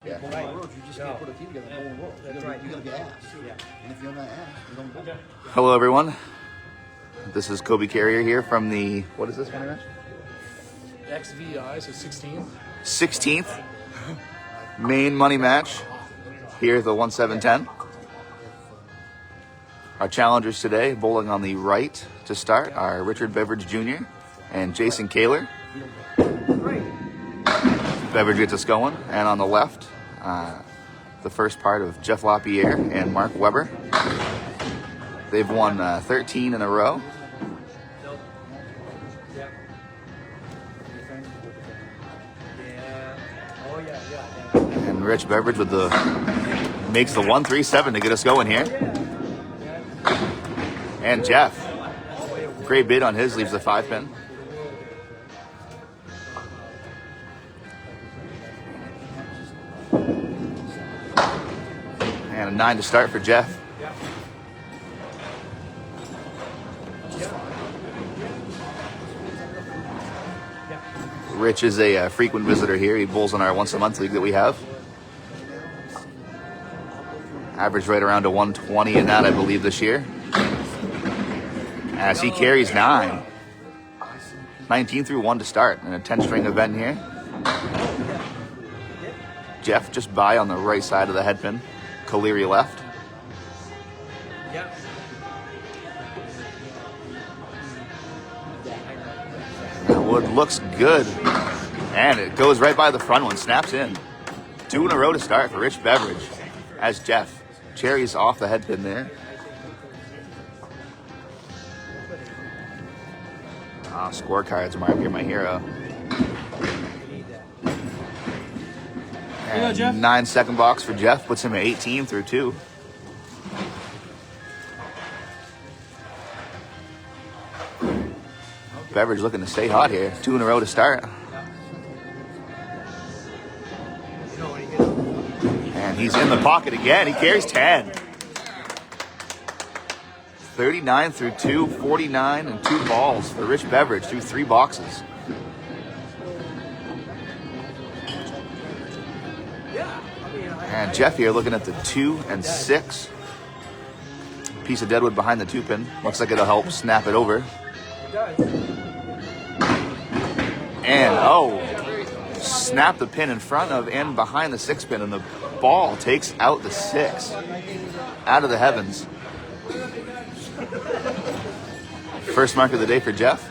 Yeah. Right. You just can't put a team together in the whole world. That's right. You gotta be asked. Yeah. And if you're not asked, you don't go. Hello, everyone. This is Kobe Carrier here from the, what is this one match? XVI, so 16th. 16th Maine money match here at the 1710. Our challengers today, bowling on the right to start, are Richard Beverage Jr. and Jason Kaler. Beverage gets us going. And on the left, the first part of Jeff Lapierre and Mark Weber. They've won 13 in a row. And Rich Beverage with makes the 1-3-7 to get us going here. And Jeff, great bid on his, leaves the 5-pin. And a 9 to start for Jeff. Rich is a frequent visitor here. He bowls on our once-a-month league that we have. Average right around to 120 in that, I believe, this year. As he carries 9. 19 through 1 to start in a 10-string event here. Jeff just by on the right side of the headpin. Kaleri left. Wood looks good. And it goes right by the front one. Snaps in. 2 in a row to start for Rich Beverage. As Jeff cherries off the headpin there. Scorecards, Mark, you're my hero. And 9-second box for Jeff puts him at 18 through 2. Beverage looking to stay hot here. 2 in a row to start. And he's in the pocket again. He carries 10. 39 through 2, 49 and 2 balls for Rich Beverage through 3 boxes. And Jeff here looking at the 2 and 6. Piece of deadwood behind the 2-pin. Looks like it'll help snap it over. And snap the pin in front of and behind the 6-pin, and the ball takes out the 6. Out of the heavens. First mark of the day for Jeff.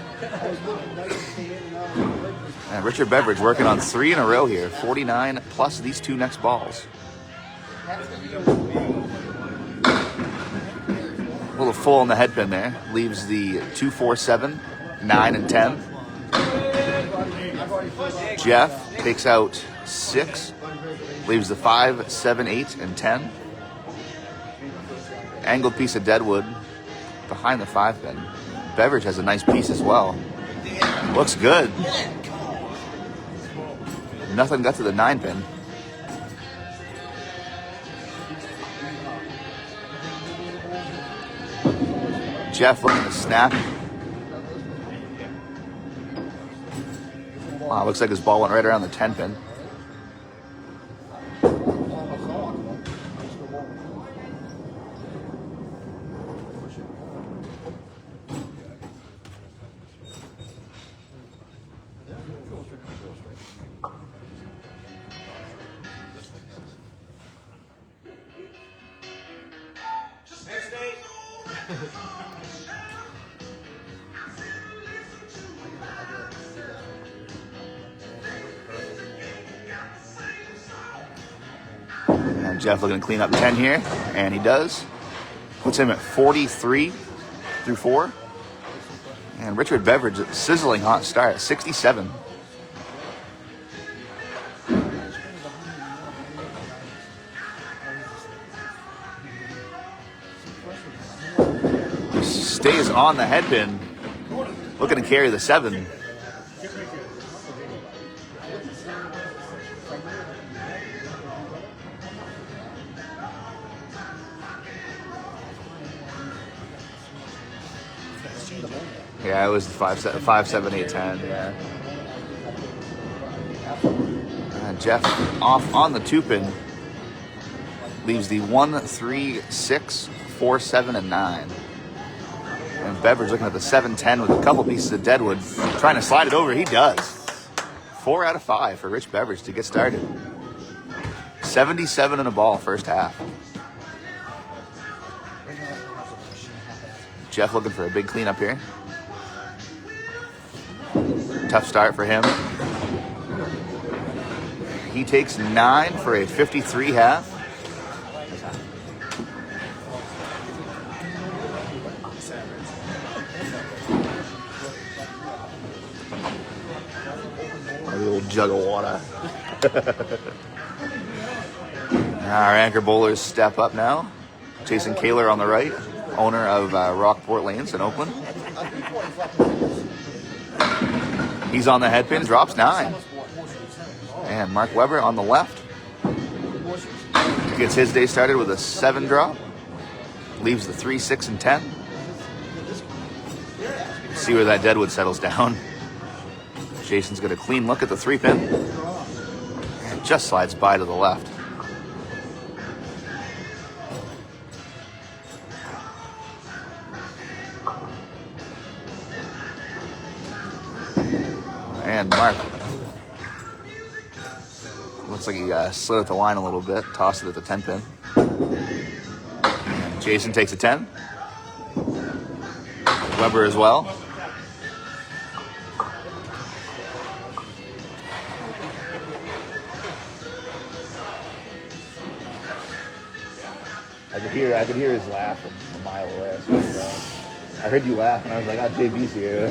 And Richard Beverage working on 3 in a row here. 49 plus these 2 next balls. A little full on the headpin there. Leaves the 2, 4, 7, 9, and 10. Jeff takes out 6. Leaves the 5, 7, 8, and 10. Angled piece of deadwood behind the 5-pin. Beverage has a nice piece as well. Looks good. Nothing got to the 9-pin. Jeff looking to snap. Wow, looks like his ball went right around the 10-pin. And Jeff looking to clean up 10 here, and he does. Puts him at 43 through 4. And Richard Beverage, sizzling hot start, 67. Stays on the headpin, looking to carry the 7. Yeah, it was 5, 7, 8, 10. Yeah. Jeff off on the 2-pin. Leaves the 1, 3, 6, 4, 7, and 9. And Beverage looking at the 7, 10 with a couple pieces of deadwood. Trying to slide it over. He does. 4 out of 5 for Rich Beverage to get started. 77 in a ball first half. Jeff looking for a big cleanup here. Tough start for him. He takes 9 for a 53 half. A little jug of water. Our anchor bowlers step up now. Jason Kaler on the right, owner of Rockport Lanes in Oakland. He's on the head pin, drops 9. And Mark Weber on the left gets his day started with a 7 drop. Leaves the 3, 6, and 10. See where that deadwood settles down. Jason's got a clean look at the 3-pin. And just slides by to the left. And Mark looks like he slid at the line a little bit, tossed it at the 10-pin. And Jason takes a 10. Weber as well. I could hear his laugh from a mile away. I heard you laugh, and I was like, JB's here.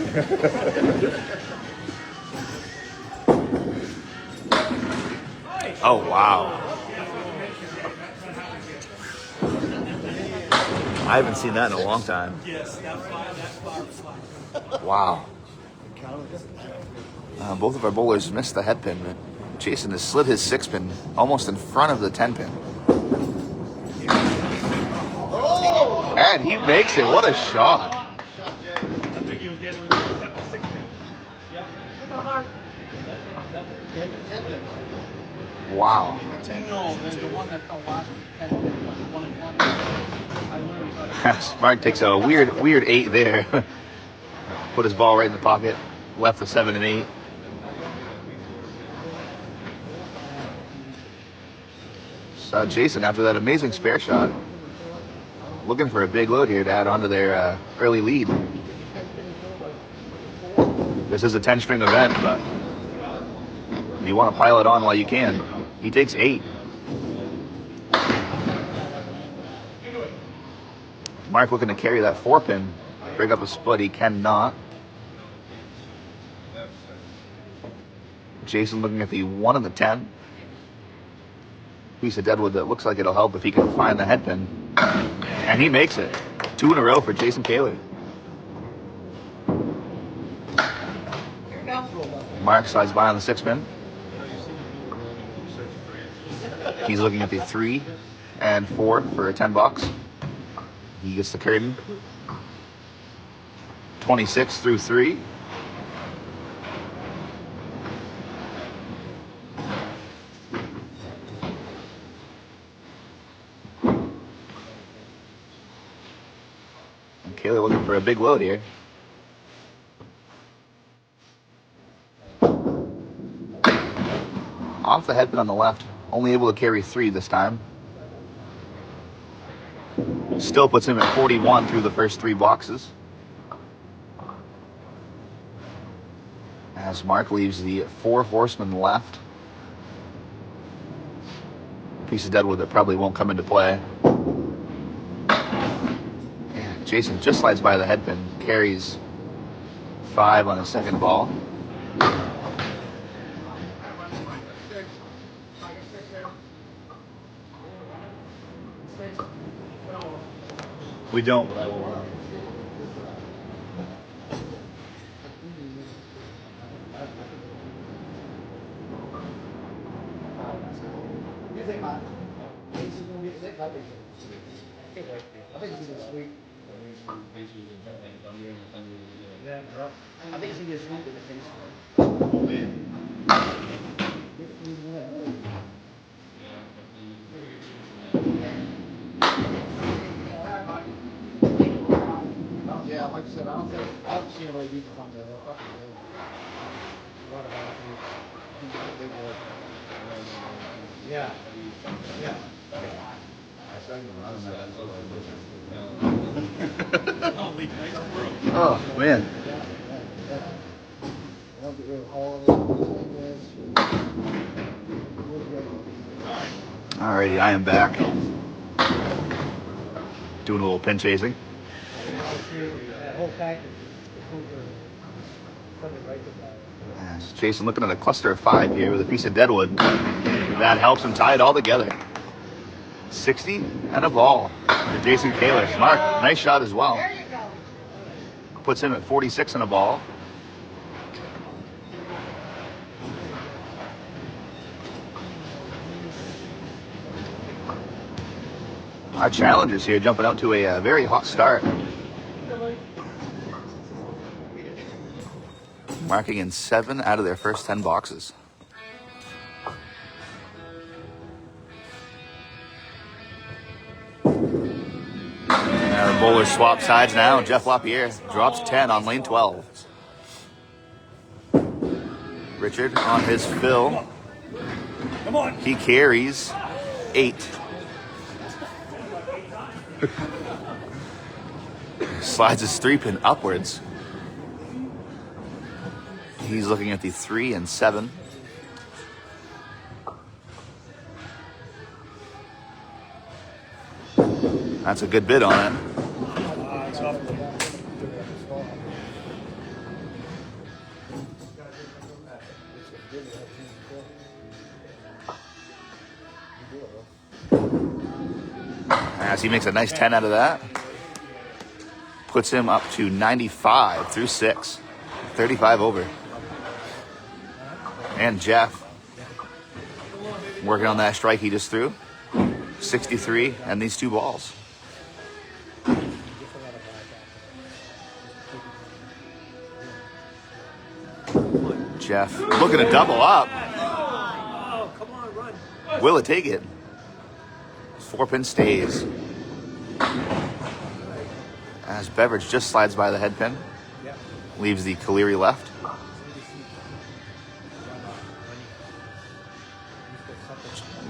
Oh, wow. I haven't seen that in a long time. Wow. Both of our bowlers missed the head pin. Jason has slid his 6-pin almost in front of the 10-pin. And he makes it. What a shot. Wow. Mark takes a weird 8 there. Put his ball right in the pocket. Left the 7 and 8. So Jason, after that amazing spare shot, looking for a big load here to add on to their early lead. This is a 10-string event, but you want to pile it on while you can. He takes 8. Mark looking to carry that 4-pin, bring up a split. He cannot. Jason looking at the 1 and the 10. Piece of deadwood that looks like it'll help if he can find the head pin. And he makes it. 2 in a row for Jason Kaler. Mark slides by on the 6-pin. He's looking at the 3 and 4 for a 10 bucks. He gets the curtain. 26 through 3. And Kaler looking for a big load here. Off the headpin on the left. Only able to carry 3 this time. Still puts him at 41 through the first 3 boxes. As Mark leaves the 4 horsemen left. Piece of deadwood that probably won't come into play. And Jason just slides by the headpin, carries 5 on his second ball. We don't, but I will. You think my ace is going to get sick? I think it's this week. Yeah, bro. I think it's going to get sweet in the face. Yeah, like I said, I don't see anybody beating the Thunder. They're fucking good. A lot of athletes. Yeah. Yeah. Oh, man. Alrighty, I am back. Doing a little pin chasing. Yes, Jason looking at a cluster of 5 here with a piece of deadwood. That helps him tie it all together. 60 and a ball for Jason Kaler. Smart. Nice shot as well. Puts him at 46 and a ball. Our challengers here jumping out to a very hot start. Marking in 7 out of their first 10 boxes. Our bowlers swap sides now. Jeff Lapierre drops 10 on lane 12. Richard on his fill. Come on. He carries 8. Slides his 3-pin upwards. He's looking at the 3 and 7. That's a good bid on it. As he makes a nice 10 out of that. Puts him up to 95 through 6. 35 over. And Jeff working on that strike he just threw. 63 and these 2 balls. Jeff looking to double up. Oh, come on, run. Will it take it? 4-pin stays. As Beverage just slides by the head pin. Leaves the Kaleri left.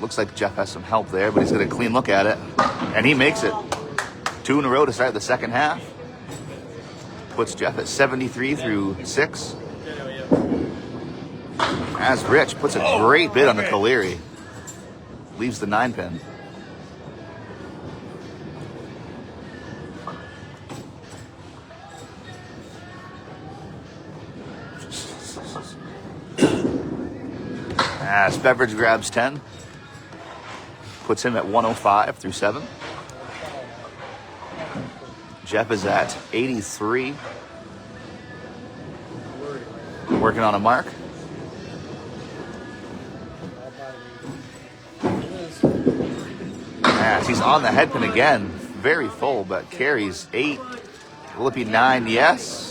Looks like Jeff has some help there, but he's got a clean look at it. And he makes it. 2 in a row to start the second half. Puts Jeff at 73 through 6. As Rich puts a great bid on the Kaleri. Leaves the 9-pin. As Beverage grabs 10. Puts him at 105 through 7. Jeff is at 83. Working on a mark. As he's on the head pin again. Very full, but carries 8. Will it be 9? Yes.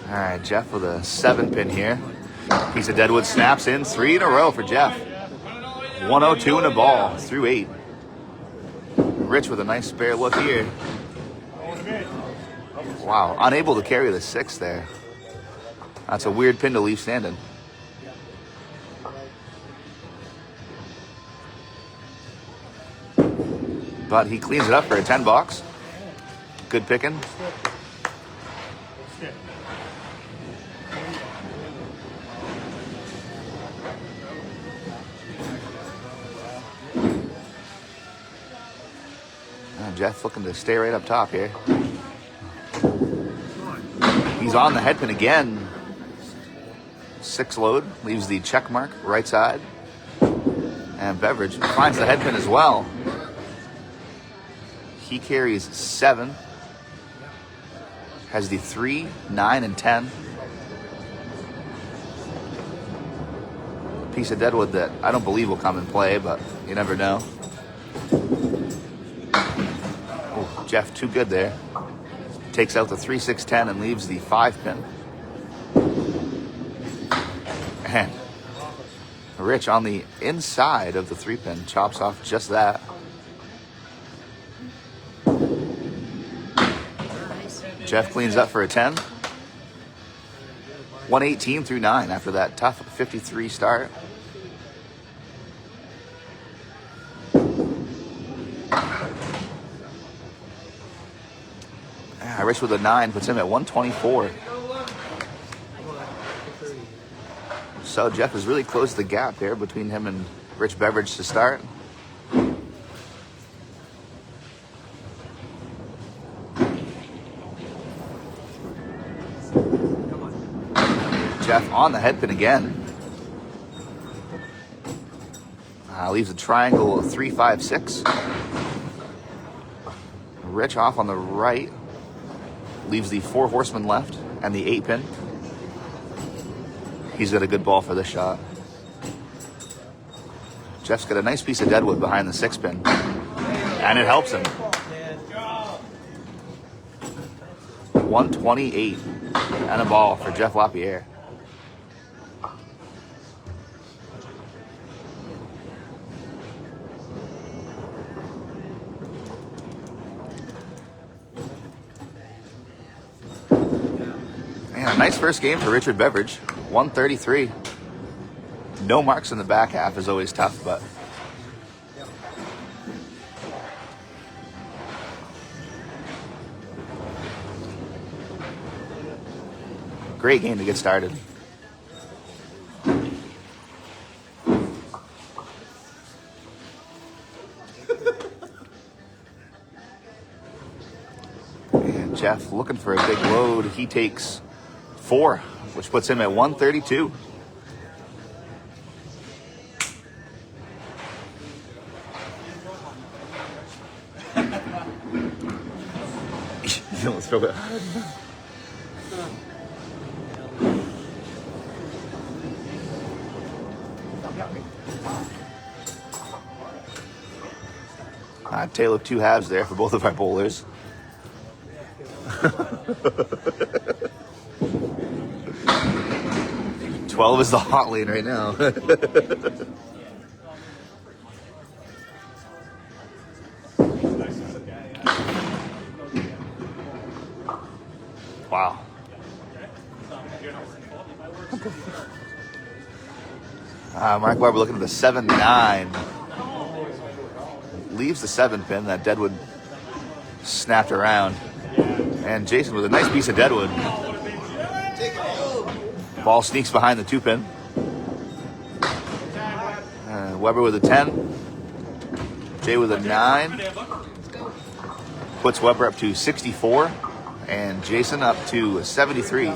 All right, Jeff with a 7-pin here. Piece of deadwood snaps in. 3 in a row for Jeff. 102 and a ball through 8. Rich with a nice spare look here. Wow, unable to carry the 6 there. That's a weird pin to leave standing. But he cleans it up for a 10 box. Good picking. Jeff looking to stay right up top here. He's on the head pin again. 6 load, leaves the check mark right side. And Beverage finds the head pin as well. He carries 7. Has the 3, 9, and 10. piece of deadwood that I don't believe will come in play, but you never know. Oh, Jeff, too good there. Takes out the 3, 6, 10 and leaves the 5 pin. And Rich on the inside of the 3 pin chops off just that. Jeff cleans up for a 10. 118 through 9 after that tough 53 start. Rich with a 9 puts him at 124. So Jeff has really closed the gap here between him and Rich Beverage to start. Jeff on the head pin again. Leaves a triangle of 3, 5, 6. Rich off on the right. Leaves the 4 horsemen left and the 8 pin. He's got a good ball for this shot. Jeff's got a nice piece of deadwood behind the 6 pin. And it helps him. 128 and a ball for Jeff Lapierre. Man, a nice first game for Richard Beverage. 133. No marks in the back half is always tough, but great game to get started. And Jeff looking for a big load. He takes 4, which puts him at 132. Let's throw it. Tale of 2 halves there for both of our bowlers. $12 is the hot lane right now. Wow. Mark Weber looking at the 7-9. Leaves the 7 pin. That deadwood snapped around. And Jason with a nice piece of deadwood. Ball sneaks behind the 2 pin. Weber with a 10. Jay with a 9. Puts Weber up to 64. And Jason up to 73.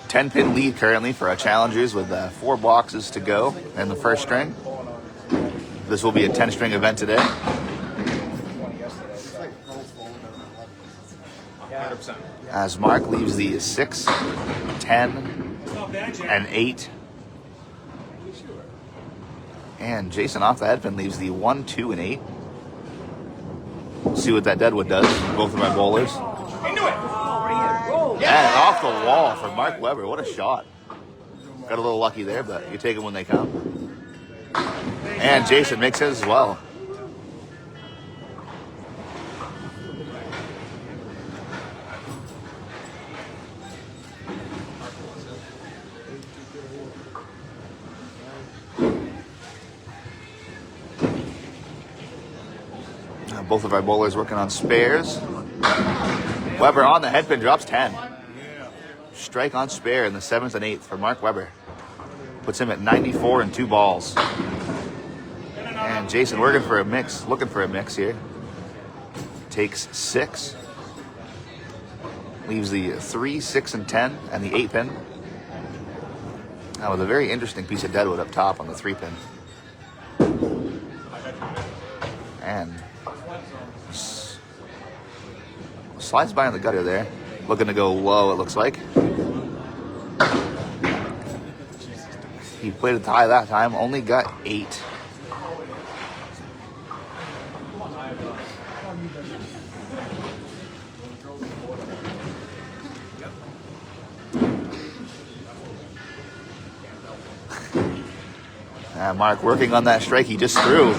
10-pin lead currently for our challengers with 4 boxes to go in the first string. This will be a 10-string event today. As Mark leaves the 6, 10, and 8. And Jason off the head pin leaves the 1, 2, and 8. See what that deadwood does for both of our bowlers. And off the wall for Mark Weber. What a shot. Got a little lucky there, but you take them when they come. And Jason makes his as well. Both of our bowlers working on spares. Weber on the head pin, drops 10. Strike on spare in the 7th and 8th for Mark Weber. Puts him at 94 and 2 balls. And Jason looking for a mix here. Takes 6. Leaves the 3, 6, and 10 and the 8 pin. Now with a very interesting piece of deadwood up top on the 3 pin. And slides by in the gutter there. Looking to go low, it looks like. He played it high that time, only got 8. Mark working on that strike he just threw.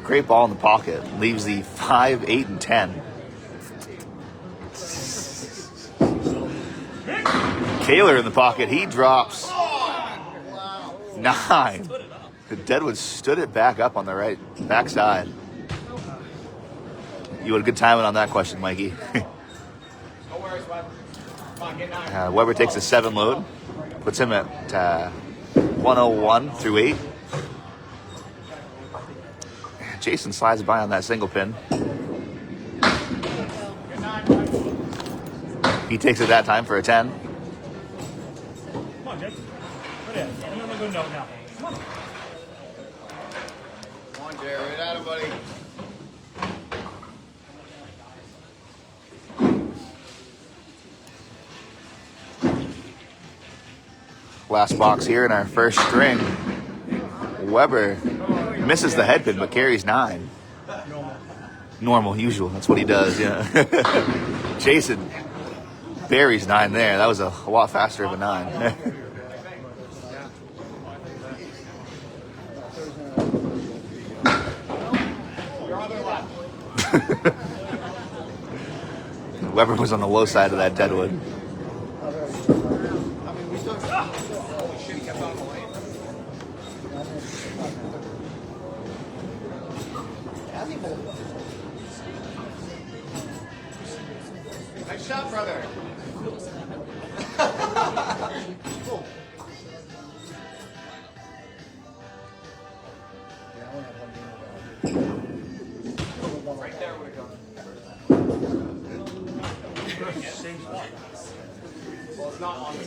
Great ball in the pocket. Leaves the 5, 8, and 10. Kaler in the pocket. He drops 9. The Deadwood stood it back up on the right backside. You had a good timing on that question, Mikey. Weber takes a 7 load. Puts him at 101 through 8. Jason slides by on that single pin. He takes it that time for a 10. Come on, Jake. Put it. I'm gonna go note now. Come on. Come on, Jerry. Right at him, buddy. Last box here in our first string. Weber misses the head pin but carries 9. Normal, usual. That's what he does, yeah. Jason buries 9 there. That was a lot faster of a 9. Weber was on the low side of that Deadwood. Nice shot, brother. Right there would have gone. Well, it's not on the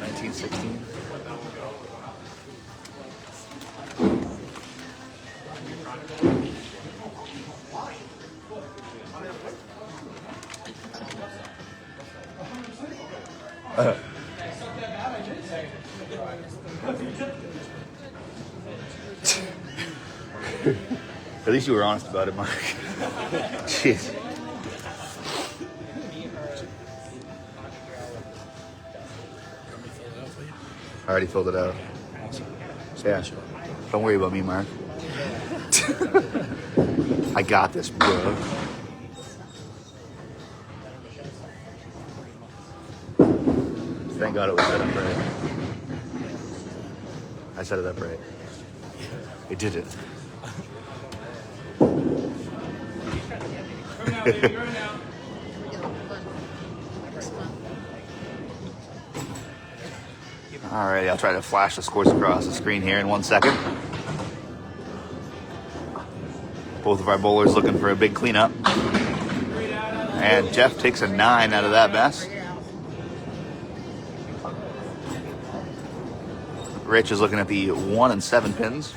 1916. At least you were honest about it, Mark. Jeez. I already filled it out. Yeah. Don't worry about me, Mark. I got this, bro. Thank God it was set up right. I set it up right. It did it. Alrighty, I'll try to flash the scores across the screen here in 1 second. Both of our bowlers looking for a big cleanup. And Jeff takes a 9 out of that mess. Rich is looking at the 1 and 7 pins.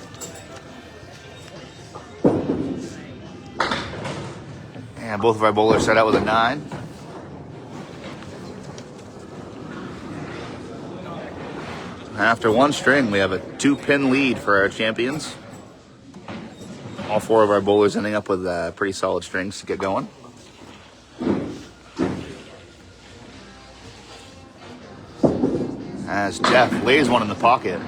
And both of our bowlers start out with a 9. After one string, we have a 2-pin lead for our champions. All 4 of our bowlers ending up with pretty solid strings to get going. As Jeff lays one in the pocket.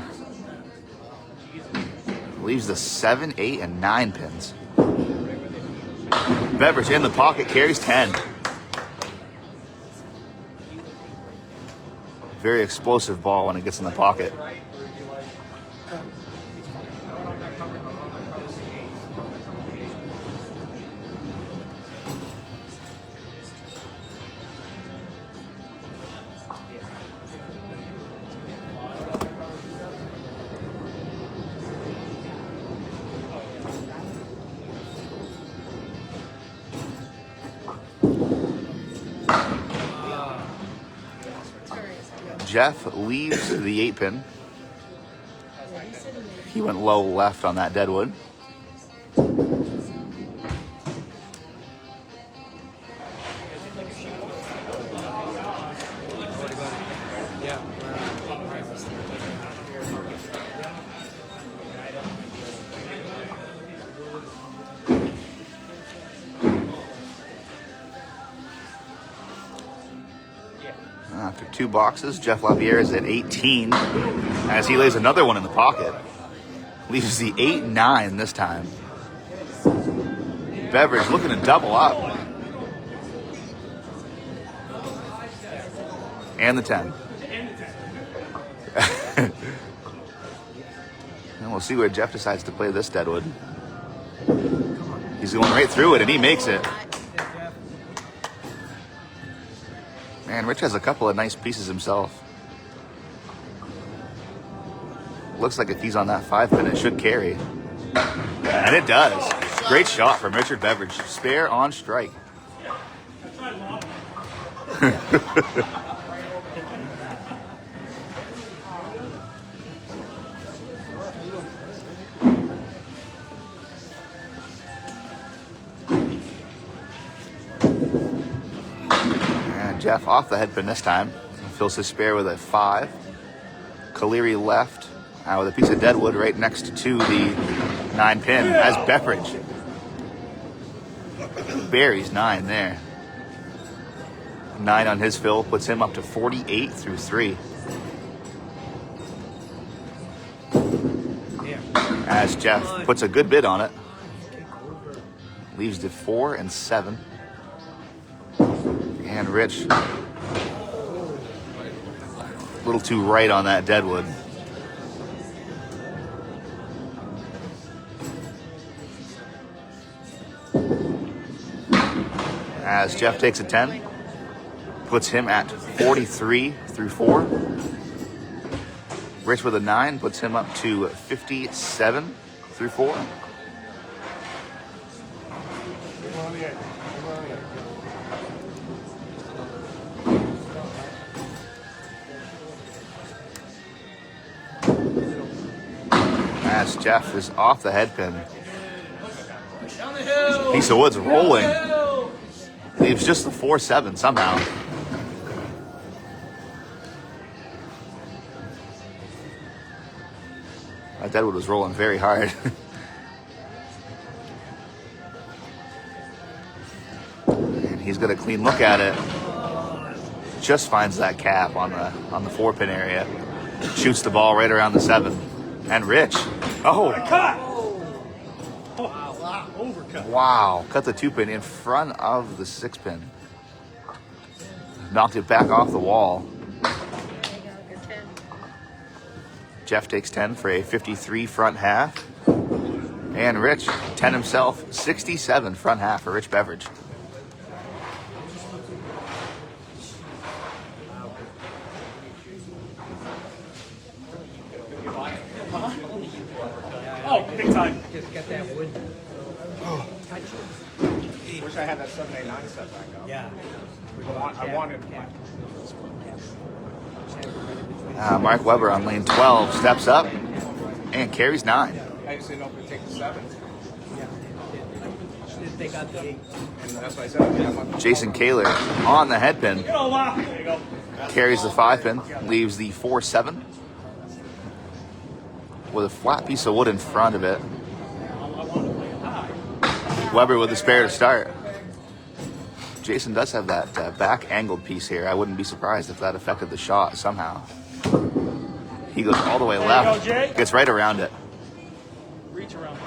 Leaves the 7, 8, and 9 pins. Beverage in the pocket, carries 10. Very explosive ball when it gets in the pocket. Jeff leaves the 8-pin. He went low left on that Deadwood. Took 2 boxes. Jeff Lapierre is at 18 as he lays another one in the pocket. Leaves the 8-9 this time. Beverage looking to double up. And the 10. And we'll see where Jeff decides to play this Deadwood. He's going right through it, and he makes it. Man, Rich has a couple of nice pieces himself. Looks like if he's on that 5-pin, it should carry. And it does. Great shot from Richard Beverage. Spare on strike. Jeff off the head pin this time. Fills his spare with a 5. Kaler left with a piece of Deadwood right next to the 9-pin as Beverage. Buries 9 there. 9 on his fill puts him up to 48 through 3. As Jeff puts a good bid on it. Leaves the 4 and 7. And Rich, a little too right on that Deadwood. As Jeff takes a 10, puts him at 43 through 4. Rich with a 9 puts him up to 57 through 4. As Jeff is off the head pin. Piece of wood's rolling. Leaves just the 4-7 somehow. That Deadwood was rolling very hard. And he's got a clean look at it. Just finds that cap on the 4-pin area. Shoots the ball right around the 7. And Rich. Oh. Cut! Wow. Overcut. Wow. Cut the 2-pin in front of the 6-pin. Knocked it back off the wall. Jeff takes 10 for a 53 front half. And Rich, 10 himself, 67 front half for Rich Beverage. Oh, big time. Just get that wood. Wish I had that 789 set back up. Yeah. I wanted. Mark Weber on lane 12 steps up and carries 9. I just didn't know if we take the 7. They got the 8. And that's what I said. Yeah, Jason Kaler on the head pin. There you go. Carries the 5-pin. Leaves the 4-7. With a flat piece of wood in front of it. Weber with the spare to start. Jason does have that back angled piece here. I wouldn't be surprised if that affected the shot somehow. He goes all the way left. There you go, Jay. Gets right around it. Reach around.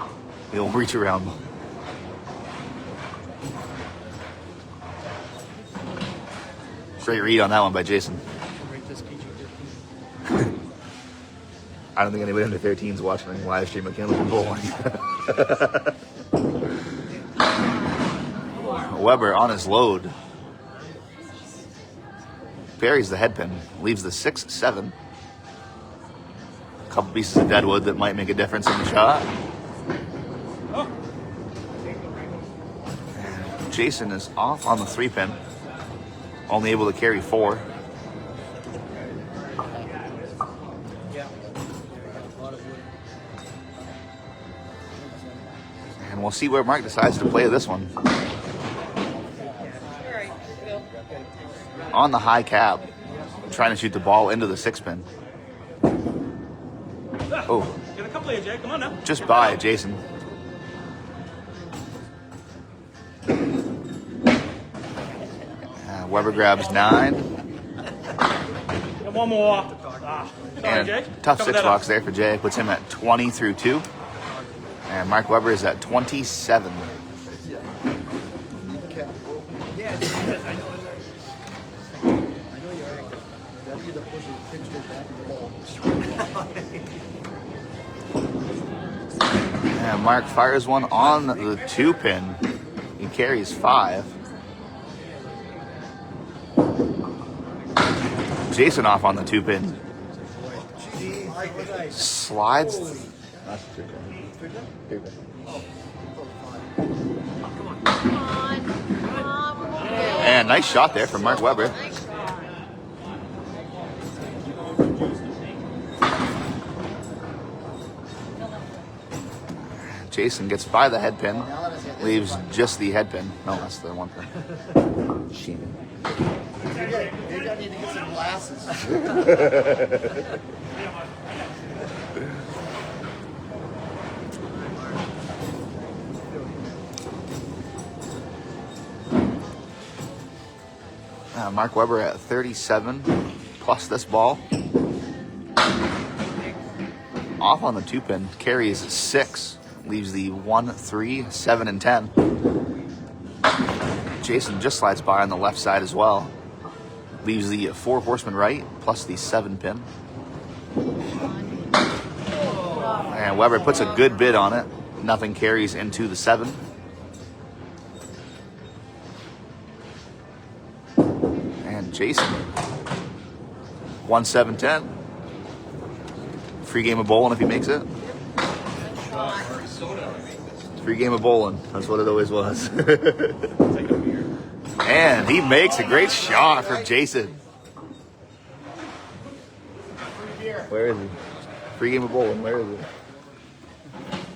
He'll reach around. Great read on that one by Jason. I don't think anybody under 13 is watching any live stream of Candlepin bowling. Weber on his load. Buries the head pin. Leaves the 6-7. A couple pieces of Deadwood that might make a difference in the shot. Oh. Jason is off on the 3-pin. Only able to carry 4. And we'll see where Mark decides to play this one. On the high cab, trying to shoot the ball into the 6-pin. Oh, Get a couple of you, Jay. Come on now. just by Jason. Weber grabs 9. one more. Ah, sorry, And Jake. tough Cover 6 that box up. there for Jay. Puts him at 20 through 2. And Mark Webber is at 27. And Mark fires one on the 2-pin. He carries 5. Jason off on the 2-pin. Slides. And nice shot there from Mark Webber. Jason gets by the head pin, leaves just the head pin. No, that's the one pin. Maybe I need to get some glasses. Mark Webber at 37 plus this ball. Off on the 2-pin, carries 6, leaves the 1, 3, 7, and 10. Jason just slides by on the left side as well. Leaves the 4 horseman right plus the 7-pin. And Webber puts a good bid on it. Nothing carries into the 7. And Jason, 1, 7, 10. Free game of bowling if he makes it. Free game of bowling. That's what it always was. And he makes a great shot from Jason. Where is he? Free game of bowling. Where is it?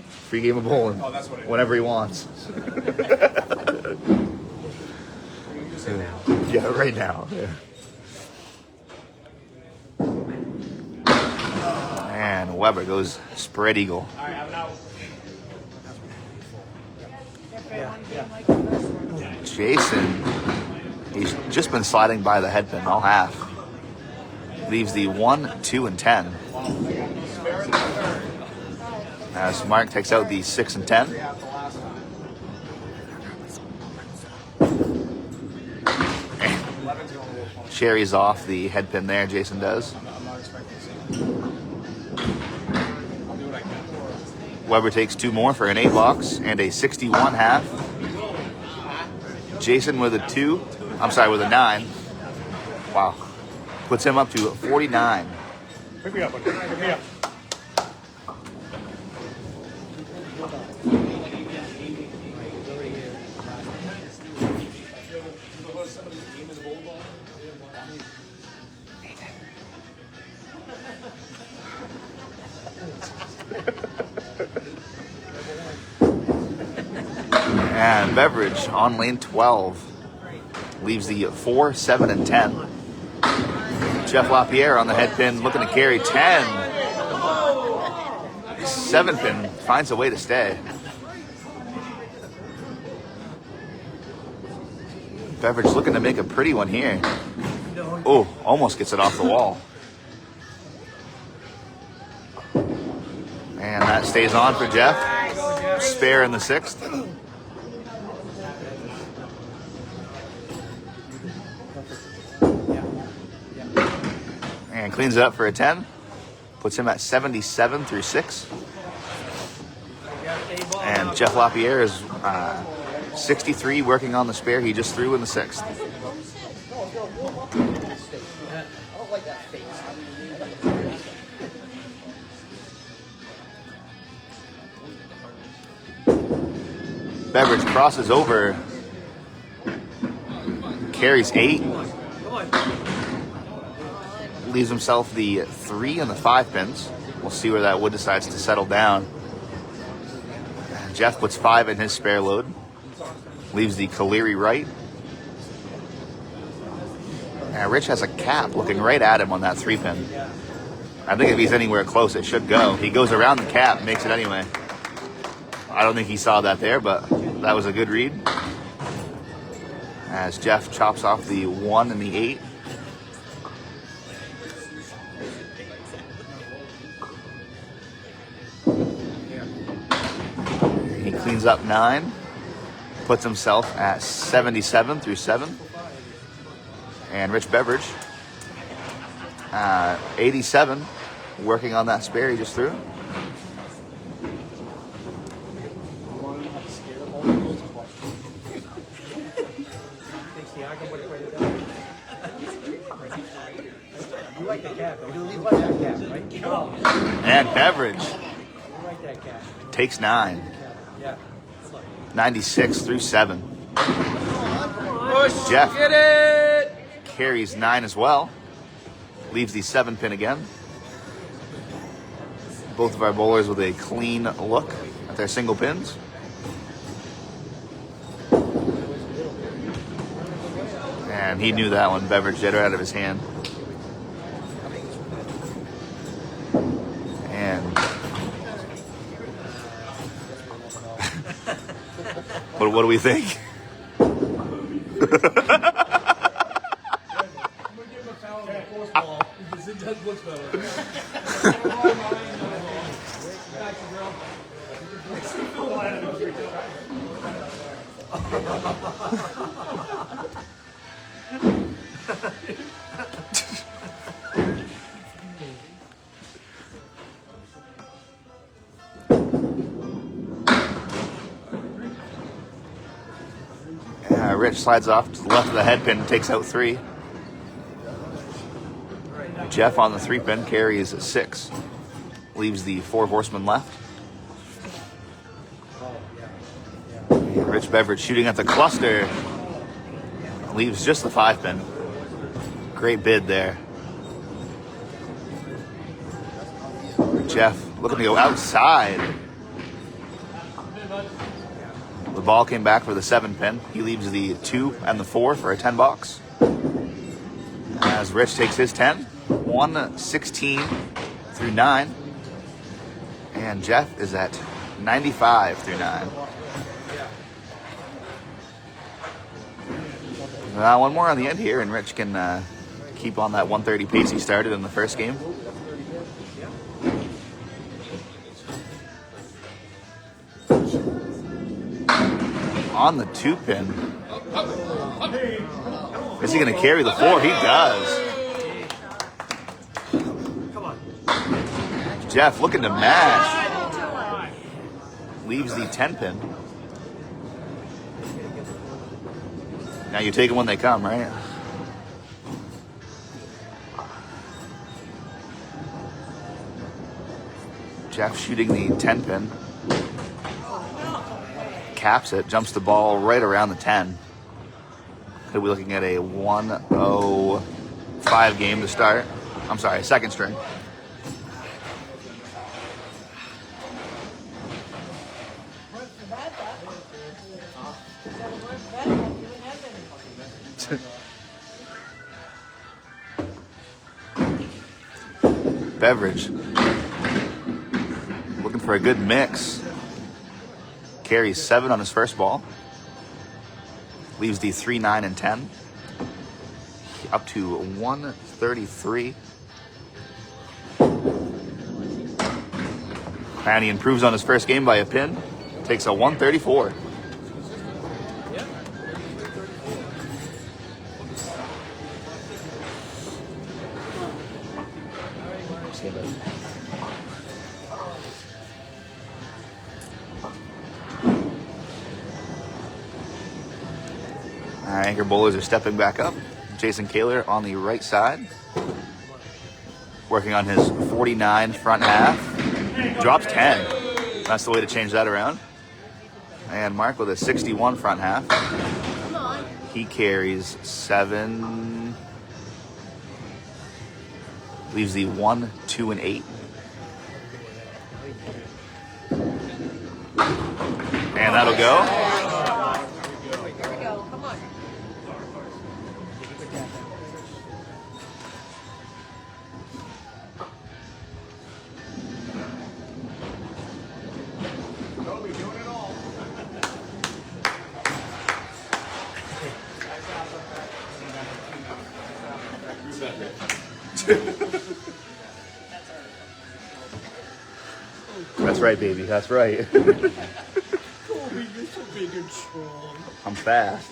Free game of bowling. Oh, that's what it is. Whenever he wants. Yeah, right now. Yeah. And Webber goes spread eagle. All right, I'm out. Jason, he's just been sliding by the head pin all half. Leaves the 1, 2, and 10. As Mark takes out the 6 and 10. Cherries off the head pin there, Jason does. I'm not expecting to see. I'll do what I can. Webber takes 2 more for an 8 box and a 61 half. Jason with a 2. I'm sorry, with a 9. Wow. Puts him up to 49. Pick me up, buddy. Pick me up. And Beverage on lane 12 leaves the 4, 7, and 10. Jeff Lapierre on the head pin looking to carry 10. 7 pin finds a way to stay. Beverage looking to make a pretty one here. Oh, almost gets it off the wall. And that stays on for Jeff. Spare in the 6th. And cleans it up for a 10. Puts him at 77 through 6. And Jeff Lapierre is 63 working on the spare he just threw in the 6th. Beverage crosses over. Carries 8. Leaves himself the 3 and the 5 pins. We'll see where that wood decides to settle down. Jeff puts 5 in his spare load. Leaves the Kaler right. And Rich has a cap looking right at him on that 3 pin. I think if he's anywhere close, it should go. He goes around the cap, makes it anyway. I don't think he saw that there, but that was a good read. As Jeff chops off the 1 and the 8. cleans up 9, puts himself at 77 through 7. And Rich Beverage, 87, working on that spare he just threw. You like the cap, though. You like that cap, right? And Beverage You like that cap. takes 9, Yeah. 96 through 7. Push. Jeff Get it. carries 9 as well. Leaves the 7 pin again. Both of our bowlers with a clean look at their single pins. And he knew that one. Beverage did it out of his hand. And what do we think? I'm gonna give him a foul on the fourth ball because it does look better. Rich slides off to the left of the head pin and takes out 3. Jeff on the 3 pin carries 6. Leaves the 4 horsemen left. And Rich Beverage shooting at the cluster. Leaves just the 5 pin. Great bid there. Jeff looking to go outside. The ball came back for the 7 pin. He leaves the 2 and the 4 for a 10 box. As Rich takes his 10, 116 through 9. And Jeff is at 95 through 9. One more on the end here, and Rich can keep on that 130 pace he started in the first game. On the 2 pin. Is he going to carry the 4? He does. Jeff looking to mash. Leaves the 10 pin. Now you take them when they come, right? Jeff shooting the 10 pin. Caps it, jumps the ball right around the 10. Could be looking at a 105 game to start. I'm sorry, second string. Beverage looking for a good mix. Carries 7 on his first ball. Leaves the 3, 9, and 10. Up to 133. And he improves on his first game by a pin. Takes a 134. Our anchor bowlers are stepping back up. Jason Kaler on the right side, working on his 49 front half. Drops 10. That's the way to change that around. And Mark with a 61 front half. He carries 7. Leaves the 1, 2, and 8. And that'll go. That's right, baby. That's right. I'm fast.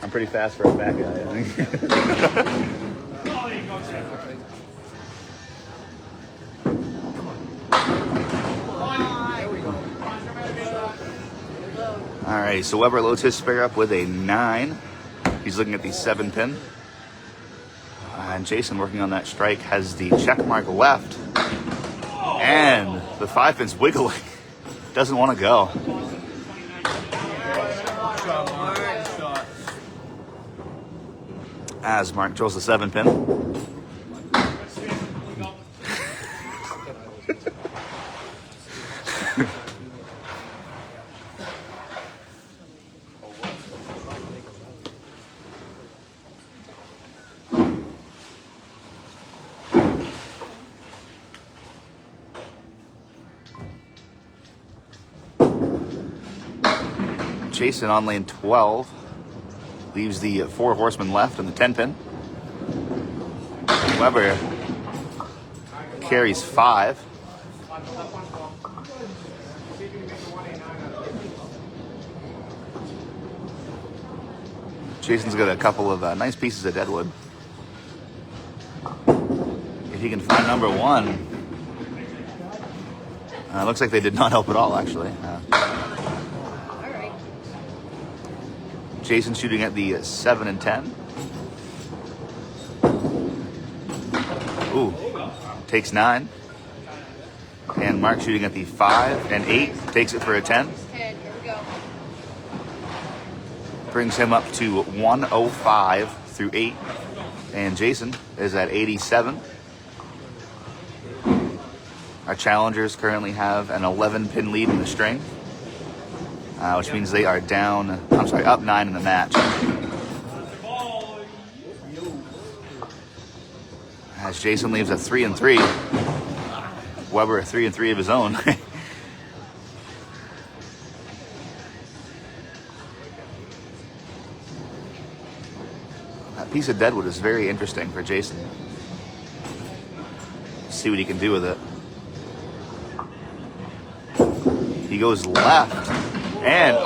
I'm pretty fast for a fat guy, I think. Oh, there you go, Jeff. All right, so Weber loads his spare up with a 9. He's looking at the 7 pin. And Jason, working on that strike, has the check mark left. And the 5 pin's wiggling. Doesn't want to go. As Mark draws the 7 pin. Jason on lane 12 leaves the 4 horsemen left and the 10 pin. Weber carries 5. Jason's got a couple of nice pieces of deadwood. If he can find number 1. Looks like they did not help at all, actually. Jason shooting at the 7 and 10. Ooh, takes 9. And Mark shooting at the 5 and 8, takes it for a 10. 10, here we go. Brings him up to 105 through 8. And Jason is at 87. Our challengers currently have an 11 pin lead in the string. Which means they are up 9 in the match. As Jason leaves a 3 and 3. Weber a 3 and 3 of his own. That piece of deadwood is very interesting for Jason. See what he can do with it. He goes left. And,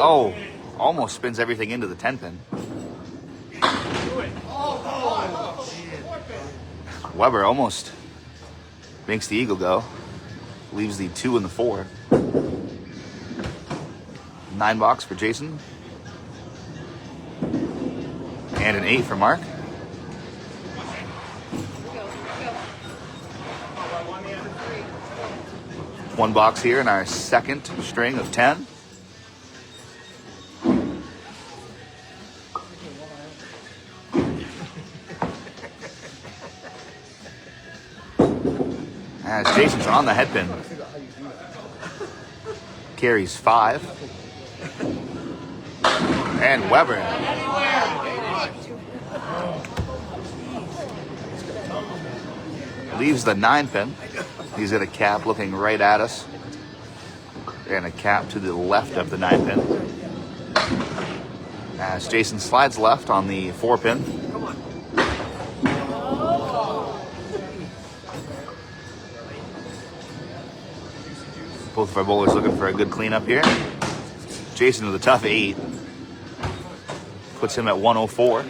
almost spins everything into the 10 pin. Weber almost makes the eagle go. Leaves the 2 and the 4. 9 box for Jason. And an 8 for Mark. One box here in our second string of 10. As Jason's on the head pin. Carries 5. And Weber. Leaves the 9 pin. He's at a cap looking right at us. And a cap to the left of the 9 pin. As Jason slides left on the 4 pin. Both of our bowlers looking for a good cleanup here. Jason with a tough 8. Puts him at 104.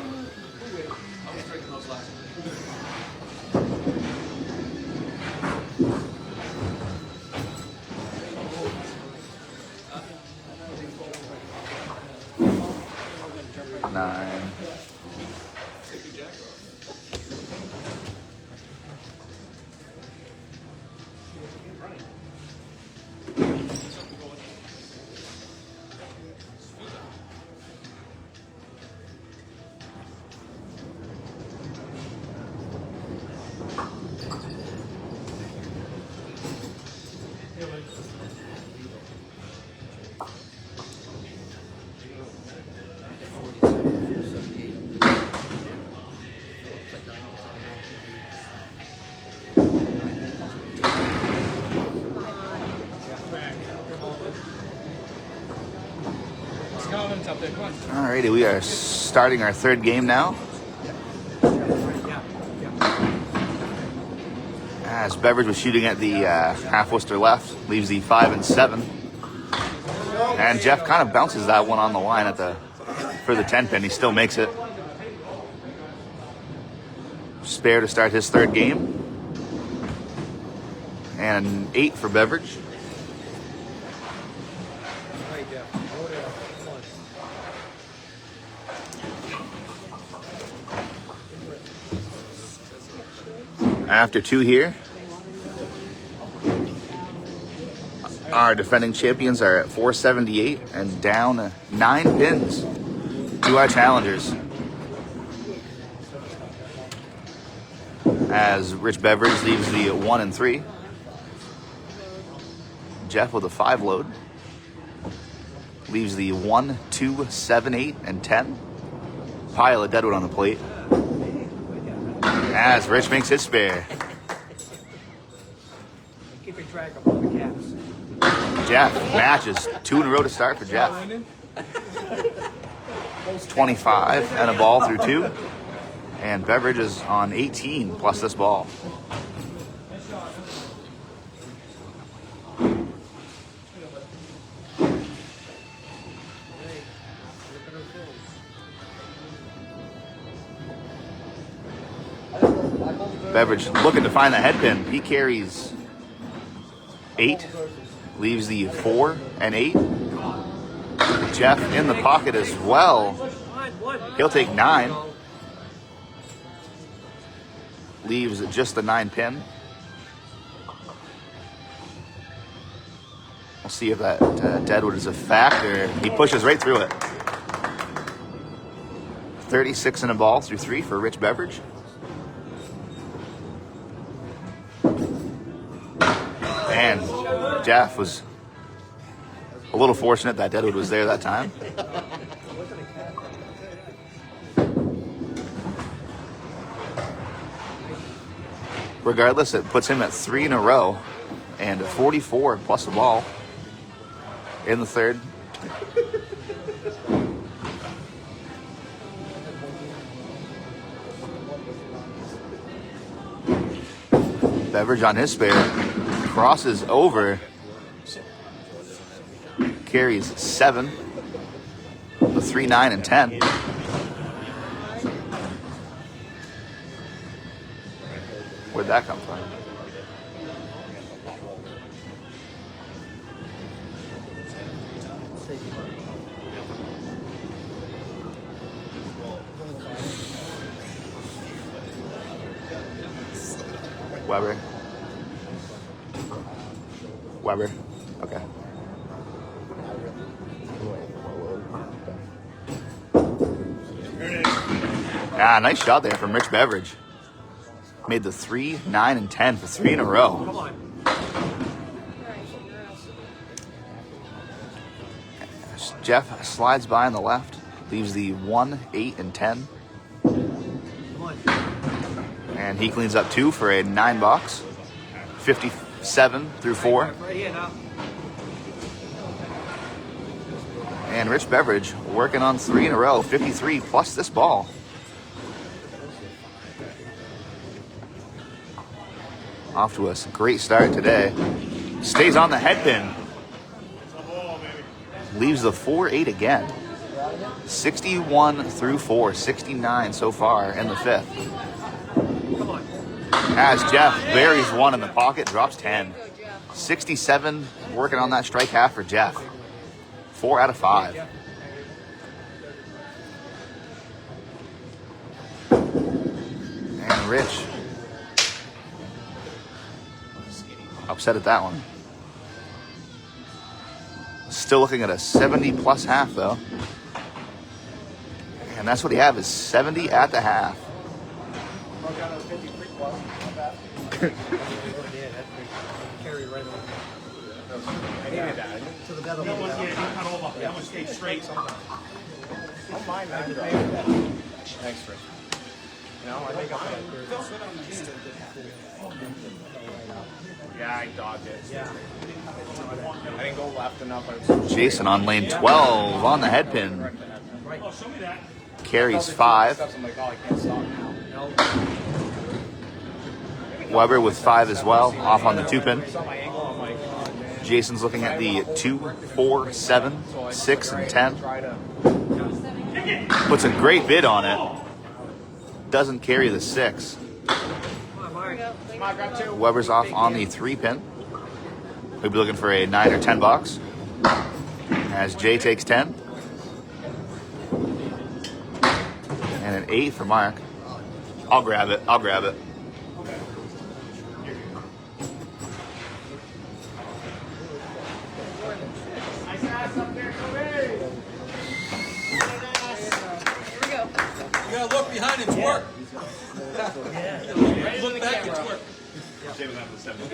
Alrighty, we are starting our third game now. As Beverage was shooting at the half Worcester left, leaves the 5 and 7. And Jeff kind of bounces that one on the line at for the 10 pin. He still makes it. Spare to start his third game. And an 8 for Beverage. After 2 here, our defending champions are at 478 and down 9 pins to our challengers. As Rich Beverage leaves the 1 and 3. Jeff with a 5 load. Leaves the 1, 2, 7, 8, and 10. Pile of deadwood on the plate. As Rich makes his spare. Keeping track of all the caps. Jeff matches 2 in a row to start for Jeff. 25 and a ball through 2. And Beverage is on 18 plus this ball. Beverage looking to find the head pin. He carries 8, leaves the 4 and 8. Jeff in the pocket as well. He'll take 9. Leaves just the 9 pin. We'll see if that deadwood is a factor. He pushes right through it. 36 and a ball through 3 for Rich Beverage. And Jeff was a little fortunate that deadwood was there that time. Regardless, it puts him at 3 in a row and 44 plus the ball in the third. Beverage on his spare, crosses over, carries 7, the 3, 9, and 10. Where'd that come from? Weber. Okay. Ah, nice shot there from Rich Beverage. Made the 3, 9, and 10 for 3 in a row. Jeff slides by on the left, leaves the 1, 8, and 10. And he cleans up 2 for a 9 box. 57 through 4. And Rich Beverage working on 3 in a row, 53 plus this ball. Off to a great start today. Stays on the head pin. Leaves the 4, 8 again. 61 through 4, 69 so far in the 5th. As Jeff buries 1 in the pocket, drops 10. 67 working on that strike half for Jeff. 4 out of 5. And Rich upset at that one. Still looking at a 70 plus half though. And that's what he have is 70 at the half. I needed that. To the better That one. one, yeah, you cut over. That one stayed straight. Don't mind that. Thanks, Chris. You know, I think yeah, I dogged it. Yeah. I didn't go left enough. I was Jason on lane 12 on the head pin. Oh, show me that. Carries 5. I'm like, oh, I can't stop now. Weber with 5 as well, off on the 2 pin. I saw my angle. I'm like, oh, man. Jason's looking at the 2, 4, 7, 6, and 10. Puts a great bid on it. Doesn't carry the 6. Weber's off on the 3-pin. We'll be looking for a 9 or 10 bucks. As Jay takes 10. And an 8 for Mark. I'll grab it. You gotta look behind its work. Look back, it's work. Seventh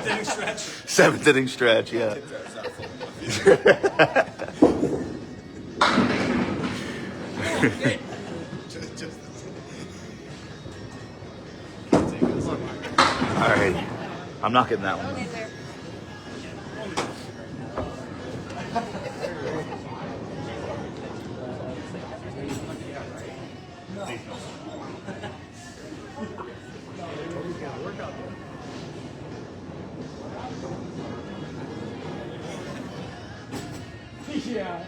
inning stretch. 7th inning stretch, yeah. All right. I'm not getting that one. Yeah.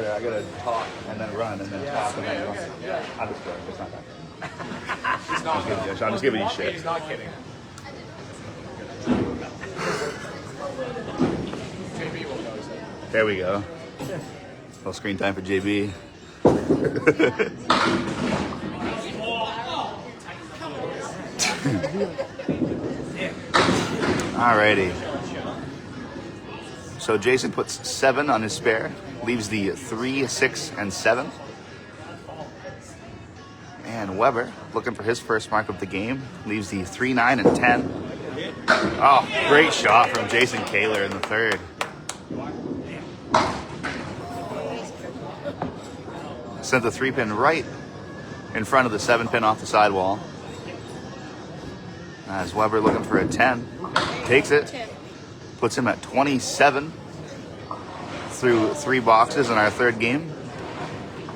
I gotta talk and then run and then talk and then run. I'm just kidding. It's not that. I'm just giving you shit. He's not kidding. JB will notice it. There we go. A little screen time for JB. Alrighty. So Jason puts 7 on his spare, leaves the 3, 6, and 7. And Weber, looking for his first mark of the game, leaves the 3, 9, and 10. Oh, great shot from Jason Kaler in the 3rd. Sent the 3-pin right in front of the 7-pin off the sidewall. As Weber looking for a 10. Takes it. Puts him at 27 through 3 boxes in our 3rd game.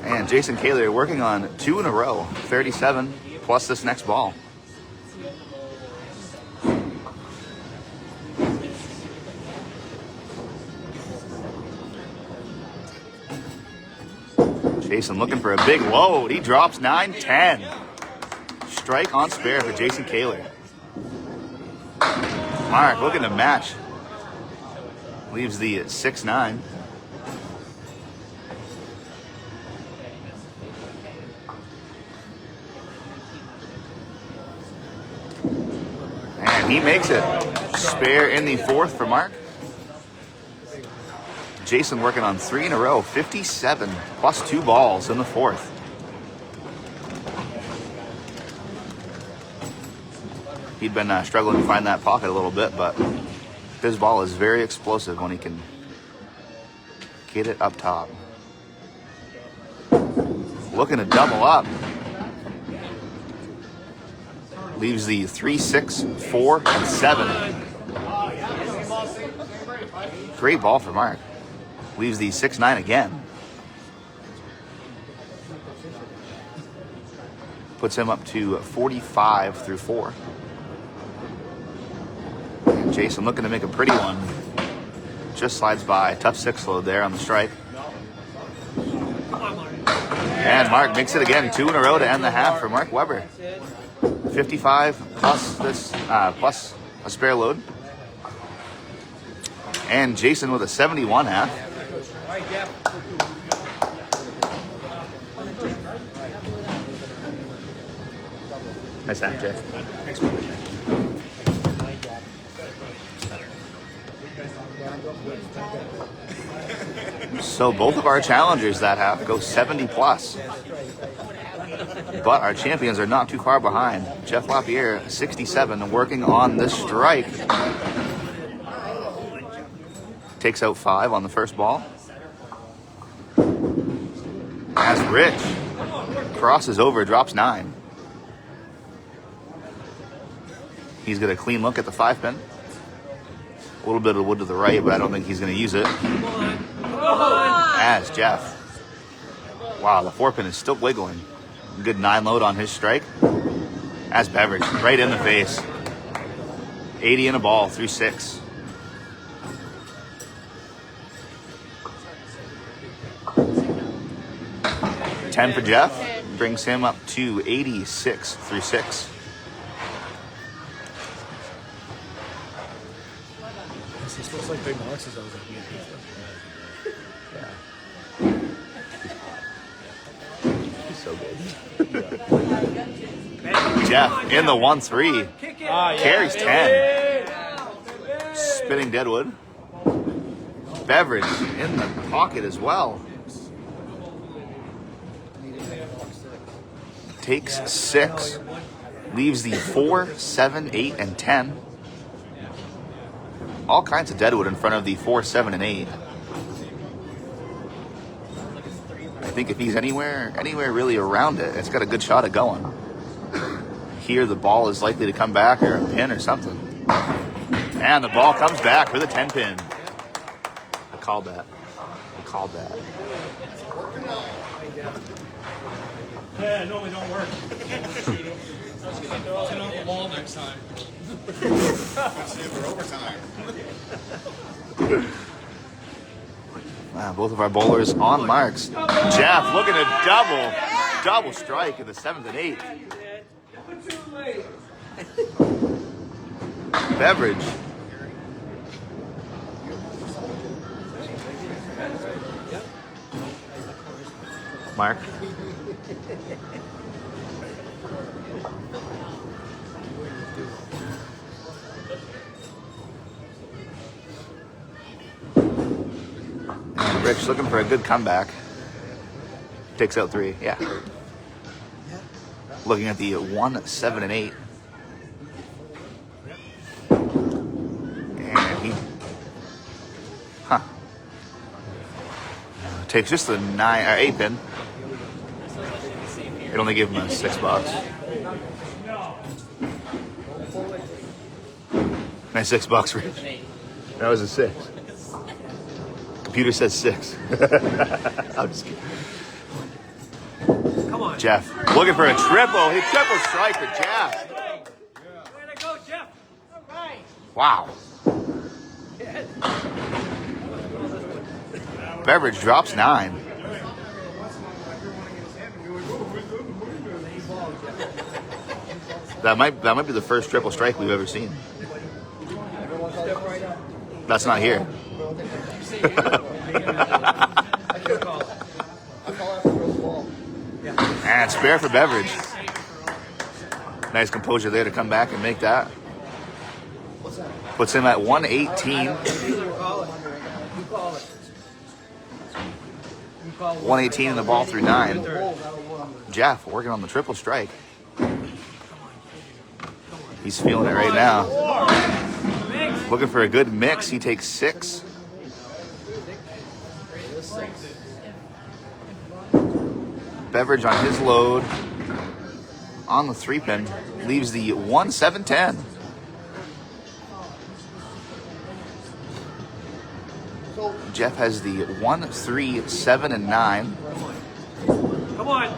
And Jason Kaler working on 2 in a row. 37 plus this next ball. Jason looking for a big load. He drops 9, 10. Strike on spare for Jason Kaler. Mark looking to match. Leaves the 6, 9. And he makes it. Spare in the 4th for Mark. Jason working on 3 in a row. 57 plus 2 balls in the 4th. He'd been struggling to find that pocket a little bit, but his ball is very explosive when he can get it up top. Looking to double up. Leaves the 3, 6, 4, and 7. Great ball for Mark. Leaves the 6, 9 again. Puts him up to 45 through 4. And Jason looking to make a pretty one. Just slides by. Tough 6 load there on the strike. And Mark makes it again. 2 in a row to end the half for Mark Weber. 55 plus this plus a spare load. And Jason with a 71 half. Nice half, Jay. So both of our challengers that half go 70 plus. But our champions are not too far behind. Jeff Lapierre, 67, working on this strike. Takes out 5 on the first ball. As Rich crosses over, drops 9. He's got a clean look at the 5-pin. A little bit of wood to the right, but I don't think he's going to use it. As Jeff. Wow, the 4-pin is still wiggling. Good 9 load on his strike. As Beverage, right in the face. 80 in a ball, through 6. $10 for Jeff. Brings him up to 86 through 6. It smells like Big Marks. I was like, He's so good. Jeff in the 1-3. Carries 10. Spinning Deadwood. Beverage in the pocket as well. Takes 6. Leaves the 4, 7, 8, and 10. All kinds of Deadwood in front of the 4, 7, and 8. I think if he's anywhere really around it, it's got a good shot at going. Here the ball is likely to come back or a pin or something. And the ball comes back for the 10-pin. I called that. Yeah, no, it don't work. Turn on the ball next time. Wow, both of our bowlers on marks. Jeff looking to double strike in the 7th and 8th. Beverage. Mark. And Rich looking for a good comeback. Takes out 3, yeah. Looking at the 1, 7, and 8. And he takes just the 9 or 8 pin. It only gave him $6. Nice $6, Rich. That was a 6. Computer says 6. I'm just kidding. Come on. Jeff looking for a triple. He triple strike for Jeff. Way to go, Jeff. All right. Wow. Beverage drops 9. That might be the first triple strike we've ever seen. That's not here. And spare for Beverage. Nice composure there to come back and make that. Puts him at 118. 118 in the ball through 9. Jeff working on the triple strike. He's feeling it right now. Looking for a good mix. He takes 6. Beverage on his load. On the 3-pin. Leaves the 1, 7, 10. Jeff has the 1, 3, 7, and 9. Come on.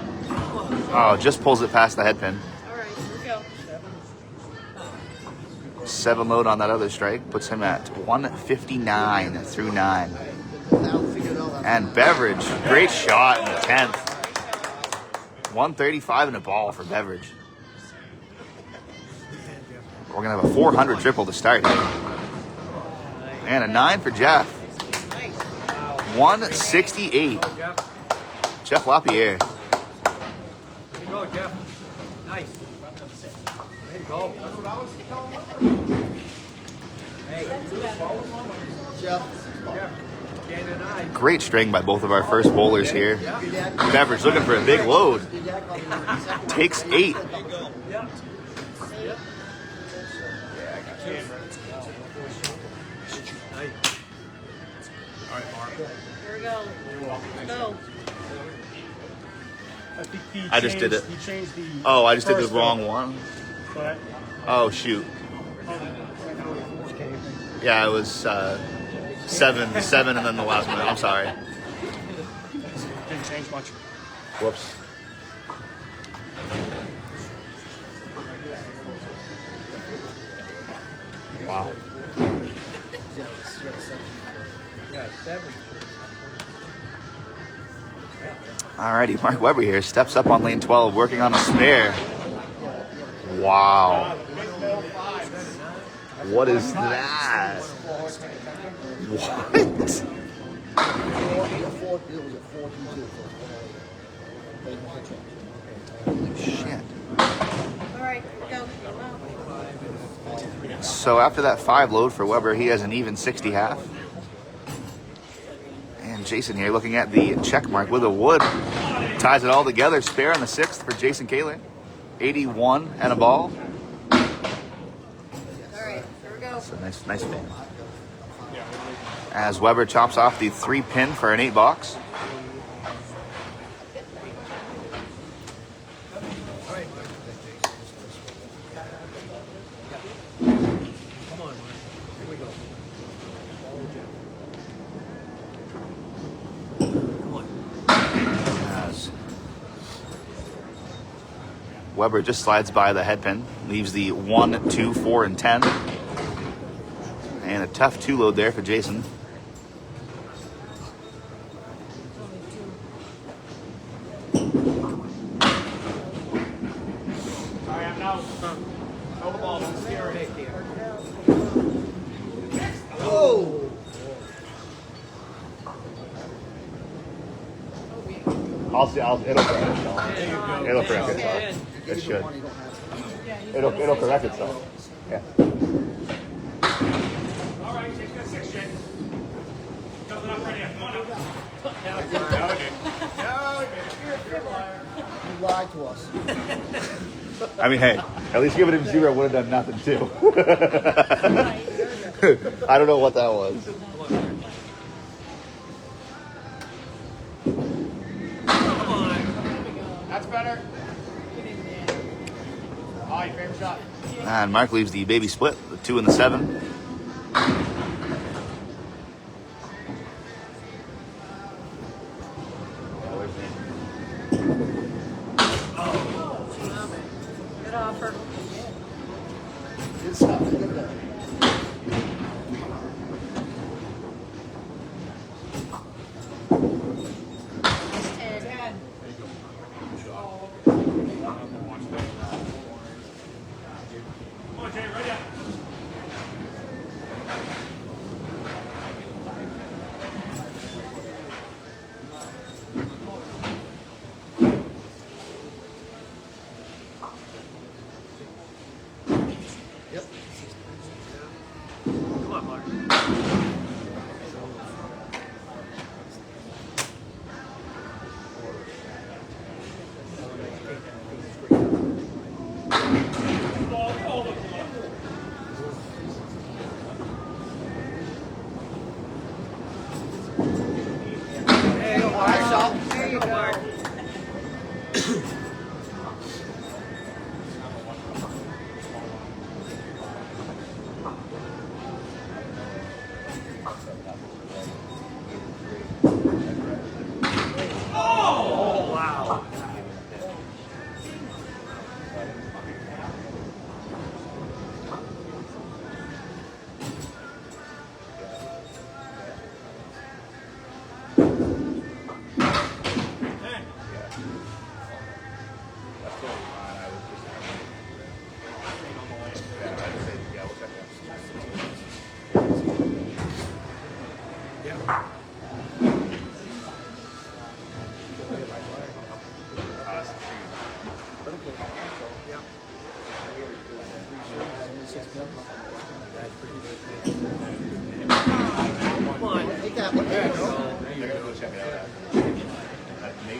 Oh, just pulls it past the head pin. All right, here we go. 7 load on that other strike. Puts him at 159 through 9. And Beverage, great shot in the 10th. 135 in a ball for Beverage. We're going to have a 400 triple to start here. And a 9 for Jeff. 168. Jeff Lapierre. There you go, Jeff. Nice. There you go. Hey. Jeff. Jeff. Can't deny. Great string by both of our first bowlers here. Beverage looking for a big load. Takes 8. Here we go. Let's go. I think he I just did it. He changed the. Oh, I just did the first wrong one. one. But, Oh, shoot. Yeah, it was 7, and then the last one. I'm sorry. didn't change much. Whoops. Wow. Alrighty, Mark Weber here steps up on lane 12, working on a spare. Wow. What is that? What? Shit. All right, go. So after that 5 load for Weber, he has an even 60 half. And Jason here looking at the check mark with a wood. Ties it all together. Spare on the 6th for Jason Kaler. 81 and a ball. All right, here we go. So nice thing. As Weber chops off the 3 pin for an 8 box. As Weber just slides by the head pin, leaves the 1, 2, 4, and 10. And a tough 2 load there for Jason. Sorry, I'm now. Hold the ball. Don't steer it. It'll correct itself. It'll correct itself. It should. It'll correct itself. Yeah. All right, take that 6, Jake. Coming up right here. Come on up. You lied to us. I mean, hey, at least giving him 0 would have done nothing too. I don't know what that was. That's better. Oh, your favorite shot. And Mark leaves the baby split, the 2 and the 7. Good offer. Good stuff. Good luck. It's 10. Come on, Jay, right up. All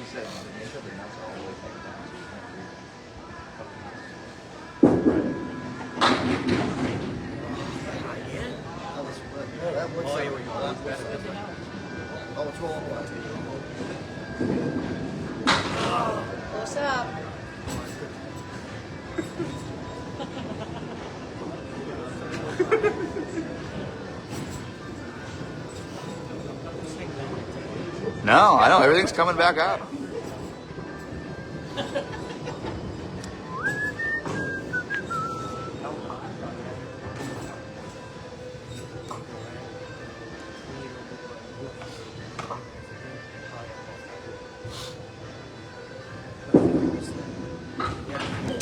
said they said the nuts are all the way taken down, so you can't read That looks Oh, like here we go. That's better. Oh, it's rolling away. Close up. No, I know everything's coming back up.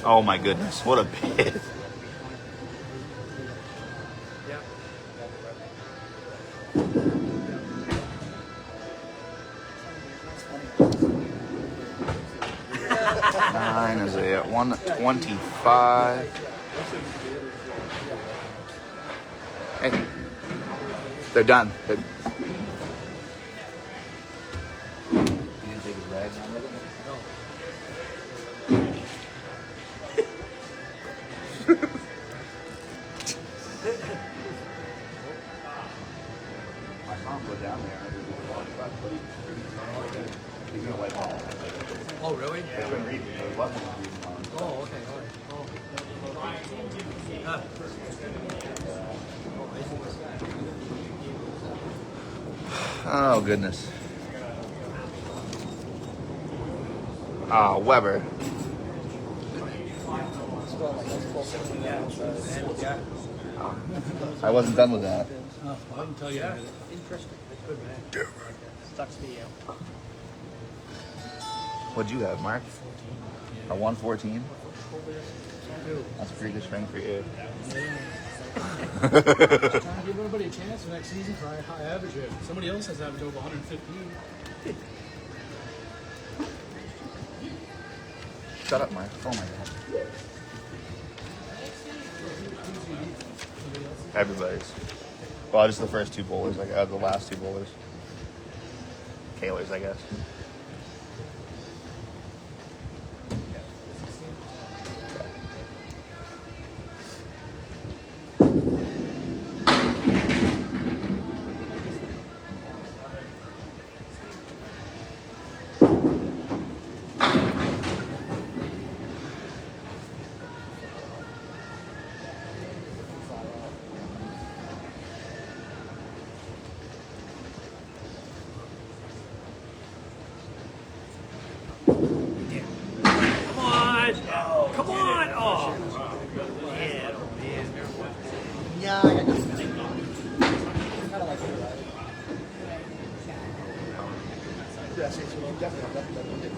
Oh my goodness, what a bit. Nine is at 125. Hey, they're done. You didn't take his rags on with him? My mom put down there. He's gonna wipe off. Oh, really? It's been reading, so it wasn't reading on. Oh, okay. All right. Oh. Oh, goodness. Ah, Weber. I wasn't done with that. Oh, I didn't tell you. Yeah. Interesting. That's good, man. Sucks to you. What'd you have, Mark? A 114? That's a pretty good string for you. Trying to give everybody a chance for next season for high average here. Somebody else has average over 115. Shut up, Mark. Oh my god. Everybody's. Well, just the first two bowlers, like the last two bowlers. Kalers, I guess. Come on! Oh! Yeah, I got nothing. Kind of like it, right? Yeah, so you definitely have nothing.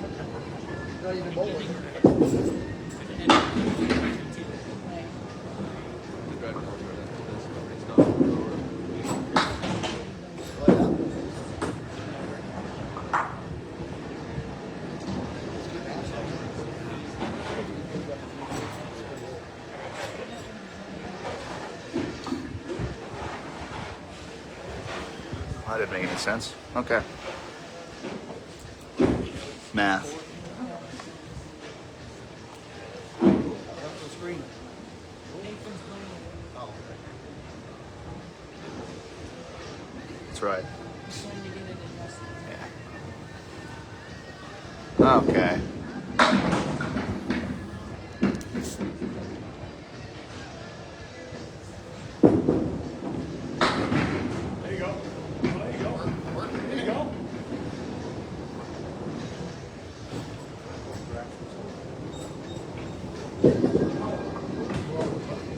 Not even bowling. That didn't make any sense. Okay. Math. That's right. Yeah. Okay.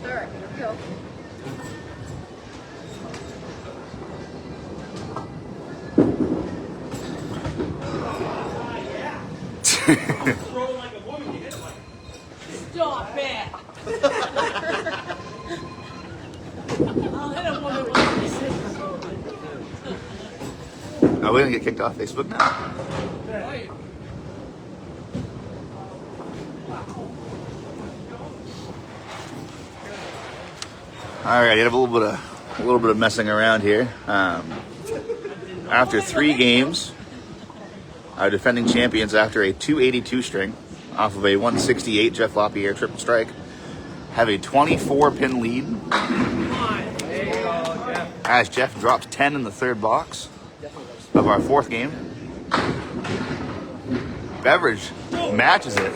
All right, here we go. Stop it! I'll hit a woman with this. Are we gonna get kicked off Facebook now? All right, you have a little bit of messing around here. After 3 games, Our defending champions, after a 282 string off of a 168 Jeff Lapierre triple strike, have a 24-pin lead There you go, Jeff. as Jeff drops 10 in the third box of our fourth game. Beverage matches it.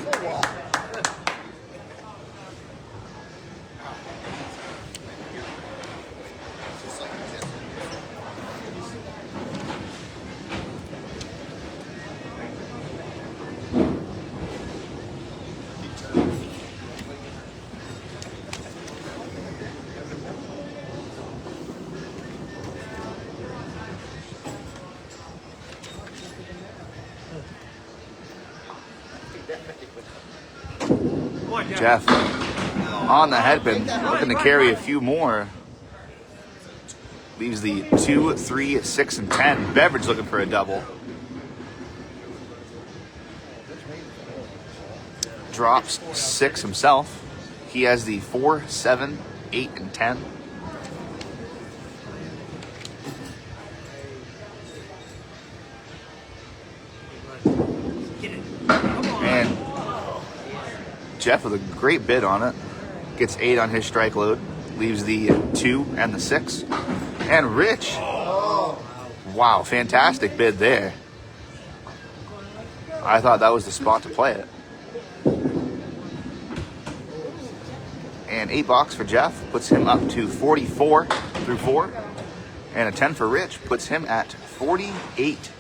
Come on, Jeff. Jeff on the headpin, looking to carry a few more. Leaves the 2, 3, 6, and 10. Beverage looking for a double. Drops 6 himself. He has the 4, 7, 8, and 10. Get it. Come on. And Jeff with a great bid on it. Gets 8 on his strike load. Leaves the 2 and the 6. And Rich. Wow, fantastic bid there. I thought that was the spot to play it. And 8 bucks for Jeff puts him up to 44 through 4. And a 10 for Rich puts him at 48.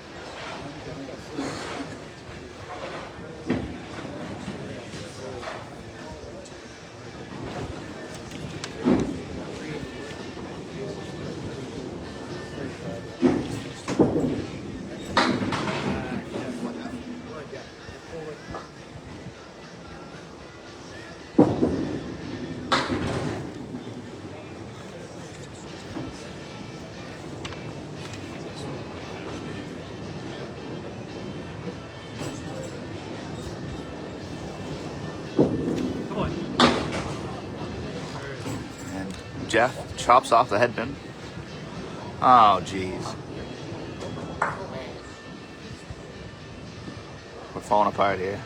Come on. And Jeff chops off the headpin. Oh, jeez. We're falling apart here.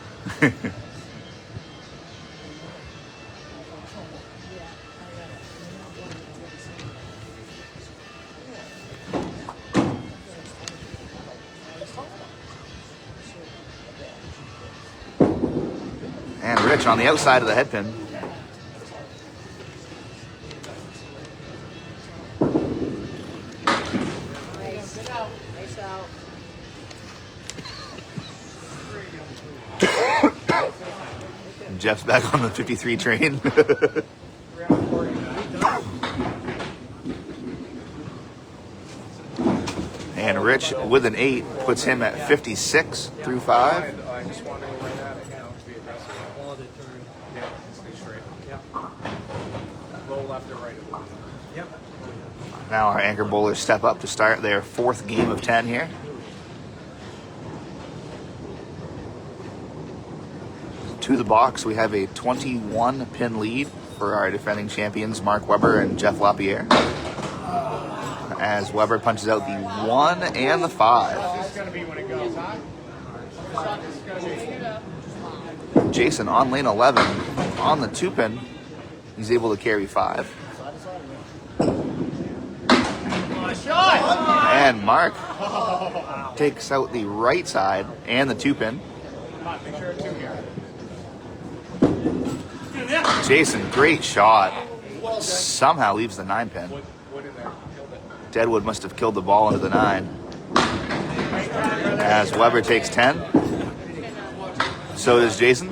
And Rich on the outside of the headpin. Nice. Nice out. Jeff's back on the 53 train. And Rich with an 8 puts him at 56 through 5. I just want to go right at it, you know, to be aggressive. All the turn. Yeah, stay straight. Yep. Low left or right. Yep. Now our anchor bowlers step up to start their fourth game of 10 here. To the box, we have a 21-pin lead for our defending champions, Mark Weber and Jeff Lapierre. As Weber punches out the 1 and the 5. This is going to be when it goes, huh? This is going to be. Jason on lane 11 on the 2-pin. He's able to carry 5. And Mark takes out the right side and the 2-pin. Come on, make sure it's 2 here. Jason, great shot. Somehow leaves the 9-pin. Wood in there. Killed it. Deadwood must have killed the ball into the 9. As Weber takes 10. So does Jason.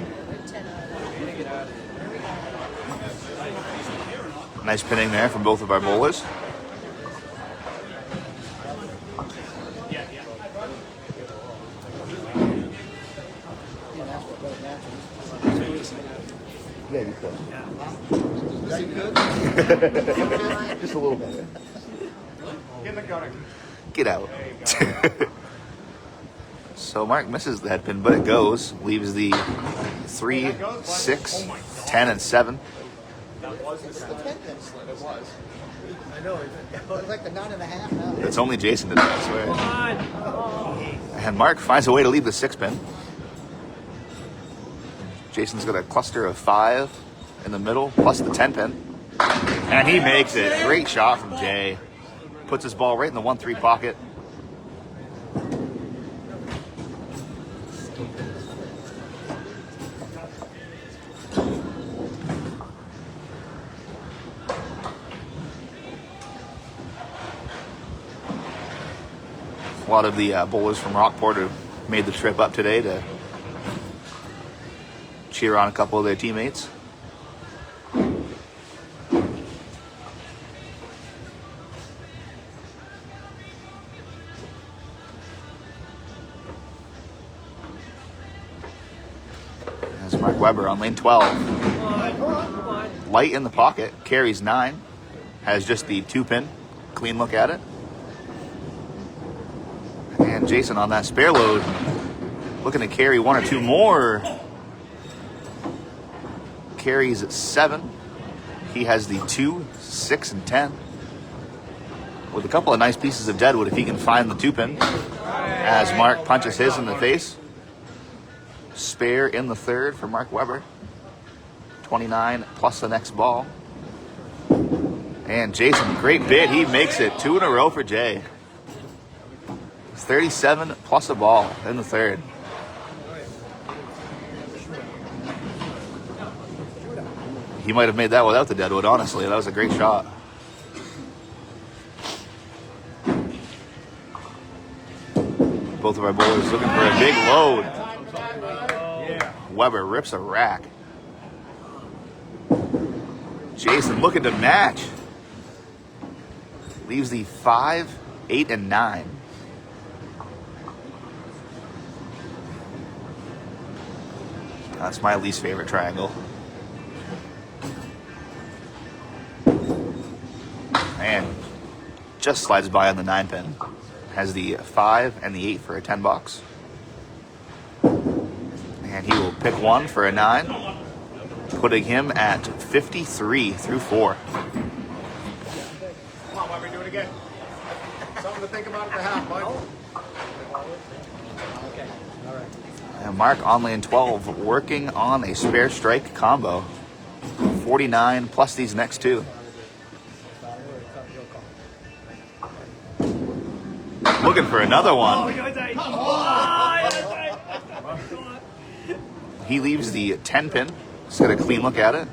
Nice pinning there from both of our bowlers. Yeah, you could. Is he good? Just a little bit. Get in the gutter. Get out. So Mark misses the head pin, but it goes. Leaves the 3, 6, 10, and 7. That was the sound. It was. I know. It's like the 9.5 now. It's only Jason did that, I swear. Come on. And Mark finds a way to leave the 6-pin. Jason's got a cluster of 5 in the middle, plus the 10-pin. And he makes it. Great shot from Jay. Puts his ball right in the 1-3 pocket. A lot of the bowlers from Rockport have made the trip up today to cheer on a couple of their teammates. There's Mark Weber on lane 12. Light in the pocket, carries 9. Has just the 2-pin. Clean look at it. And Jason on that spare load, looking to carry 1 or 2 more. Carries 7. He has the 2, 6, and 10. With a couple of nice pieces of deadwood if he can find the 2-pin. As Mark punches his in the face. Spare in the 3rd for Mark Weber. 29 plus the next ball. And Jason, great bid. He makes it 2 in a row for Jay. 37 plus a ball in the 3rd. He might have made that without the deadwood, honestly. That was a great shot. Both of our bowlers looking for a big load. Weber rips a rack. Jason looking to match. Leaves the 5, 8, and 9. That's my least favorite triangle. And just slides by on the 9-pin. Has the 5 and the 8 for a $10. And he will pick 1 for a 9, putting him at 53 through 4. Come on, Weber, do it again. Something to think about at the half, bud. Okay, all right. And Mark on lane 12, working on a spare strike combo. 49 plus these next 2. Looking for another one. He leaves the 10-pin. Just got a clean look at it.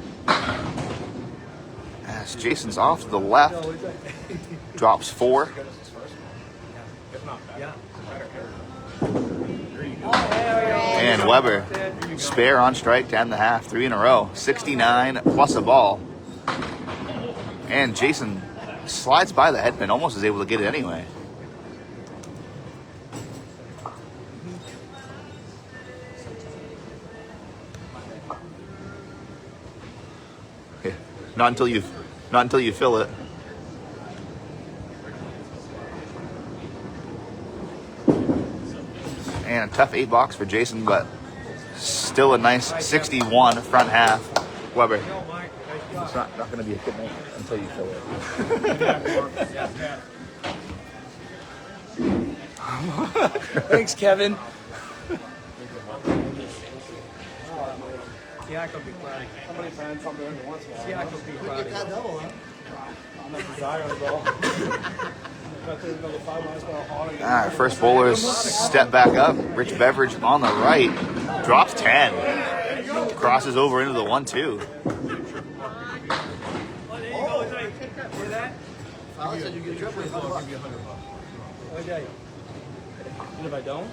As Jason's off to the left. Drops 4. And Weber, spare on strike, 10.5, 3 in a row. 69 plus a ball. And Jason slides by the headpin, almost is able to get it anyway. Yeah, not until you fill it. And a tough 8-box for Jason, but still a nice 61 front half. Weber. It's not going to be a good night until you fill it. Thanks, Kevin. Siak'll be proud. Somebody found something every once in a while. Siak'll be proud. Get that double, huh? I'm not desiring it all. Got to another 5 miles per hour. Our first bowlers step back up. Rich Beverage on the right. Drops 10. Crosses over into the 1-2. I said you get a triple. And if I don't?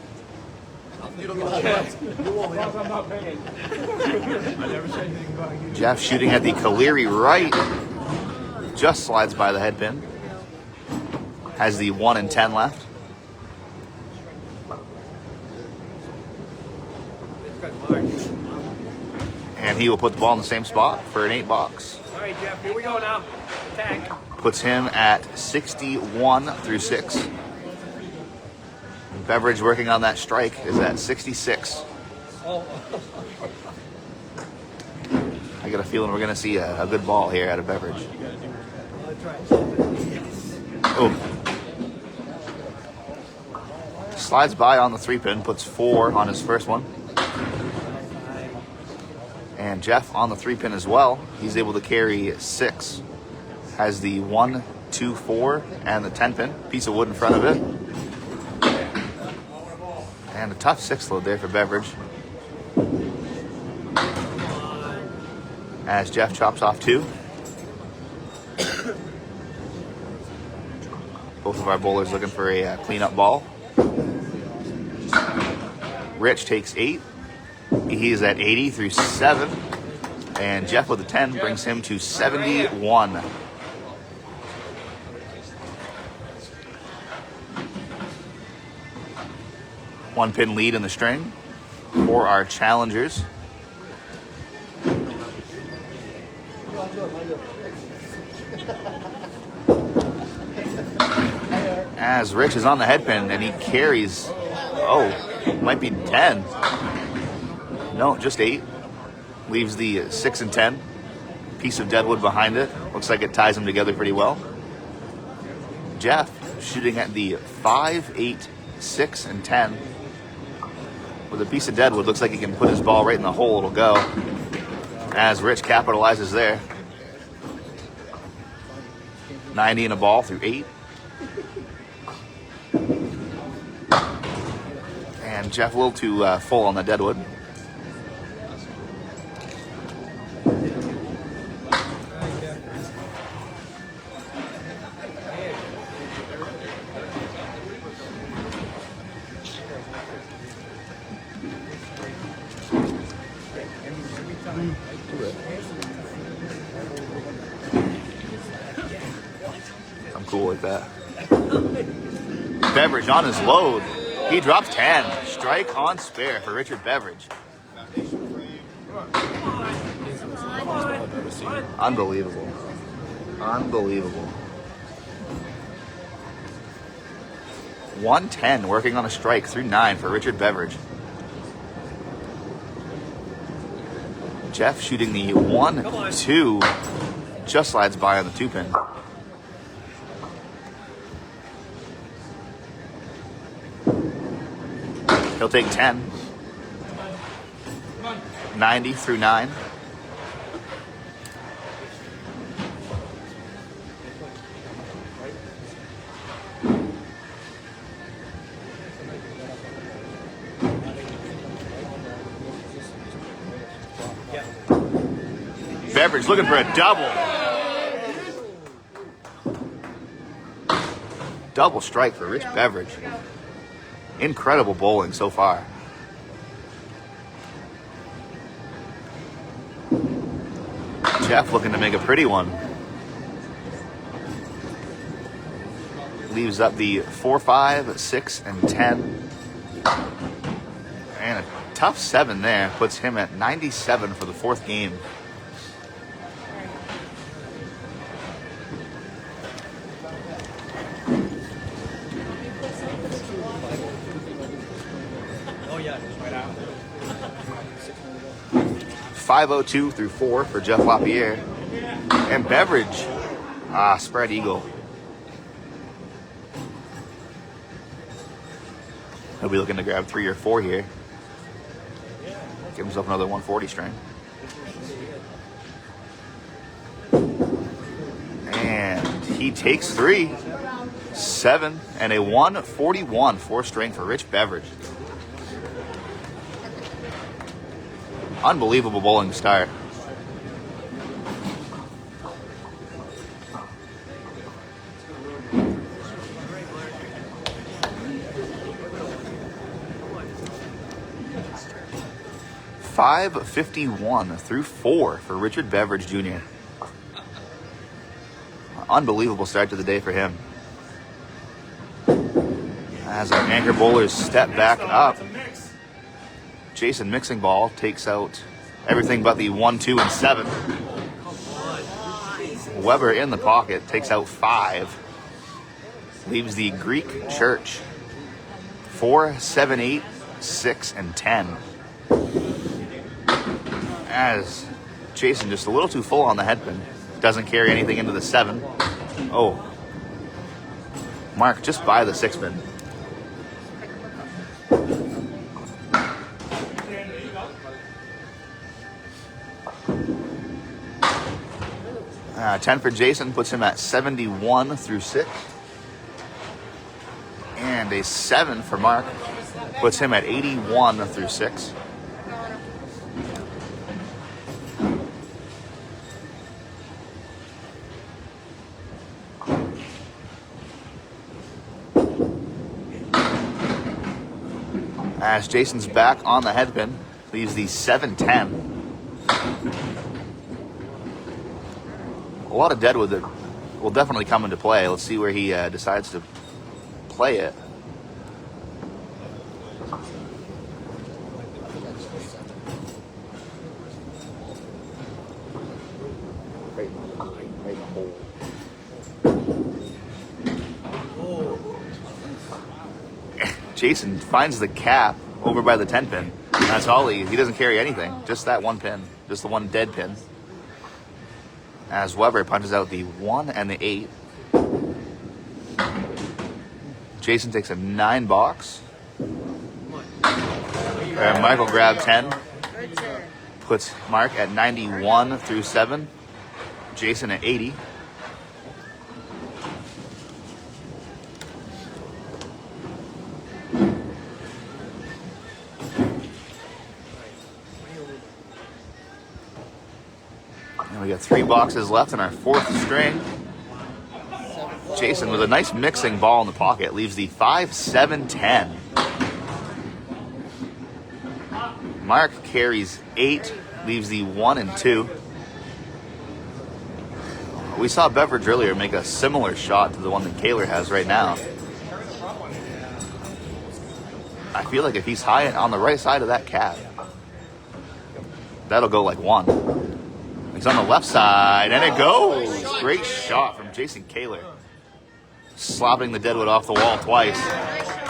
You don't get $100. You won't be. I'm not paying. I never said anything about you. Jeff shooting at the Kaleri right. Just slides by the headpin. Has the 1 and 10 left. And he will put the ball in the same spot for an 8-box. All right, Jeff, here we go now. Attack. Puts him at 61 through 6. Beverage working on that strike is at 66. I got a feeling we're going to see a good ball here out of Beverage. Oh. slides by on the 3-pin, puts 4 on his first one. And Jeff on the 3-pin as well. He's able to carry 6. Has the 1, 2, 4, and the 10-pin. Piece of wood in front of it. And a tough 6 load there for Beverage. As Jeff chops off 2. Both of our bowlers looking for a cleanup ball. Rich takes 8. He is at 80 through 7. And Jeff with a 10 brings him to 71. One pin lead in the string for our challengers. As Rich is on the head pin and he carries, might be 10. No, just 8. Leaves the 6 and 10. Piece of deadwood behind it. Looks like it ties them together pretty well. Jeff shooting at the 5, 8, 6, and 10. With a piece of deadwood, looks like he can put his ball right in the hole, it'll go. As Rich capitalizes there. 90 in a ball through 8. And Jeff a little too full on the deadwood. I'm cool with that. Beverage on his load. He drops 10. Strike on spare for Richard Beverage. Unbelievable. Unbelievable. 110 working on a strike through 9 for Richard Beverage. Jeff shooting the 1, 2. Just slides by on the 2-pin. He'll take 10. 90 through 9. Beverage looking for a double. Double strike for Rich Beverage. Incredible bowling so far. Jeff looking to make a pretty one. Leaves up the 4, 5, 6, and 10. And a tough 7 there. Puts him at 97 for the 4th game. Oh yeah, just right out. 502 through 4 for Jeff Lapierre. And Beverage. Spread eagle. He'll be looking to grab 3 or 4 here. Give himself another 140 string. And he takes 3. 7 and a 141 4-string for Rich Beverage. Unbelievable bowling to start. .551 through 4 for Richard Beverage Jr. Unbelievable start to the day for him. As our anchor bowlers step back up, Jason Mixing Ball takes out everything but the 1, 2, and 7. Weber in the pocket takes out 5. Leaves the Greek Church. 4, 7, 8, 6, and 10. As Jason just a little too full on the headpin. Doesn't carry anything into the 7. Oh. Mark just by the 6-pin. $10 for Jason puts him at 71 through 6. And a 7 for Mark puts him at 81 through 6. As Jason's back on the headpin, leaves the 7-10. A lot of deadwood that will definitely come into play. Let's see where he decides to play it. Jason finds the cap over by the 10 pin. That's all he doesn't carry anything, just that one pin, just the one dead pin. As Weber punches out the 1 and the 8. Jason takes a 9 box. Michael grabs 10. Puts Mark at 91 through 7. Jason at 80. And we got 3 boxes left in our 4th string. Jason with a nice mixing ball in the pocket leaves the 5-7-10. Mark carries 8, leaves the 1 and 2. We saw Beverage earlier make a similar shot to the one that Kaler has right now. I feel like if he's high on the right side of that cap, that'll go like 1. He's on the left side, and it goes. Great shot from Jason Kaler. Slopping the deadwood off the wall twice. Nice shot.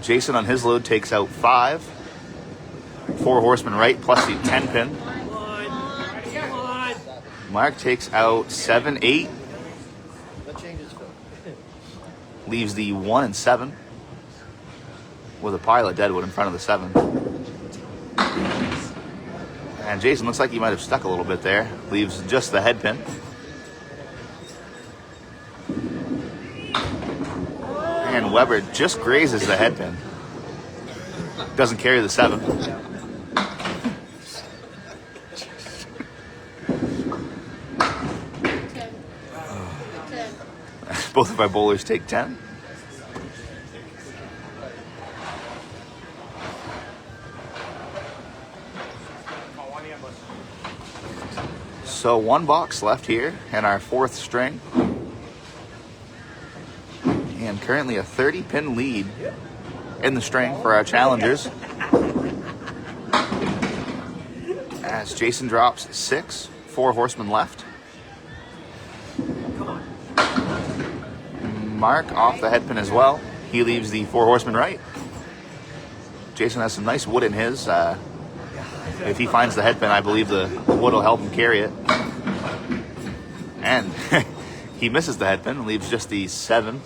Jason on his load takes out 5. 4 horsemen right plus the 10 pin. Mark takes out 7, 8. Leaves the 1 and 7 with a pile of deadwood in front of the 7. And Jason looks like he might have stuck a little bit there. Leaves just the head pin. And Weber just grazes the head pin. Doesn't carry the 7. Both of our bowlers take 10. So 1 box left here in our 4th string. And currently a 30-pin lead in the string for our challengers. As Jason drops 6, 4 horsemen left. Mark off the head pin as well. He leaves the 4 horsemen right. Jason has some nice wood in his. If he finds the head pin, I believe the wood will help him carry it. And he misses the head pin and leaves just the 7.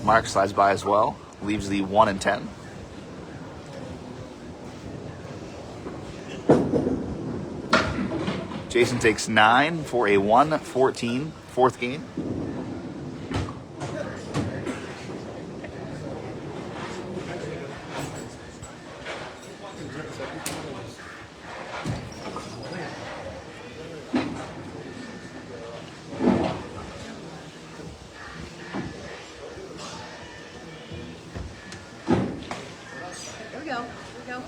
Mark slides by as well. Leaves the 1 and 10. Jason takes 9 for a 1-14 4th game. Here we go. Here we go.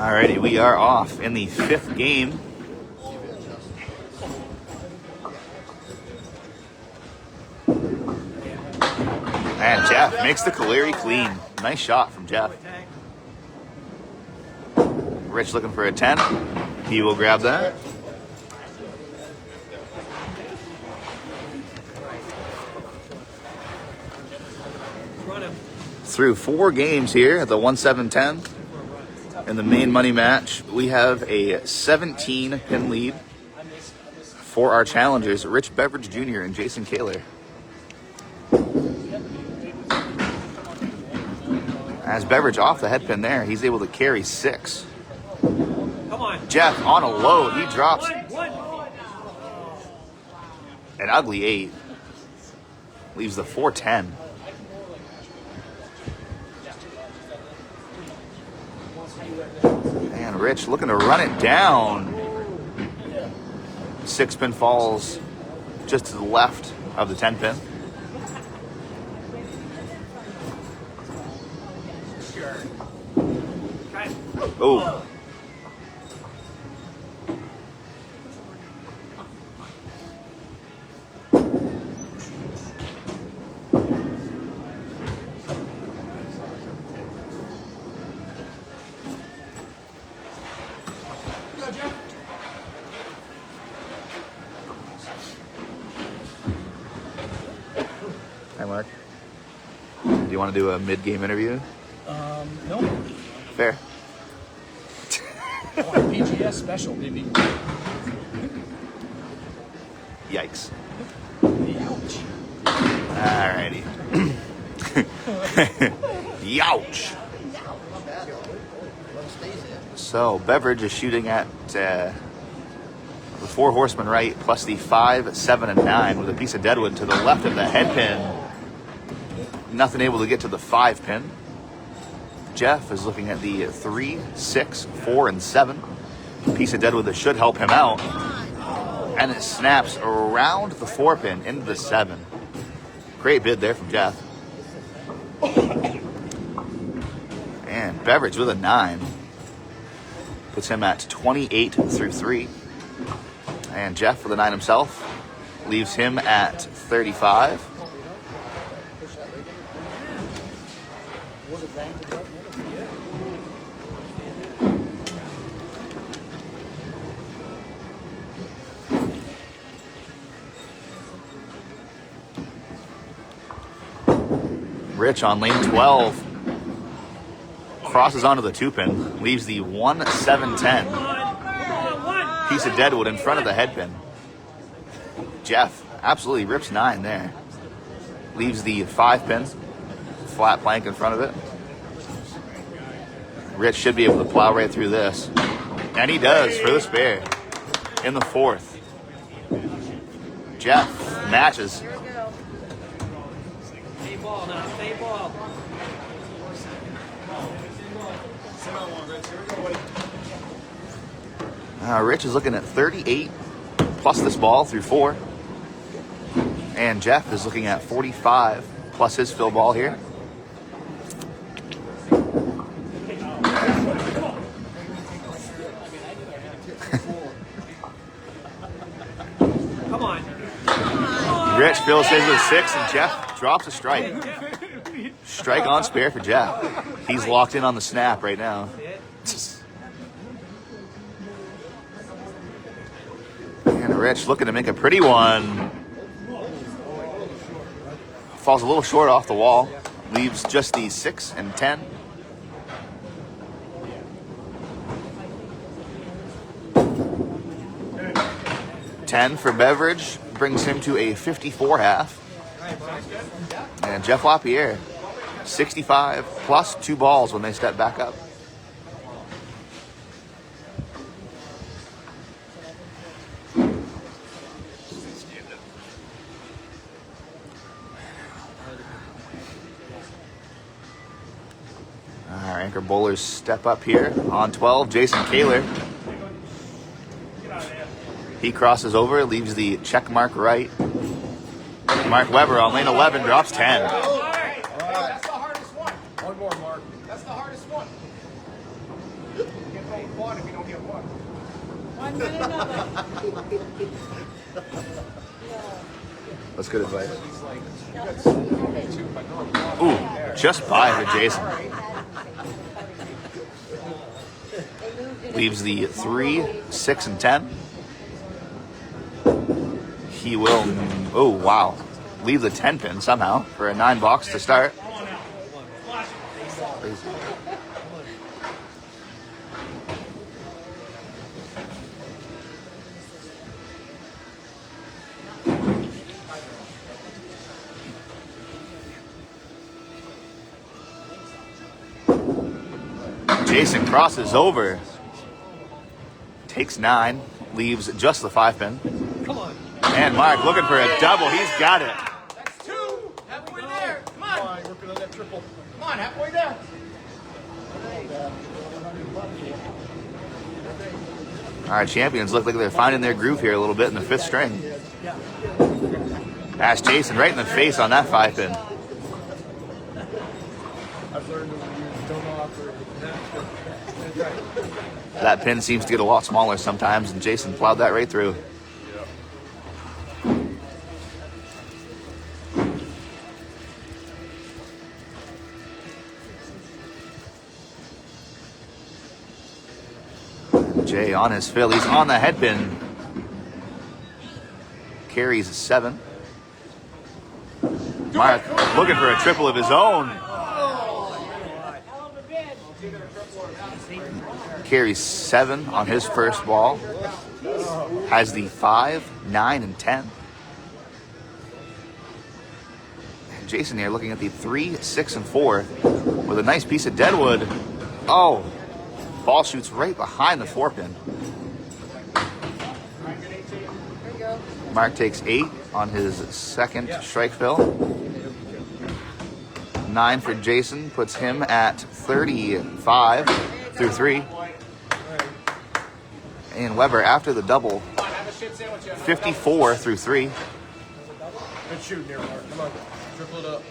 Alrighty, we are off in the 5th game. And Jeff makes the Kaler clean. Nice shot from Jeff. Rich looking for a 10. He will grab that. Through 4 games here at the 1-7-10 in the Maine money match, we have a 17-pin lead for our challengers, Rich Beverage Jr. and Jason Kaler. As Beverage off the head pin there, he's able to carry 6. Come on. Jeff on a low, he drops One. an ugly 8. Leaves the 4-10. And Rich looking to run it down. 6-pin falls just to the left of the 10-pin. Oh. Hi, Mark. Do you want to do a mid-game interview? No. Fair. I want a PGS special, baby. Yikes. Ouch. Alrighty. Youch. So Beverage is shooting at the 4 horsemen right, plus the 5, 7, and 9 with a piece of deadwood to the left of the head pin. Nothing able to get to the 5 pin. Jeff is looking at the 3, 6, 4, and 7. Piece of deadwood that should help him out. And it snaps around the 4 pin into the 7. Great bid there from Jeff. And Beverage with a 9. Puts him at 28 through 3. And Jeff with a 9 himself leaves him at 35. Rich on lane 12. Crosses onto the 2-pin. Leaves the 1-7-10. Piece of deadwood in front of the head pin. Jeff absolutely rips 9 there. Leaves the 5-pin. Flat plank in front of it. Rich should be able to plow right through this. And he does for the spare. In the 4th. Jeff matches. Here we go. Stay ball now. Stay ball. Rich is looking at 38 plus this ball through 4. And Jeff is looking at 45 plus his fill ball here. Come on. Rich fills his with 6 and Jeff drops a strike. Strike on spare for Jeff. He's locked in on the snap right now. And Rich looking to make a pretty one. Falls a little short off the wall. Leaves just the 6 and 10. $10 for Beverage brings him to a 54 half. And Jeff Lapierre, 65 plus 2 balls when they step back up. Our anchor bowlers step up here. On 12, Jason Kaler. He crosses over, leaves the check mark right. Mark Weber on lane 11 drops 10. That's the hardest one. One more, Mark. That's the hardest one. One minute another. That's good advice. Ooh, just by for Jason. Leaves the 3, 6, and 10. He will, oh wow, leave the 10 pin somehow for a 9 box to start. Jason crosses over, takes 9, leaves just the 5 pin. Come on. And Mark looking for a double. He's got it. That's 2. Halfway there. Come on. Come on, working on that triple. Come on, halfway there. Our champions look like they're finding their groove here a little bit in the 5th string. Ash Jason right in the face on that 5 pin. I've learned to use don't offer. That pin seems to get a lot smaller sometimes, and Jason plowed that right through. Jay on his fill. He's on the head pin. Carries 7. Mark looking for a triple of his own. Carries 7 on his first ball. Has the 5, 9, and 10. And Jason here looking at the 3, 6, and 4 with a nice piece of deadwood. Oh, ball shoots right behind the 4 pin. There you go. Mark takes 8 on his second strike fill. 9 for Jason puts him at 35 through 3. And Weber, after the double, 54 through 3. Good shooting there, Mark. Come on. Triple it up.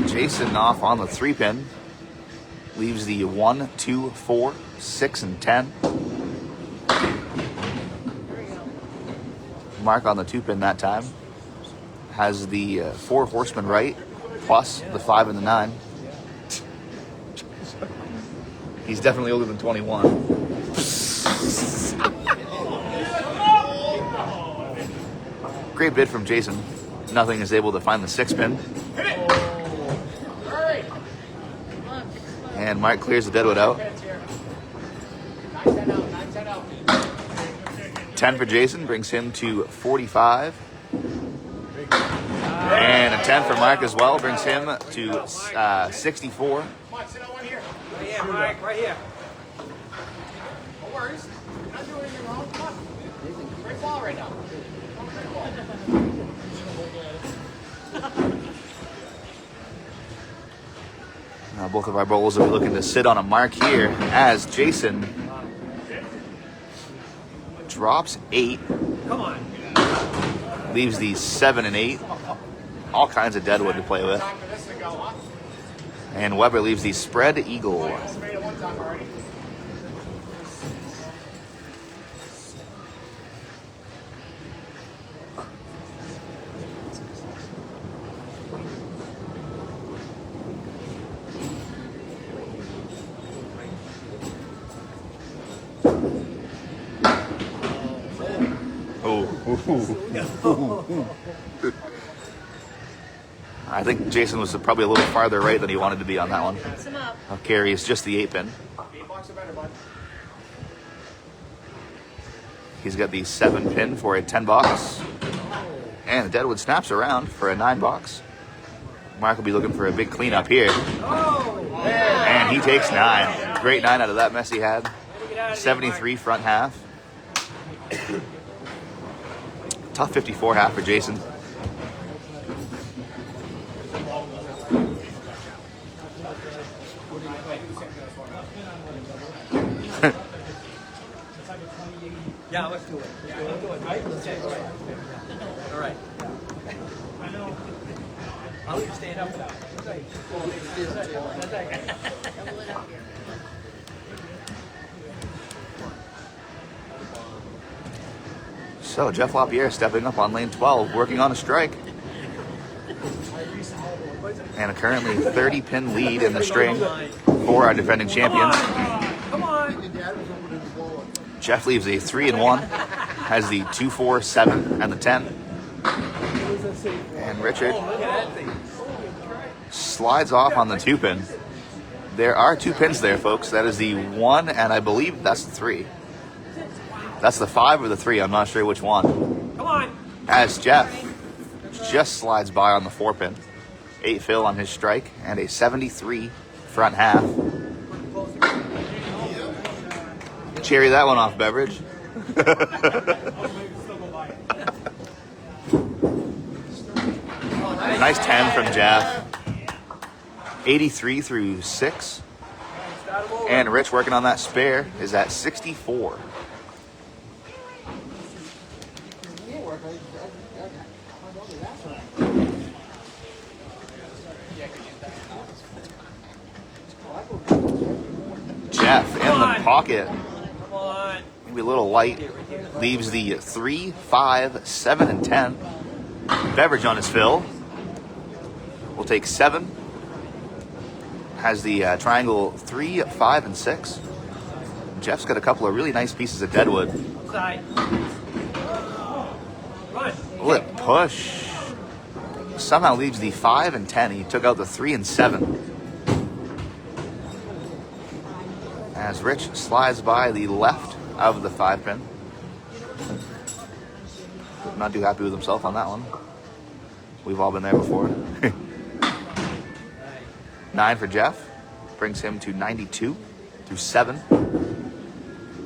Jason off on the 3 pin. Leaves the 1, 2, 4, 6, and 10. Mark on the 2 pin that time. Has the 4 horsemen right, plus the 5 and the 9. He's definitely older than 21. Great bid from Jason. Nothing is able to find the 6 pin. And Mark clears the deadwood out. 10 for Jason brings him to 45. And a 10 for Mark as well brings him to 64. Come on, sit on one here. Right here, Mike. Right here. No worries. You're not doing anything wrong. Come on. Great ball right now. Great ball. Now both of our bowlers will be looking to sit on a mark here as Jason drops 8. Come on. Leaves the 7 and 8. All kinds of deadwood to play with. Time for this to go, huh? And Weber leaves the spread eagle. Just made it one time already. I think Jason was probably a little farther right than he wanted to be on that one. Mix them up. Carries just the 8 pin. 8 bucks or better, bud. He's got the 7 pin for a 10 box. And the deadwood snaps around for a 9 box. Mark will be looking for a big cleanup here. And he takes 9. Great 9 out of that mess he had. 73 front half. Tough 54 half for Jason. Yeah, let's do it. Let's do it. Right? Let's do it. All right. How are you staying up for that? So Jeff Lapierre stepping up on lane 12, working on a strike. And a currently 30-pin lead in the string for our defending champions. Come on. Jeff leaves a 3 and 1, has the 2, 4, 7, and the 10. And Richard slides off on the 2-pin. There are 2 pins there, folks. That is the 1, and I believe that's the 3. That's the 5 or the 3. I'm not sure which one. Come on. As Jeff just slides by on the 4-pin. 8 fill on his strike, and a 73 front half. Cherry that one off, Beverage. Nice 10 from Jeff. 83 through 6. And Rich working on that spare is at 64. Jeff in the pocket. Come on. Maybe a little light. Leaves the 3, 5, 7, and 10. Beverage on his fill. We'll take 7. Has the triangle 3, 5, and 6. Jeff's got a couple of really nice pieces of deadwood. Side. Run. Lip push. Somehow leaves the 5 and 10. He took out the 3 and 7. As Rich slides by the left of the 5-pin. Not too happy with himself on that one. We've all been there before. 9 for Jeff. Brings him to 92 through 7.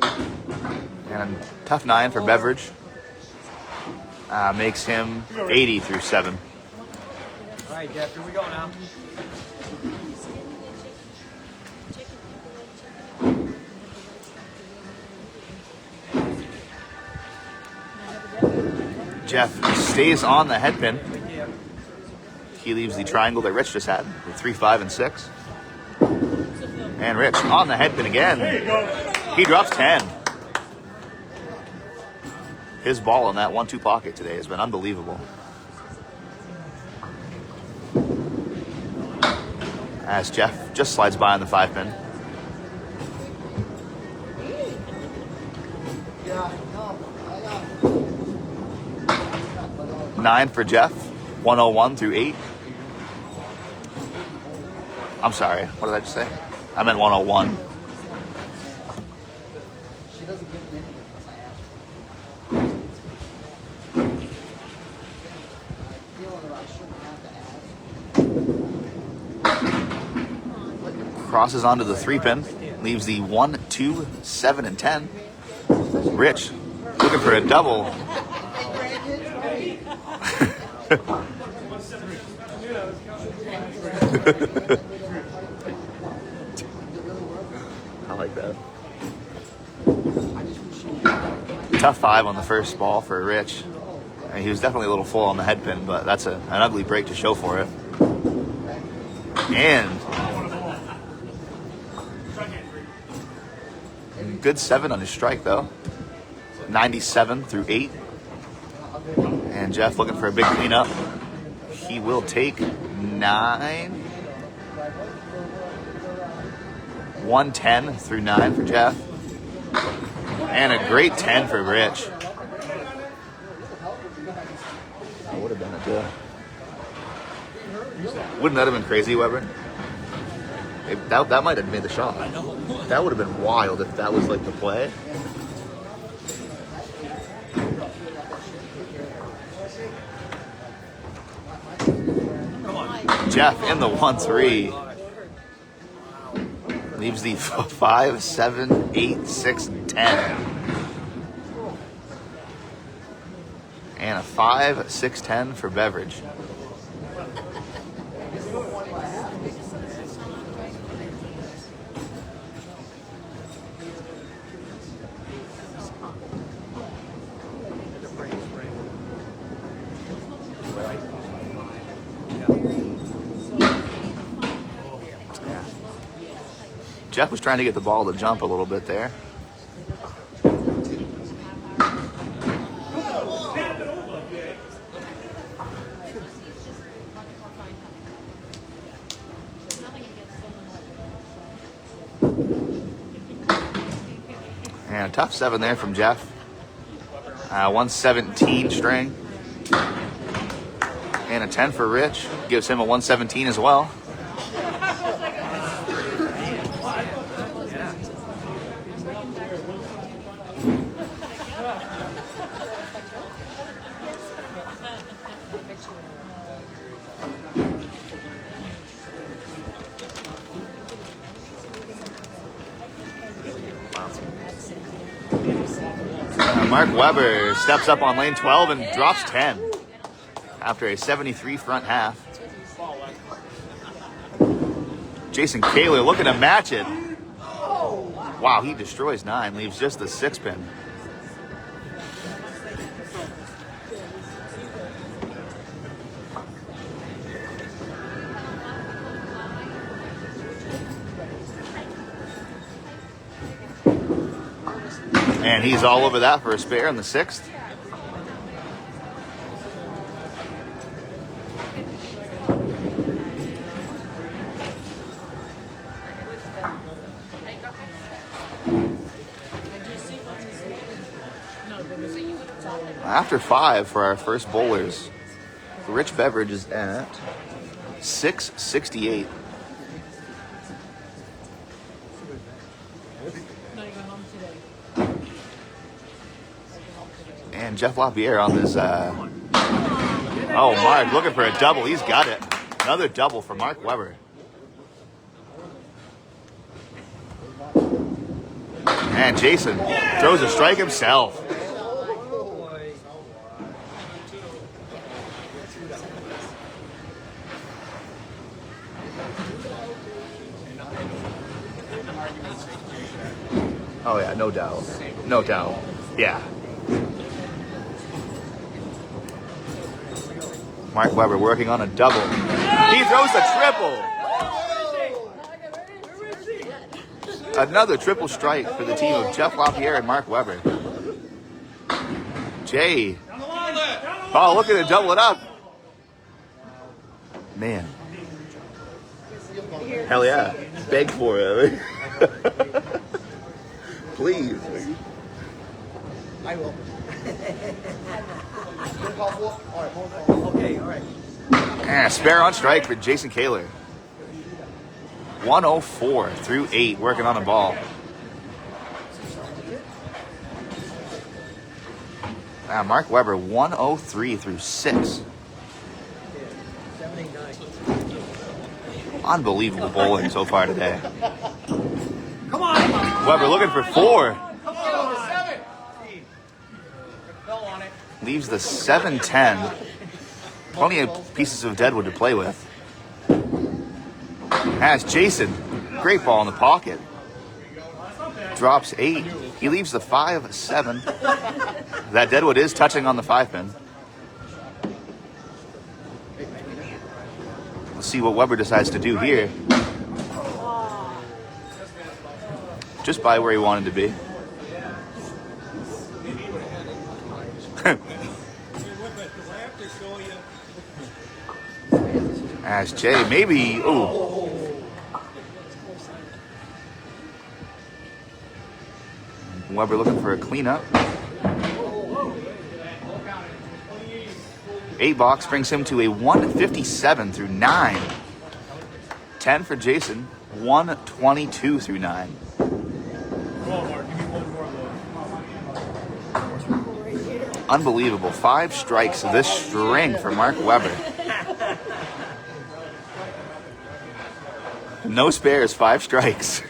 And a tough 9 for Beverage. Makes him 80 through 7. All right, Jeff, here we go now. Jeff stays on the headpin. He leaves the triangle that Rich just had with 3, 5, and 6. And Rich on the headpin again. He drops 10. His ball in that 1-2 pocket today has been unbelievable. As Jeff just slides by on the 5-pin. Nine for Jeff, 101 through 8. I'm sorry, what did I just say? I meant 101. Crosses onto the 3-pin, leaves the 1, 2, 7, and 10. Rich looking for a double. I like that. Tough 5 on the first ball for Rich. I mean, he was definitely a little full on the headpin, but that's an ugly break to show for it. And good 7 on his strike, though. 97 through 8. And Jeff looking for a big cleanup. He will take 9. 110 through 9 for Jeff. And a great 10 for Rich. That would have been a deal. Wouldn't that have been crazy, Weber? That might have made the shot. That would have been wild if that was like the play. Jeff in the 1-3. Leaves the 5, 7, 8, 6, and 10. And a 5, 6, 10 for Beverage. Jeff was trying to get the ball to jump a little bit there. And a tough 7 there from Jeff. 117 string. And a 10 for Rich. Gives him a 117 as well. Mark Weber steps up on lane 12 and drops 10 after a 73 front half. Jason Kaler looking to match it. Wow, he destroys 9, leaves just the 6-pin. And he's all over that for a spare in the 6th. After 5 for our first bowlers, Rich Beverage is at 668. And Jeff Lapierre on this. Oh, Mark looking for a double. He's got it. Another double for Mark Weber. And Jason throws a strike himself. Oh, yeah, no doubt. No doubt. Yeah. Mark Weber working on a double. He throws a triple. Another triple strike for the team of Jeff Lapierre and Mark Weber. Jay. Oh, looking to double it up. Man. Hell yeah. Beg for it. Please. I will. Okay, all right. And a spare on strike for Jason Kaler. 104 through 8, working on a ball. Mark Weber, 103 through 6. Unbelievable bowling so far today. Come on! Weber looking for 4. Come on, 7. Fell on it. Leaves the 7-10. Plenty of pieces of deadwood to play with. Has Jason. Great ball in the pocket. Drops 8. He leaves the 5-7. That deadwood is touching on the 5-pin. Let's see what Weber decides to do here. Just by where he wanted to be. As Jay, maybe, ooh. Weber looking for a cleanup. 8 box brings him to a 157 through 9. 10 for Jason, 122 through 9. Unbelievable. 5 strikes this string for Mark Weber. No spares, 5 strikes.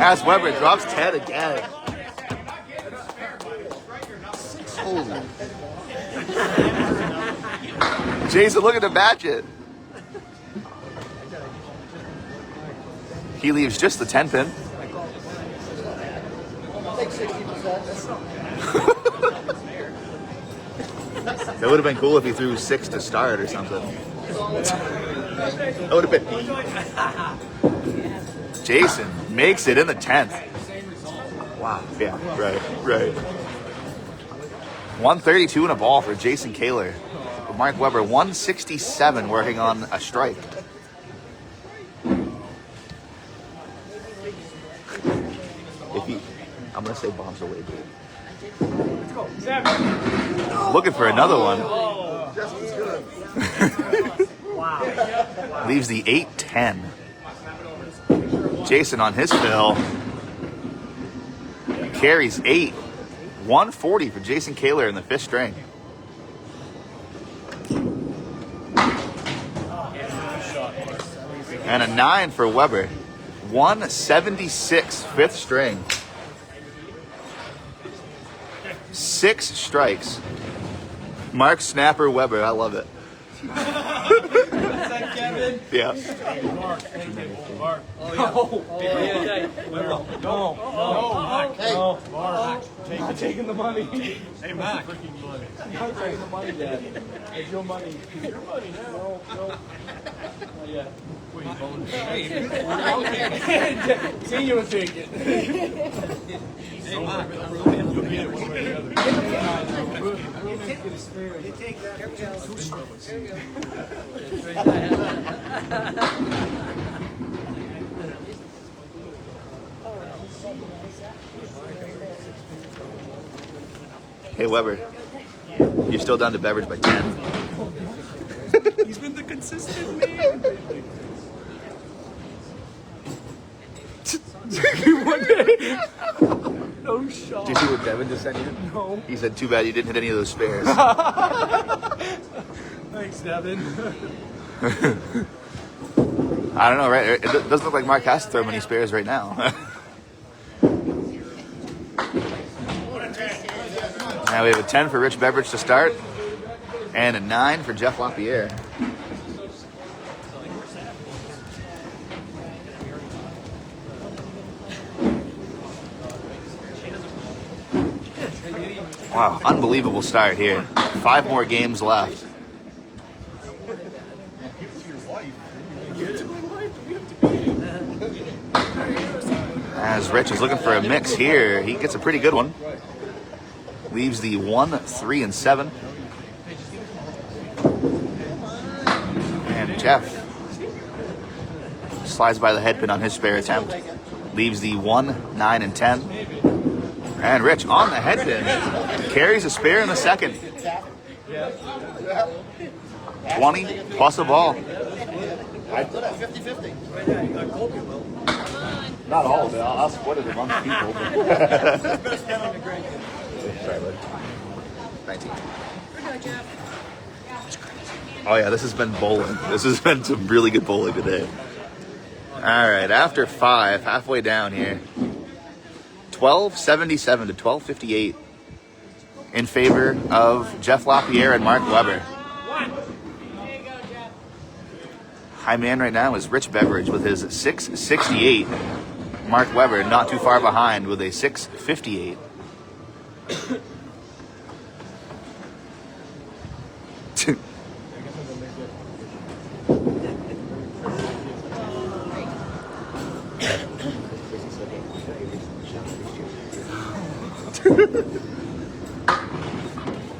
As Weber drops 10 again. Holy. Jason looking to match it. He leaves just the 10 pin. take 60%. That would have been cool if he threw 6 to start or something. That would have been. Jason makes it in the 10th. Wow. Yeah, right. 132 and a ball for Jason Kaler. Mark Webber, 167 working on a strike. I'm going to say bombs away, dude. Looking for another one. Leaves the 8-10. Jason on his fill. Carries 8. 140 for Jason Kaler in the 5th string. And a 9 for Weber. 176, 5th string. 6 strikes. Mark Snapper Weber. I love it. Is that Kevin? Yeah. Mark, thank you. Mark. Oh, yeah. No, Mark. I'm taking the money. Hey, Mark. Freaking money. I'm taking the money, Dad. It's your money. Your money now. No. Not yet. See you and take it. Hey, Mark. You'll get it one way or the other. We'll make it a spare. There we go. Hey, Weber. You're still down to Beverage by 10. He's been the consistent man. No shot. Did you see what Devin just sent you? No. He said, too bad you didn't hit any of those spares. Thanks, Devin. I don't know, right? It doesn't look like Mark has to throw many spares right now. Now we have a 10 for Rich Beverage to start, and a 9 for Jeff Lapierre. Wow, unbelievable start here. 5 more games left. As Rich is looking for a mix here, he gets a pretty good one. Leaves the 1, 3, and 7. And Jeff slides by the headpin on his spare attempt. Leaves the 1, 9, and 10. And Rich on the headpin. Carries a spare in the 2nd. 20 plus a ball. I put at 50-50. Not all of it. I'll split it amongst people. Sorry, bud. 19. Oh yeah, this has been bowling. This has been some really good bowling today. All right, after 5, halfway down here, 1277 to 1258 in favor of Jeff Lapierre and Mark Webber. High man right now is Rich Beverage with his 668. Mark Webber not too far behind with a 658.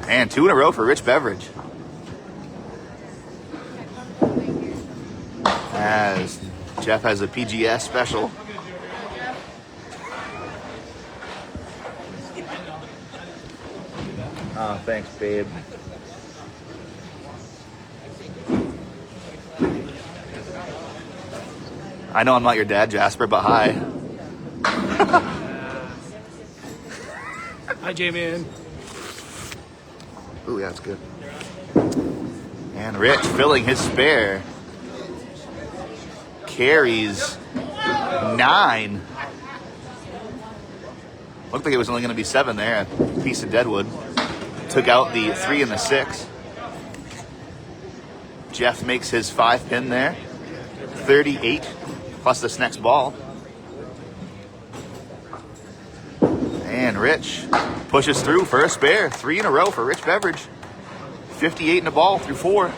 And 2 in a row for Rich Beverage. As Jeff has a PGS special. Oh, thanks, babe. I know I'm not your dad, Jasper, but hi. Hi, J-Man. Ooh, yeah, that's good. And Rich filling his spare. Carries 9. Looked like it was only going to be 7 there. A piece of deadwood. Took out the 3 and the 6. Jeff makes his 5 pin there. 38 plus this next ball. And Rich pushes through for a spare. 3 in a row for Rich Beverage. 58 in the ball through 4.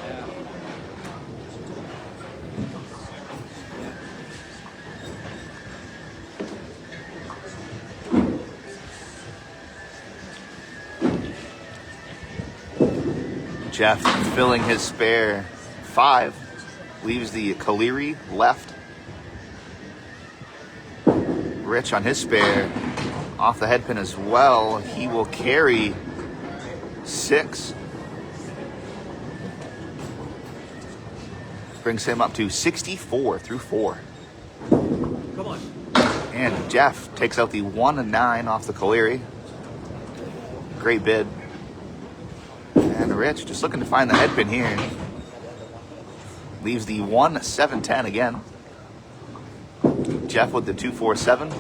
Jeff filling his spare 5. Leaves the Kaler left. Rich on his spare. Off the head pin as well. He will carry 6. Brings him up to 64 through 4. Come on. And Jeff takes out the 1 and 9 off the Kaler. Great bid. And Rich just looking to find the head pin here. Leaves the 1 7 10 again. Jeff with the 2 4 7.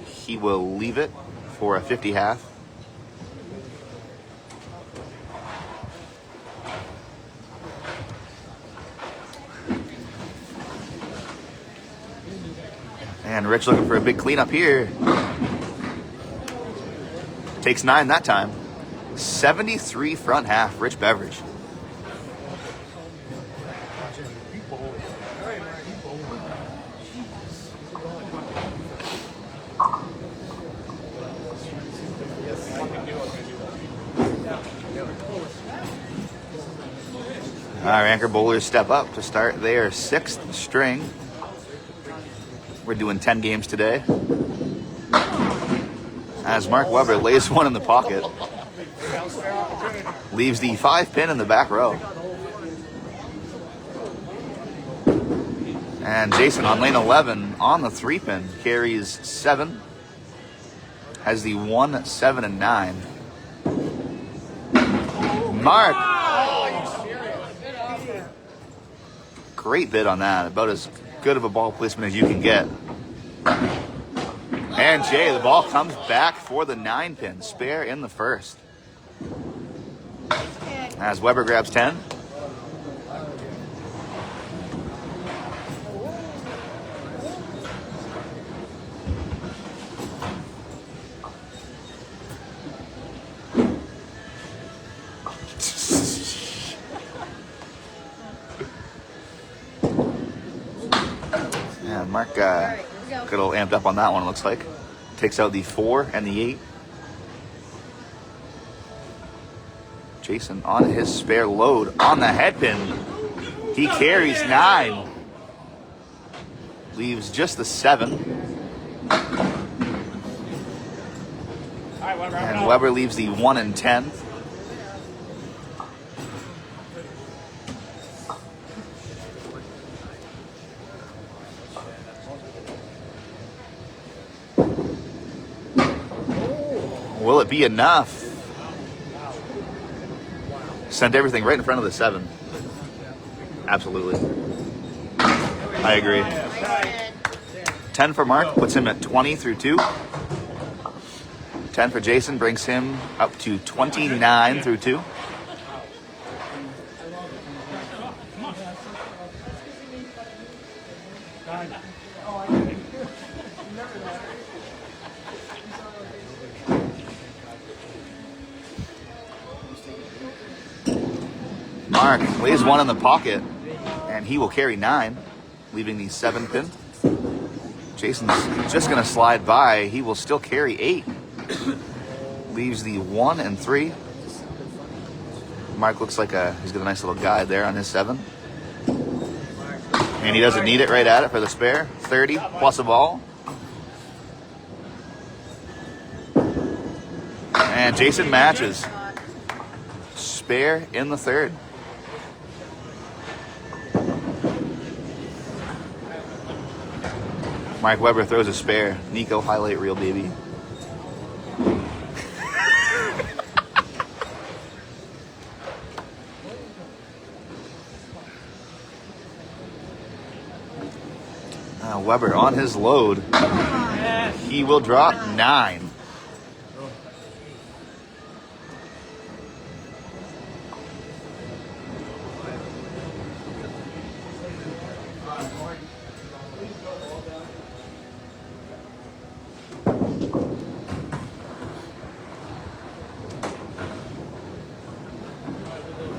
He will leave it for a 50 half. And Rich looking for a big cleanup here. Takes 9 that time. 73 front half, Rich Beverage. Our anchor bowlers step up to start their 6th string. We're doing 10 games today. As Mark Weber lays one in the pocket. Leaves the 5 pin in the back row. And Jason on lane 11 on the 3 pin carries 7. Has the 1 7 and 9. Mark. Great bid on that. About as good of a ball placement as you can get. And Jay, the ball comes back for the 9 pin. Spare in the first. As Weber grabs 10. Yeah, Mark got a little amped up on that one, it looks like. Takes out the 4 and the 8. Jason on his spare load on the head pin. He carries 9. Leaves just the 7. And Weber leaves the 1 and 10. Will it be enough? Sent everything right in front of the 7. Absolutely. I agree. 10 for Mark puts him at 20 through 2. 10 for Jason brings him up to 29 through 2. Mark lays 1 in the pocket, and he will carry 9, leaving the 7 pin. Jason's just going to slide by. He will still carry 8. Leaves the 1 and 3. Mark looks like he's got a nice little guide there on his 7. And he doesn't need it, right at it for the spare. 30 plus a ball. And Jason matches. Spare in the 3rd. Mark Weber throws a spare. Nico highlight reel, baby. Weber on his load. He will drop 9.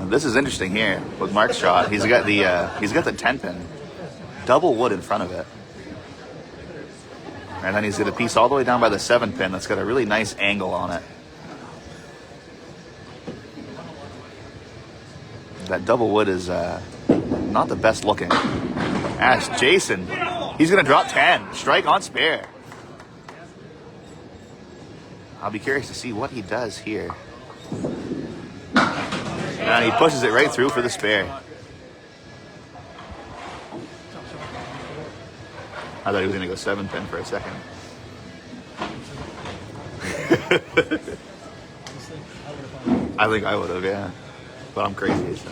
This is interesting here with Mark's shot. He's got the 10 pin, double wood in front of it, and then he's got a piece all the way down by the 7 pin that's got a really nice angle on it. That double wood is not the best looking. As Jason, he's gonna drop 10, strike on spare. I'll be curious to see what he does here. And he pushes it right through for the spare. I thought he was going to go 7 pin for a second. I think I would have, yeah. But I'm crazy, so.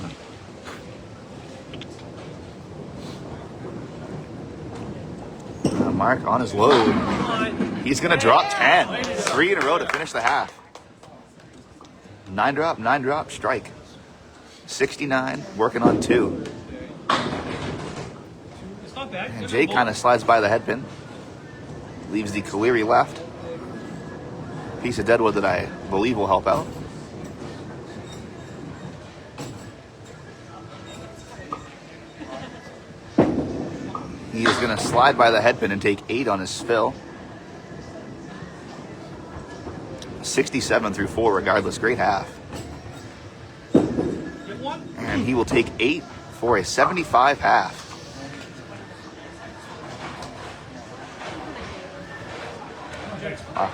Mark on his load. He's going to drop 10. 3 in a row to finish the half. 9 drop, strike. 69, working on 2. And Jay kind of slides by the head pin. Leaves the Kaler left. Piece of deadwood that I believe will help out. He is going to slide by the head pin and take 8 on his spill. 67 through 4 regardless. Great half. And he will take 8 for a 75 half. Wow.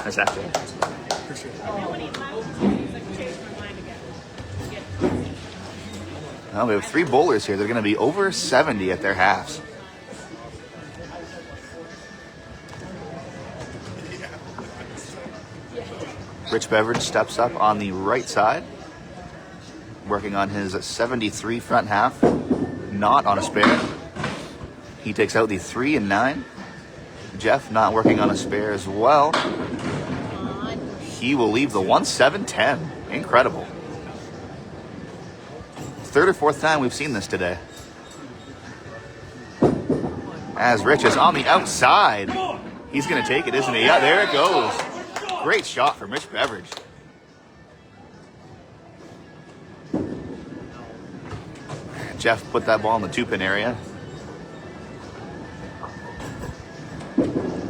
That's after. Well, we have 3 bowlers here. They're going to be over 70 at their halves. Rich Beverage steps up on the right side, working on his 73 front half, not on a spare. He takes out the 3 and 9. Jeff not working on a spare as well. He will leave the 1-7-10. Incredible. 3rd or 4th time we've seen this today. As Rich is on the outside. He's going to take it, isn't he? Yeah, there it goes. Great shot from Rich Beverage. Jeff put that ball in the 2-pin area.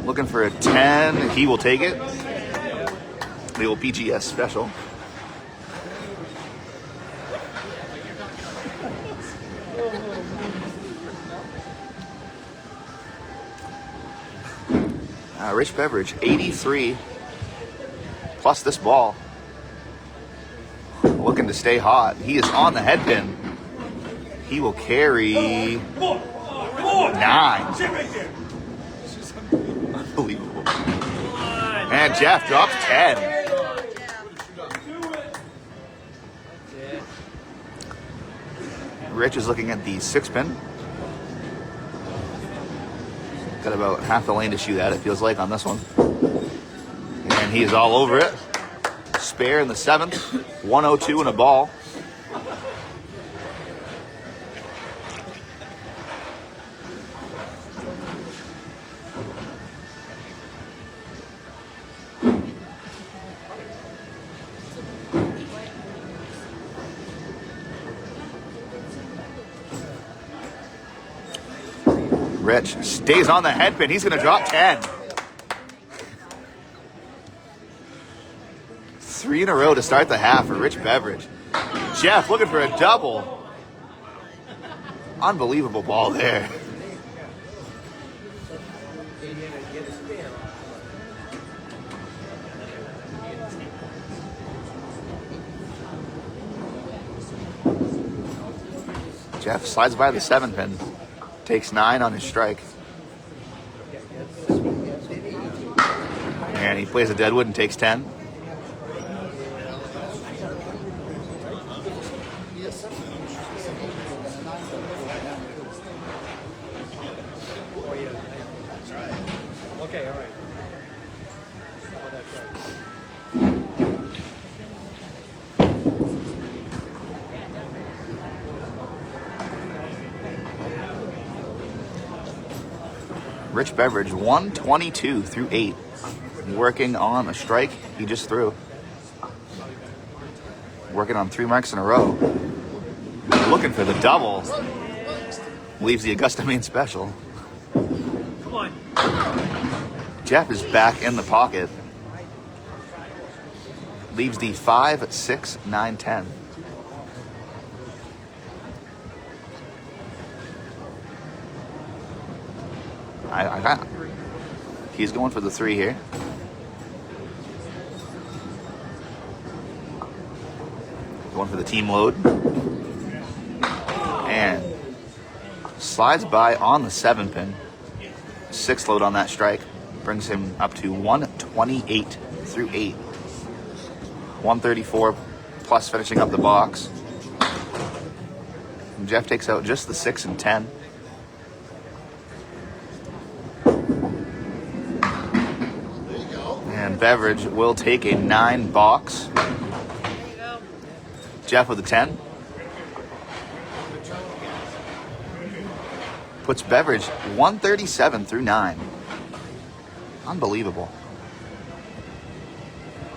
Looking for a 10. He will take it. The old PGS special. Rich Beverage, 83. Plus this ball. Looking to stay hot. He is on the head pin. He will carry 9. Unbelievable. And Jeff drops 10. Rich is looking at the 6-pin. Got about half the lane to shoot at, it feels like, on this one. And he is all over it. Spare in the 7th. 102 and a ball. Rich stays on the head pin. He's going to drop 10. 3 in a row to start the half for Rich Beverage. Jeff looking for a double. Unbelievable ball there. Jeff slides by the 7-pin. Takes 9 on his strike. And he plays a deadwood and takes 10. Okay, all right. Rich Beverage, 122 through 8. Working on a strike he just threw. working on 3 marks in a row. Looking for the double. Leaves the Augusta Maine special. Come on. Jeff is back in the pocket. Leaves the 5, 6, 9, 10. I got. He's going for the 3 here. Going for the team load. And slides by on the 7 pin. 6 load on that strike. Brings him up to 128 through 8. 134 plus finishing up the box. And Jeff takes out just the 6 and 10. And Beverage will take a 9 box. There you go. Jeff with a 10. Puts Beverage 137 through 9. Unbelievable.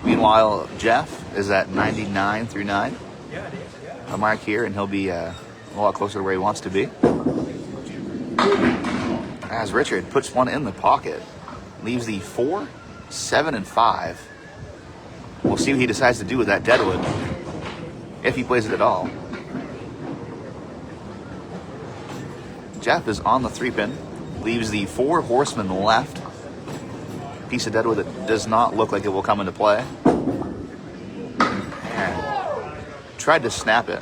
Meanwhile, Jeff is at 99 through 9. Yeah, it is. Yeah. A mark here, and he'll be a lot closer to where he wants to be. As Richard puts one in the pocket, leaves the 4, 7, and 5. We'll see what he decides to do with that deadwood, if he plays it at all. Jeff is on the 3 pin, leaves the 4 horsemen left. Piece of deadwood that does not look like it will come into play. And tried to snap it.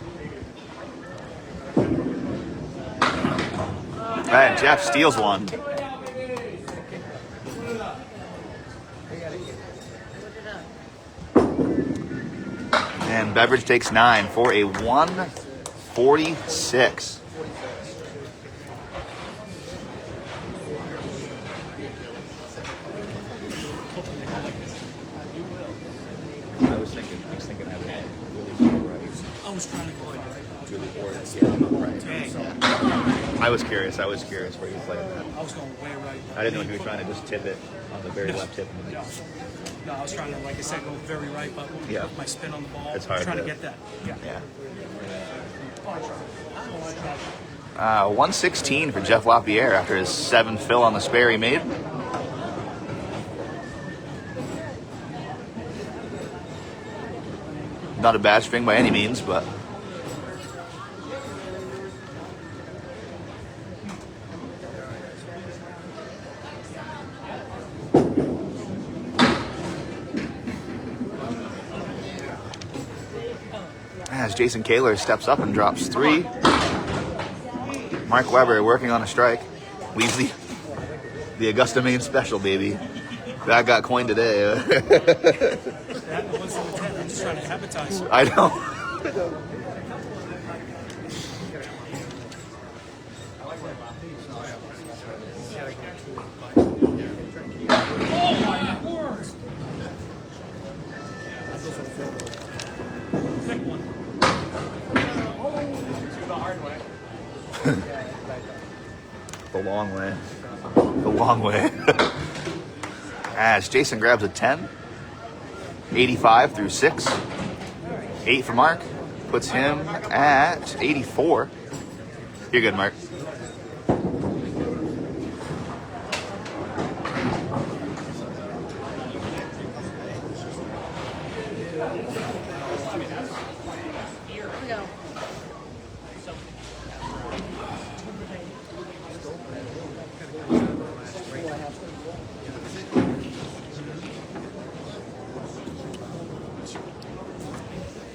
And Jeff steals one. And Beverage takes 9 for a 146. I was trying to go in. I was curious where you played that. I was going way right. I didn't know if you were trying to just tip it on the very left tip. No, I was trying to, like I said, go very right, but Yeah. my spin on the ball. It's hard trying to to- get that. Yeah. Yeah. 116 for Jeff Lapierre after his 7 fill on the spare he made. Not a bad string by any means, but as Jason Kaler steps up and drops 3. Mark Weber working on a strike. Leaves the Augusta Maine special, baby. That got coined today. That was the intent. I'm just trying to advertise. I know. The long way. The long way. As Jason grabs a 10. 85 through 6. 8 for Mark. Puts him at 84. You're good, Mark. Here we go.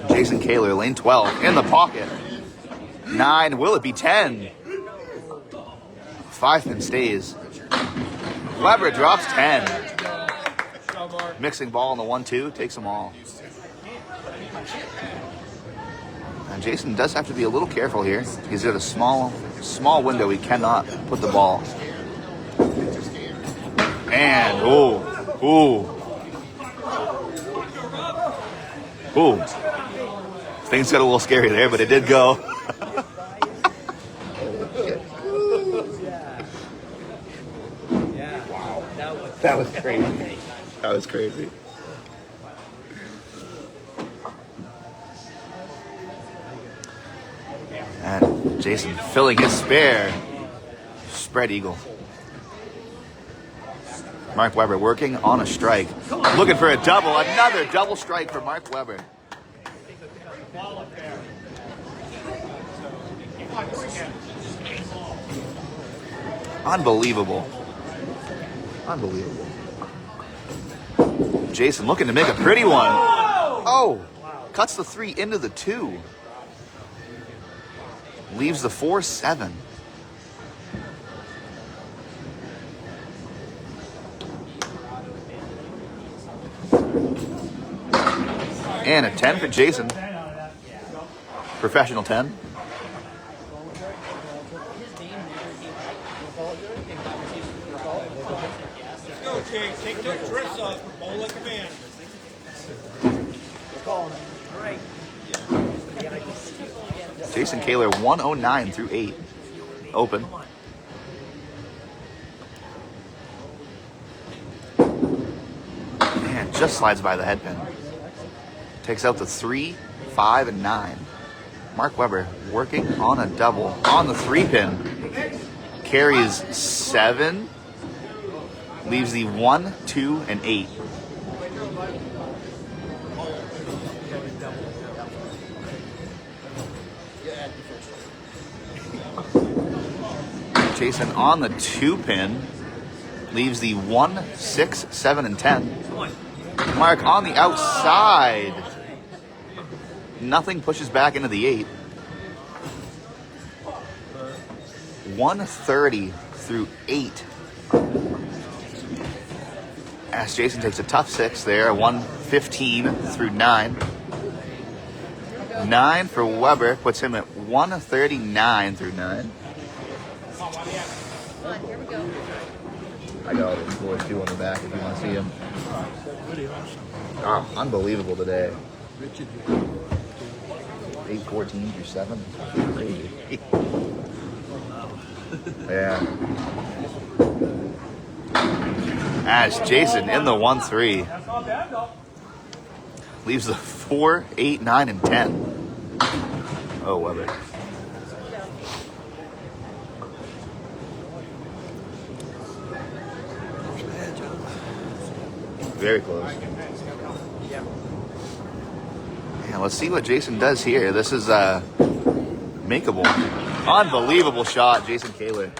Jason Kaler, lane 12, in the pocket. 9, will it be 10? 5 pin stays. Weber drops 10. Mixing ball on the 1-2, takes them all. And Jason does have to be a little careful here. He's got a small window. He cannot put the ball. And, ooh. Things got a little scary there, but it did go. That was crazy. That was crazy. And Jason filling his spare. Spread eagle. Mark Webber working on a strike. Looking for a double. Another double strike for Mark Webber. Unbelievable. Unbelievable. Jason looking to make a pretty one. Oh, cuts the 3 into the 2. Leaves the 4-7. And a 10 for Jason. Professional 10. Let's go, Jake. Take those drifts off. Bowl like a man. Jason Kaler 109 through 8. Open. Man, just slides by the headpin. Takes out the 3, 5, and 9. Mark Webber working on a double on the 3-pin. Carries 7. Leaves the 1, 2, and 8. Jason on the 2-pin. Leaves the 1, 6, 7, and 10. Mark on the outside. Nothing pushes back into the 8. 130 through 8. As Jason takes a tough 6 there. 115 through 9. 9 for Webber puts him at 139 through 9. Come on, here we go. I got all the scores too on the back if you want to see them. Oh, unbelievable today. 8-14 through 7. Crazy. Yeah. As Jason in the 1-3. Leaves the 4, 8, 9, and 10. Oh, Webber. Very close. Yeah, let's see what Jason does here. This is makeable. Unbelievable shot, Jason Kaler.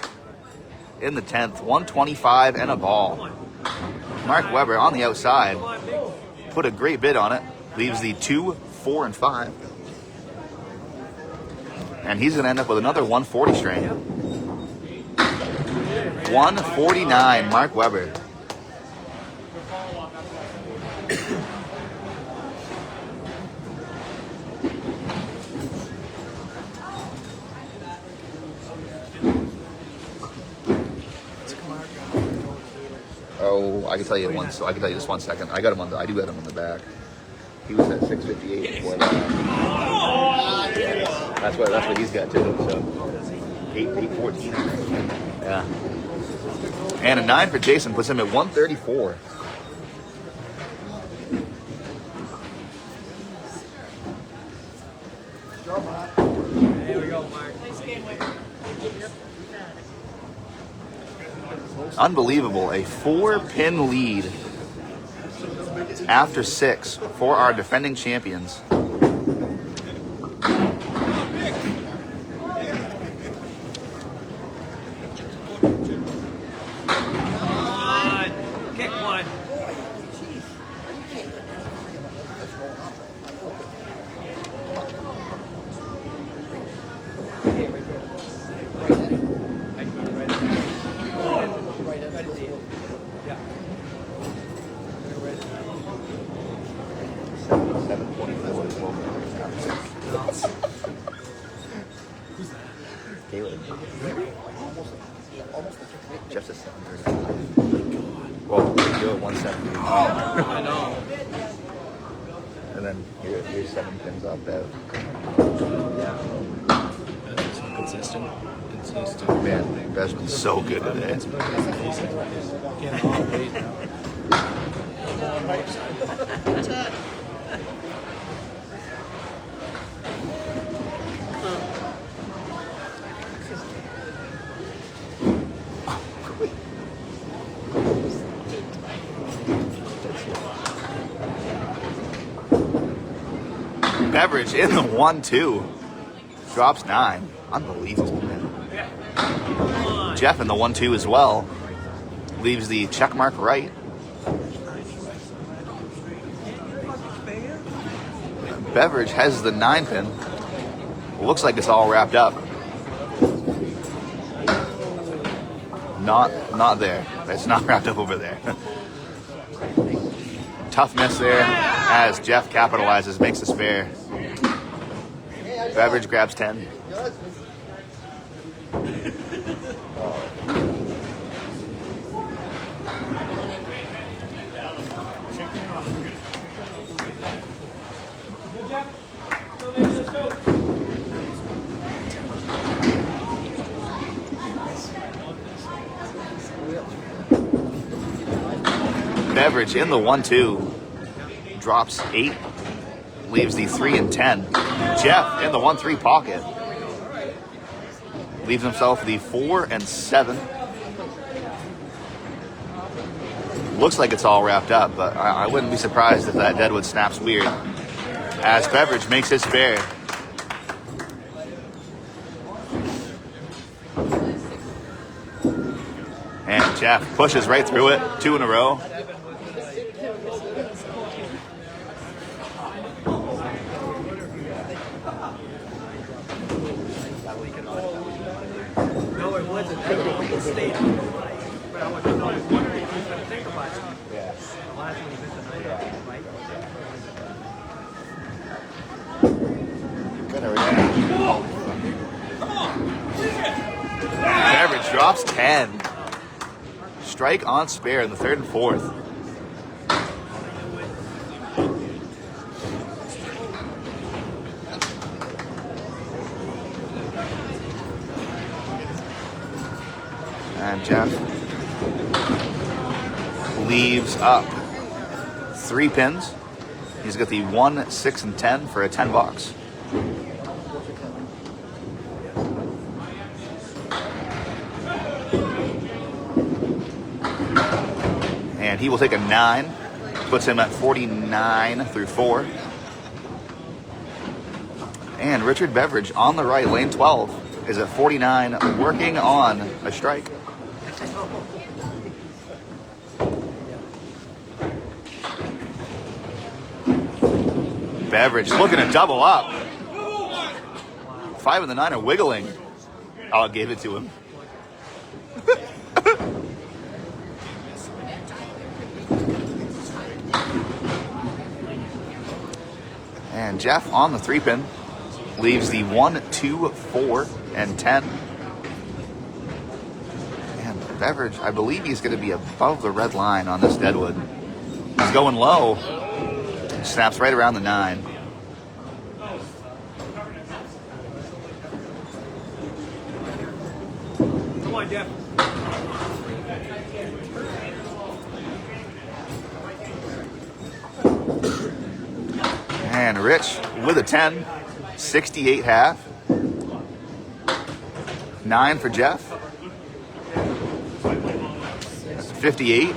In the 10th, 125 and a ball. Mark Webber on the outside. Put a great bid on it. Leaves the 2, 4, and 5. And he's going to end up with another 140 string. 149, Mark Webber. Oh, I can tell you one. So I can tell you just 1 second. I got him on the. I do have him on the back. He was at 658 before that. That's what he's got too. So 814. Yeah. And a 9 for Jason puts him at 134. There we go, Mark. Unbelievable. A 4-pin lead after 6 for our defending champions. Kick one. Just a 730. Well, we go at 170. I know. And then here's 7 pins off that. Consistent. Man, that's been so good today. Beverage in the 1-2. Drops 9. Unbelievable, man. Jeff in the 1-2 as well. Leaves the check mark right. Beverage has the 9-pin. Looks like it's all wrapped up. Not there. It's not wrapped up over there. Tough miss there as Jeff capitalizes, makes a spare. Beverage grabs 10. Beverage in the 1-2. Drops 8. Leaves the 3 and 10. Jeff in the 1-3 pocket. Leaves himself the 4 and 7. Looks like it's all wrapped up, but I wouldn't be surprised if that deadwood snaps weird. As Beverage makes his spare. And Jeff pushes right through it. 2 in a row. No, it wasn't. It stayed. But I was wondering if he was going to think about it. Yeah. The last one he missed the night out, right? Beverage drops 10. Strike on spare in the 3rd and 4th. And Jeff leaves up 3 pins. He's got the 1, 6, and 10 for a 10 bucks. And he will take a 9. Puts him at 49 through 4. And Richard Beverage on the right, lane 12, is at 49, working on a strike. Beverage looking to double up. 5 and the 9 are wiggling. I'll give it to him. And Jeff on the 3-pin leaves the 1, 2, 4, and 10. And Beverage, I believe he's going to be above the red line on this deadwood. He's going low. Snaps right around the 9. Come on, Jeff. And Rich with a 10, 68 half. 9 for Jeff. 58.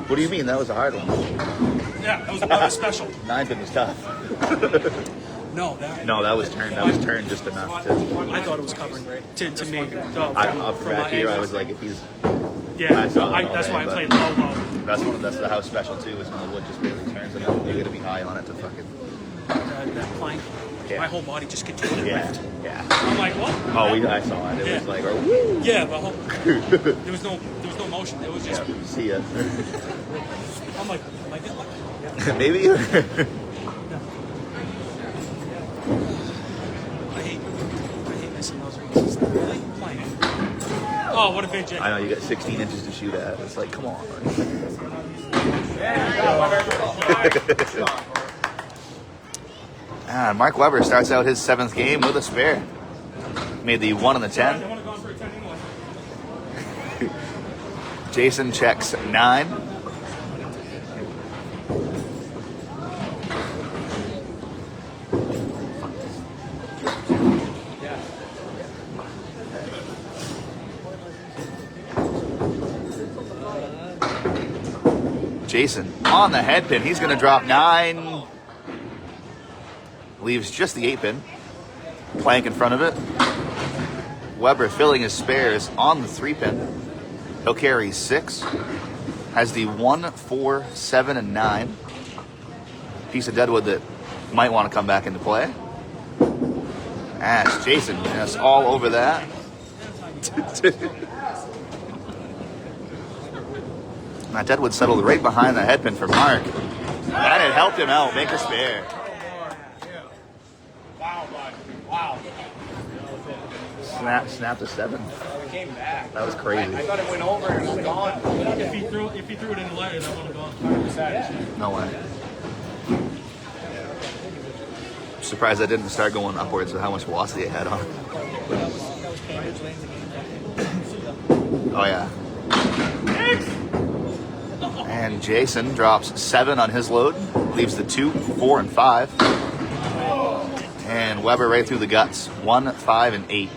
What do you mean? That was a hard one. Yeah, that was special. 9 pin was tough. No, that. No, that was turned. That was turned just enough to. I thought it was covering right to me. Up from back here, I was like, if he's. Yeah, I saw that all that's day, why I but played low. That's the house special too. Is when the wood just barely turns enough. You got to be high on it to fucking. That plank. Yeah. My whole body just continued to Yeah, lift. yeah. I'm like, what? Oh, I saw it. It was like, woo. Yeah, but there was no motion. It was just. Yeah, see ya. I'm like this. Maybe. I hate missing those rings. Really? Playing. Oh, what a big J. I know you got 16 inches to shoot at. It's like, come on. And Mark Weber starts out his 7th game with a spare. Made the 1 and the 10. Jason checks 9. Jason on the head pin. He's going to drop 9. Leaves just the 8 pin. Plank in front of it. Weber filling his spares on the 3 pin. He'll carry 6. Has the 1, 4, 7, and 9. Piece of deadwood that might want to come back into play. As Jason is all over that. That deadwood settled right behind the head pin for Mark. And it helped him out, make a spare. Wow, bud. Wow. Snap to 7. We came back. That was crazy. I thought it went over and it was gone. If he threw it in the letter, that would have gone 100%. No way. Surprised I didn't start going upwards with how much velocity I had on. Oh yeah. And Jason drops 7 on his load. Leaves the 2, 4, and 5. And Weber right through the guts. 1, 5, and 8.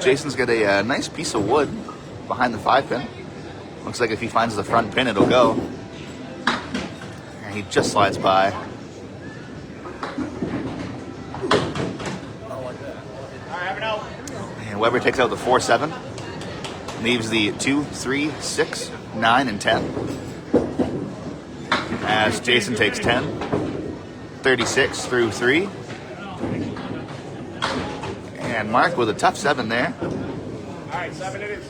Jason's got a nice piece of wood behind the 5 pin. Looks like if he finds the front pin, it'll go. And he just slides by. And Weber takes out the 4, 7. Leaves the 2, 3, 6, 9, and 10. As Jason takes 10. 36 through 3. And Mark with a tough 7 there. All right, 7 it is.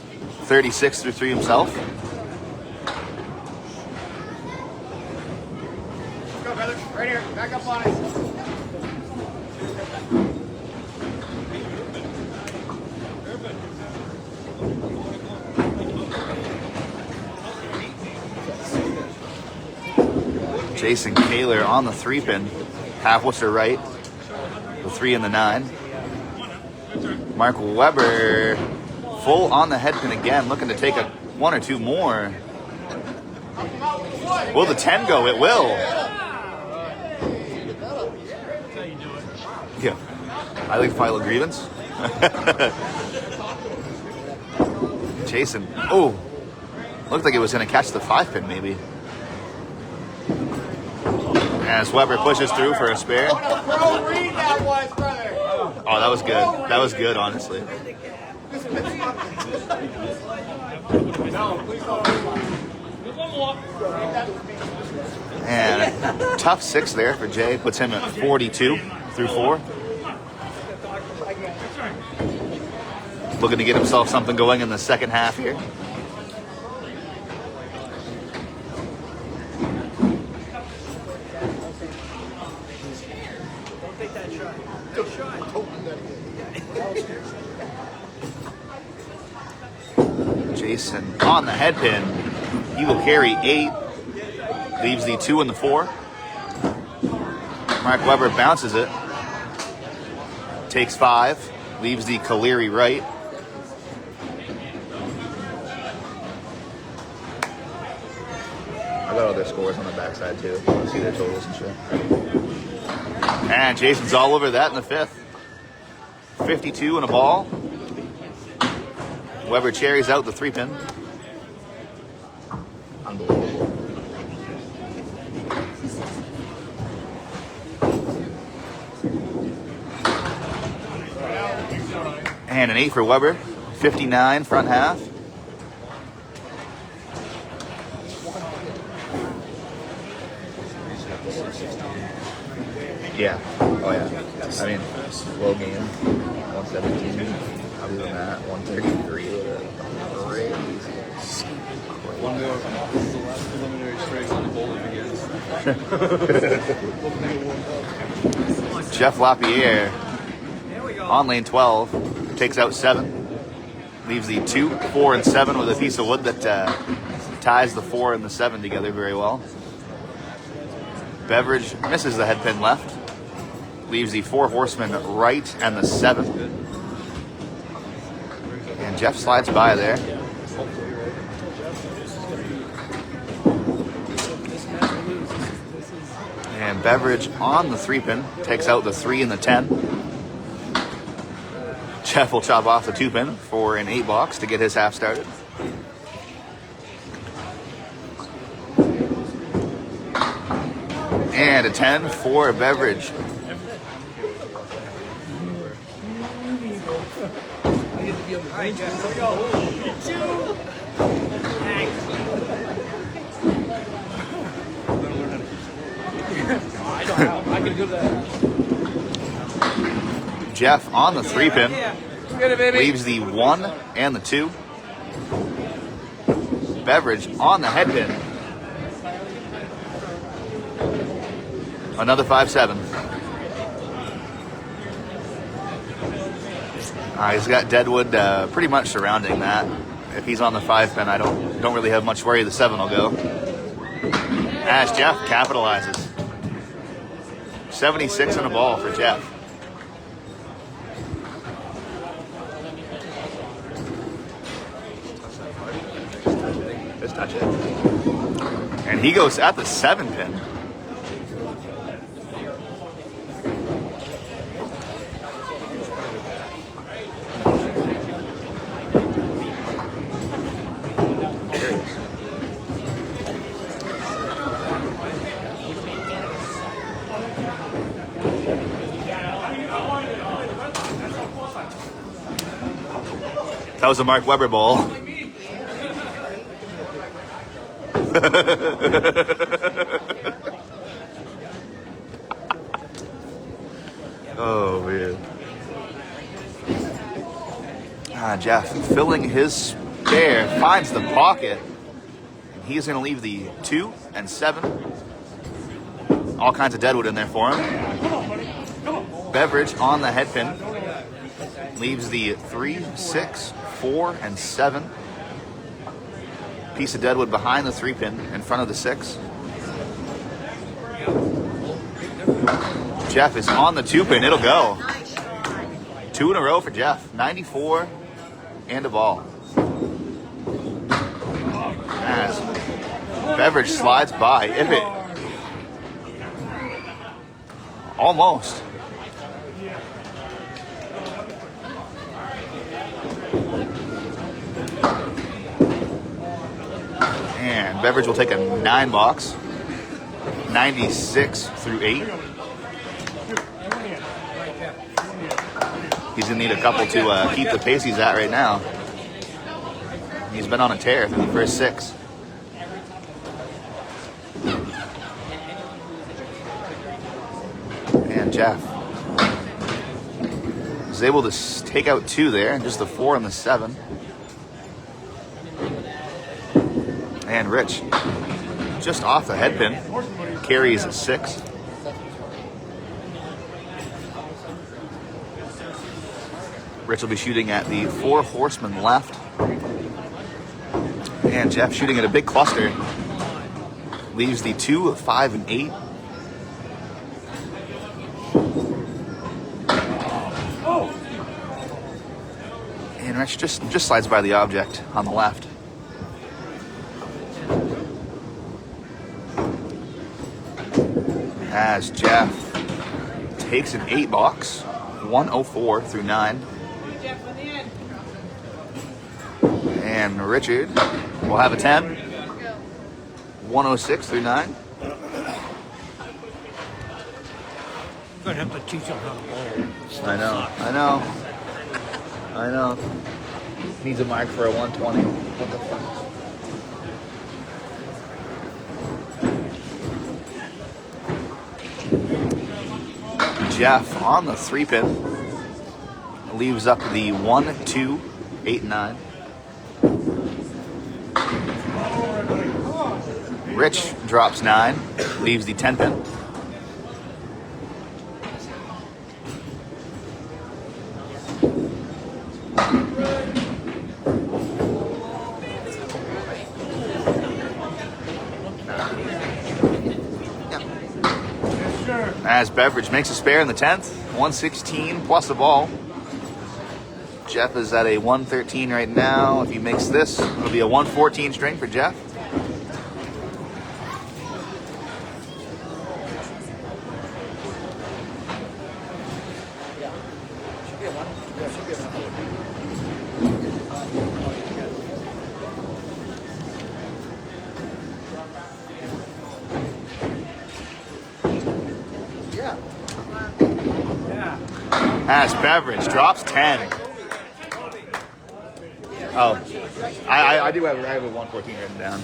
36 through 3 himself. Let's go, brother. Right here. Back up on it. Jason Kaler on the 3 pin. Half Worcester right. The 3 and the 9. Mark Weber full on the head pin again, looking to take a 1 or 2 more. Will the 10 go? It will. Yeah. I like file a grievance. Jason. Oh. Looked like it was going to catch the 5 pin maybe. As Weber pushes through for a spare. What a pro read that was, brother. Oh, that was good. That was good, honestly. No, please don't. And tough 6 there for Jay. Puts him at 42 through 4. Looking to get himself something going in the second half here. Jason on the head pin. He will carry 8. Leaves the 2 and the 4. Mark Weber bounces it. Takes 5. Leaves the Kaleri right. I got all their scores on the backside too. I want to see their totals and shit. And Jason's all over that in the 5th. 52 and a ball. Weber cherries out the 3 pin. Unbelievable. And an 8 for Weber. 59 front half. Yeah. Oh yeah. I mean, low game. 117. Other than that, 133. Crazy. One more. This is the last preliminary strikes on the bowling begins. Jeff Lapierre on lane 12 takes out 7. Leaves the 2, 4, and 7 with a piece of wood that ties the 4 and the 7 together very well. Beverage misses the head pin left. Leaves the 4 horsemen right and the 7. And Jeff slides by there. And Beverage on the 3 pin takes out the 3 and the 10. Jeff will chop off the 2-pin for an 8-box to get his half started. And a 10 for Beverage. Alright, Jeff, here we go. 2. I can do that. Jeff on the 3-pin. Get it, baby. Leaves the 1 and the 2. Beverage on the head pin. Another 5-7. He's got Deadwood pretty much surrounding that. If he's on the 5-pin, I don't really have much worry the 7 will go. As Jeff capitalizes. 76 and a ball for Jeff. Just touch it. And he goes at the 7-pin. That was a Mark Webber ball. Oh, man. Jeff filling his spare, finds the pocket. And he's going to leave the 2 and 7. All kinds of Deadwood in there for him. Beverage on the head pin. Leaves the 3, 6, 4, and 7. Piece of Deadwood behind the 3-pin in front of the 6. Jeff is on the 2-pin. It'll go. 2 in a row for Jeff. 94 and a ball. As Beverage slides by. If it almost. And Beverage will take a 9-box. 96 through 8. He's in need a couple to keep the pace he's at right now. He's been on a tear through the first 6. And Jeff is able to take out 2 there, and just the 4 and the 7. And Rich, just off the head pin, carries a 6. Rich will be shooting at the 4 horsemen left. And Jeff shooting at a big cluster. Leaves the 2, 5, and 8. And Rich just slides by the object on the left. As Jeff takes an 8-box, 104 through 9. And Richard will have a 10, 106 through 9. I'm gonna have to teach him how to bowl. I know. Needs a mark for a 120. What the fuck? Jeff on the 3-pin leaves up the 1, 2, 8, 9. Rich drops 9, leaves the 10-pin. As Beverage makes a spare in the 10th, 116 plus a ball. Jeff is at a 113 right now. If he makes this, it'll be a 114 string for Jeff. As Beverage drops 10. Oh, I do have a 114 written down.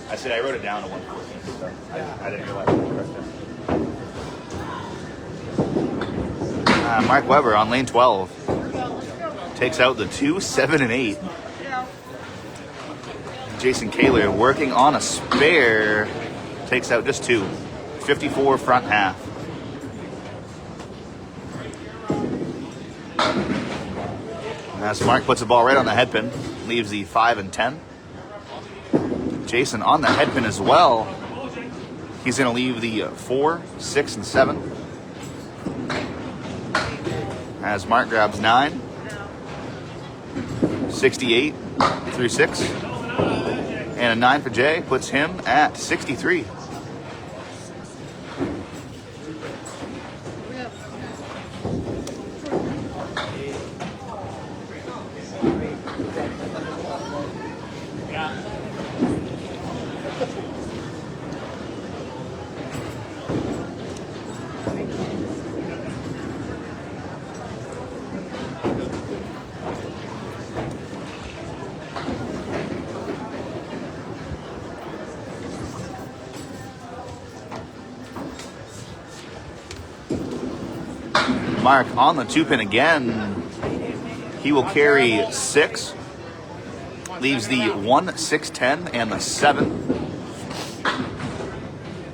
I said I wrote it down to 114, so I didn't realize it was correct. Mark Webber on lane 12 takes out the 2, 7, and 8. Jason Kaler working on a spare takes out just 2. 54 front half. As Mark puts the ball right on the headpin, leaves the 5 and 10. Jason on the headpin as well. He's going to leave the 4, 6, and 7. As Mark grabs 9, 68 through 6. And a 9 for Jay puts him at 63. Mark on the 2-pin again. He will carry 6. Leaves the 1, 6, 10, and the 7.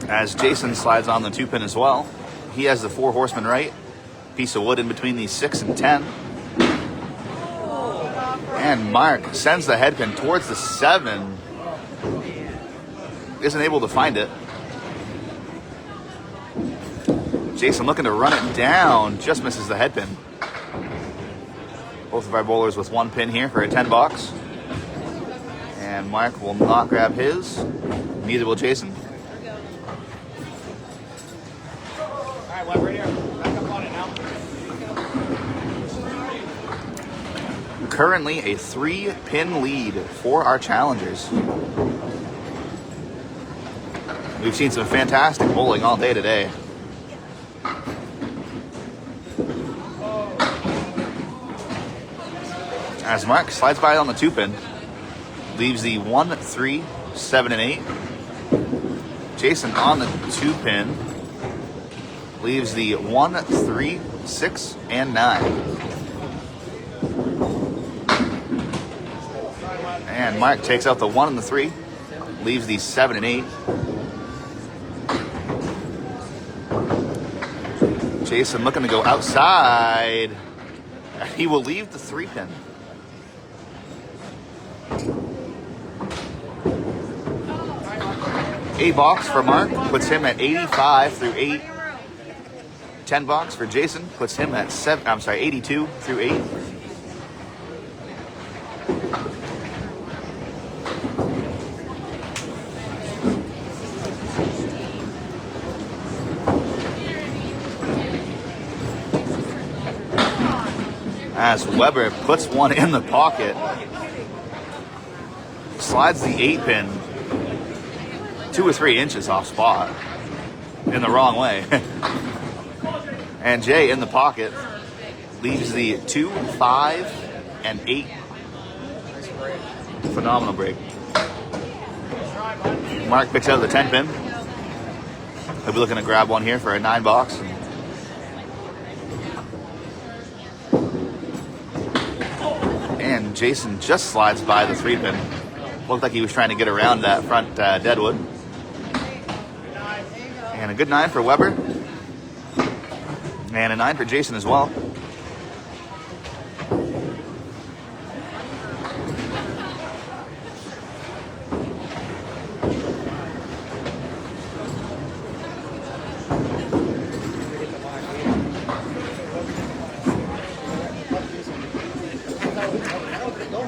As Jason slides on the 2-pin as well. He has the 4 horseman right. Piece of wood in between the 6 and 10. And Mark sends the headpin towards the 7. Isn't able to find it. Jason looking to run it down, just misses the headpin. Both of our bowlers with 1 pin here for a 10 box. And Mark will not grab his. Neither will Jason. All right, Web, right here. Back up on it now. Currently a 3-pin lead for our challengers. We've seen some fantastic bowling all day today. As Mark slides by on the 2-pin, leaves the 1, 3, 7, and 8. Jason on the 2-pin, leaves the 1, 3, 6, and 9. And Mark takes out the 1 and the 3, leaves the 7 and 8. Jason looking to go outside. He will leave the 3-pin. A box for Mark puts him at 85 through 8. 10 box for Jason puts him at 82 through 8. As Weber puts one in the pocket, slides the 8-pin 2 or 3 inches off spot in the wrong way. And Jay in the pocket leaves the 2, 5, and 8. Phenomenal break. Mark picks out the 10-pin. He'll be looking to grab one here for a 9 box. And Jason just slides by the 3-pin. Looked like he was trying to get around that front deadwood. And a good 9 for Weber. And a 9 for Jason as well.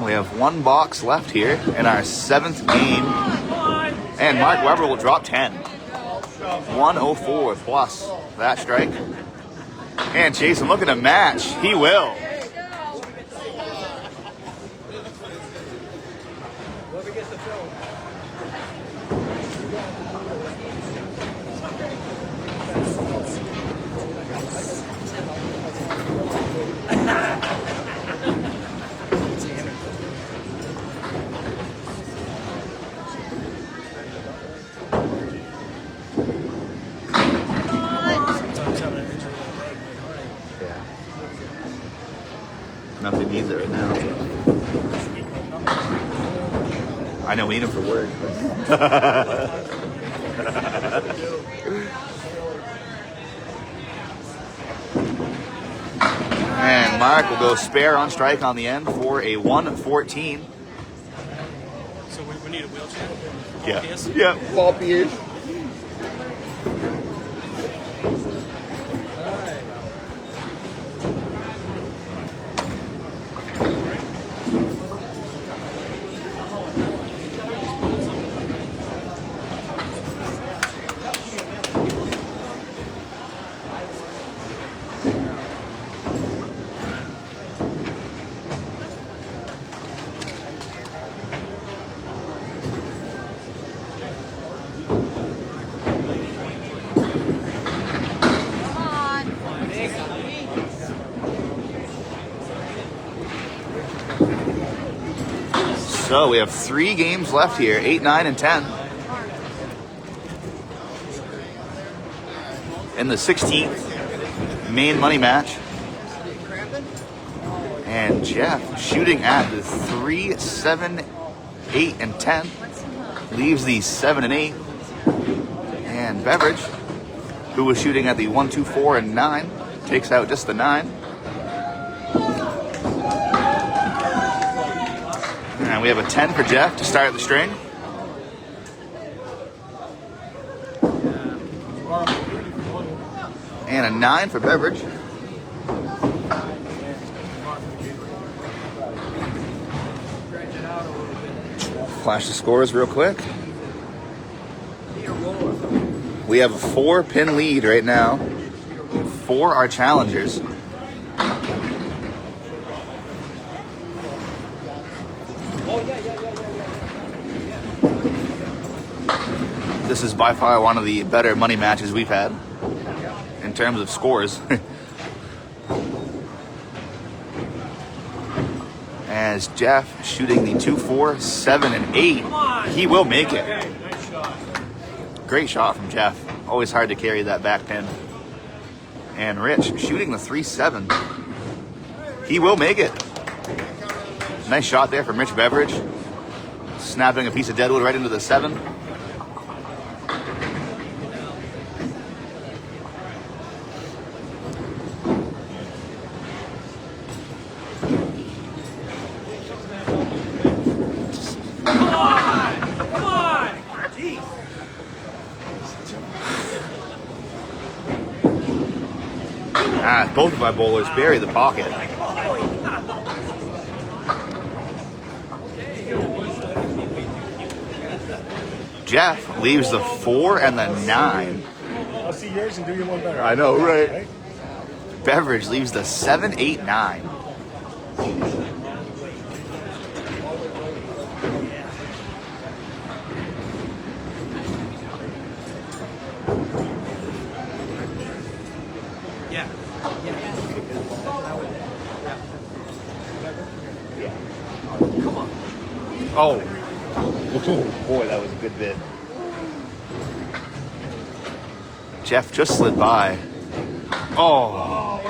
We have 1 box left here in our 7th game. And Mark Weber will drop 10. 104 plus that strike. And Jason looking to match. He will. needs it right now. I know we need him for work. And Mark will go spare on strike on the end for a 114. So we need a wheelchair? Yeah. Yes? Yeah. Lapierre. So we have 3 games left here, 8, 9, and 10. In the 16th Maine money match. And Jeff shooting at the 3, 7, 8, and 10. Leaves the 7 and 8. And Beverage, who was shooting at the 1, 2, 4, and 9, takes out just the 9. And we have a 10 for Jeff to start the string. And a 9 for Beverage. Flash the scores real quick. We have a 4-pin lead right now for our challengers. This is by far one of the better money matches we've had in terms of scores. As Jeff shooting the 2, 4, 7, and 8. He will make it. Great shot from Jeff. Always hard to carry that back pin. And Rich shooting the 3, 7. He will make it. Nice shot there from Rich Beverage. Snapping a piece of deadwood right into the 7. Both of our bowlers bury the pocket. Jeff leaves the 4 and the 9. I'll see yours and do your one better. I know, right? Beverage leaves the 7, 8, 9. Oh. Boy, that was a good bid. Jeff just slid by. Oh.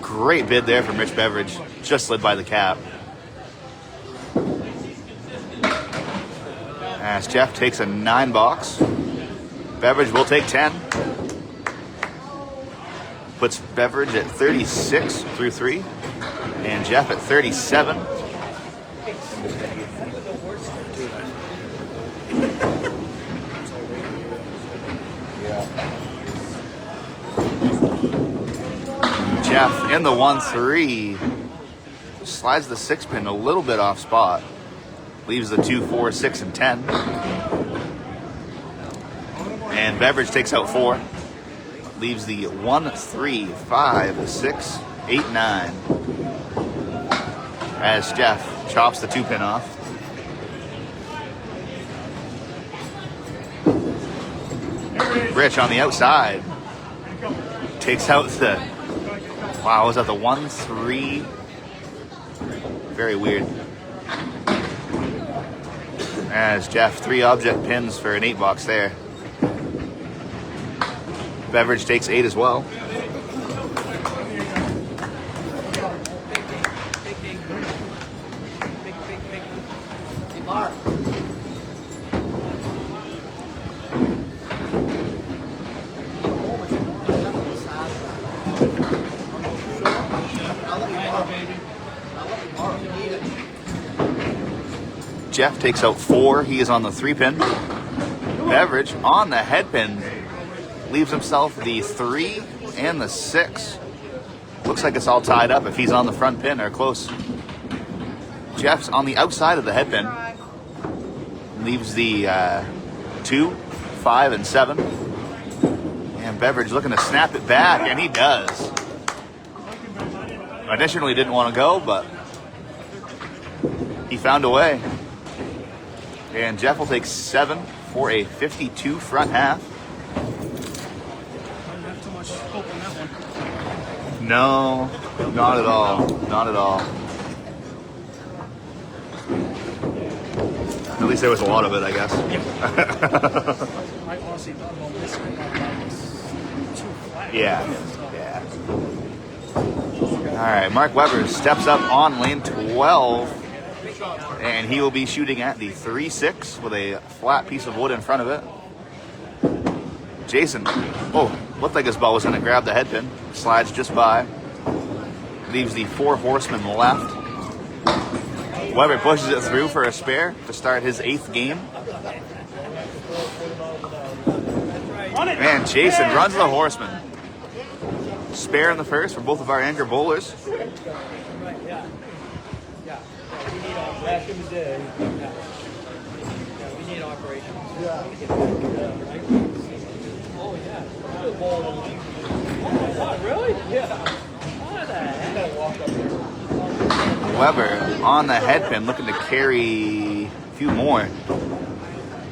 Great bid there from Rich Beverage. Just slid by the cap. As Jeff takes a 9 box. Beverage will take 10. Puts Beverage at 36 through 3. And Jeff at 37. Jeff in the 1, 3. Slides the 6-pin a little bit off spot. Leaves the 2, 4, 6, and 10. And Beverage takes out 4. Leaves the 1, 3, 5, 6, 8, 9. As Jeff chops the 2-pin off. Rich on the outside. Takes out the... Wow, was that the 1, 3? Very weird. As Jeff, 3 object pins for an 8 box there. Beverage takes 8 as well. Mark. Jeff takes out 4. He is on the 3-pin. Beverage on the head pin leaves himself the 3 and the 6. Looks like it's all tied up if he's on the front pin or close. Jeff's on the outside of the head pin. Leaves the 2, 5, and 7. And Beverage looking to snap it back, and he does. Initially didn't want to go, but he found a way. And Jeff will take 7 for a 52 front half. Don't have too much hope on that one. No, not at all. Not at all. At least there was a lot of it, I guess. I honestly thought about this one. That was too flat. Yeah. All right, Mark Weber steps up on lane 12. And he will be shooting at the 3-6 with a flat piece of wood in front of it. Jason, looked like his ball was going to grab the head pin. Slides just by. Leaves the 4 horsemen left. Weber pushes it through for a spare to start his 8th game. And Jason runs the horseman. Spare in the first for both of our anchor bowlers. Back in the day. Yeah, we need operations. Yeah. Oh, yeah. Oh, really? Yeah. What the heck? Weber on the head pin looking to carry a few more.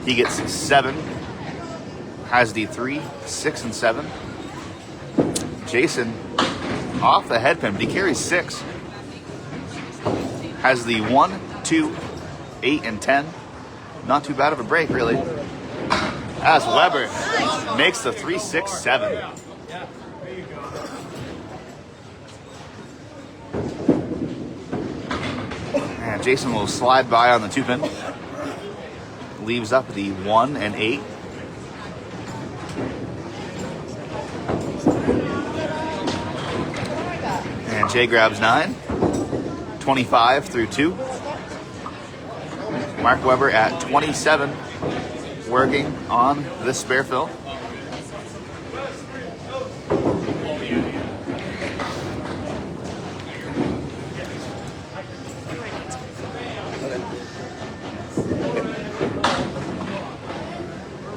He gets 7. Has the 3, 6, and 7. Jason off the head pin, but he carries 6. Has the 1, 2, 8, and 10. Not too bad of a break, really. As Weber makes the 3, 6, 7. And Jason will slide by on the 2-pin. Leaves up the 1 and 8. And Jay grabs 9. 25 through 2. Mark Weber at 27, working on this spare fill.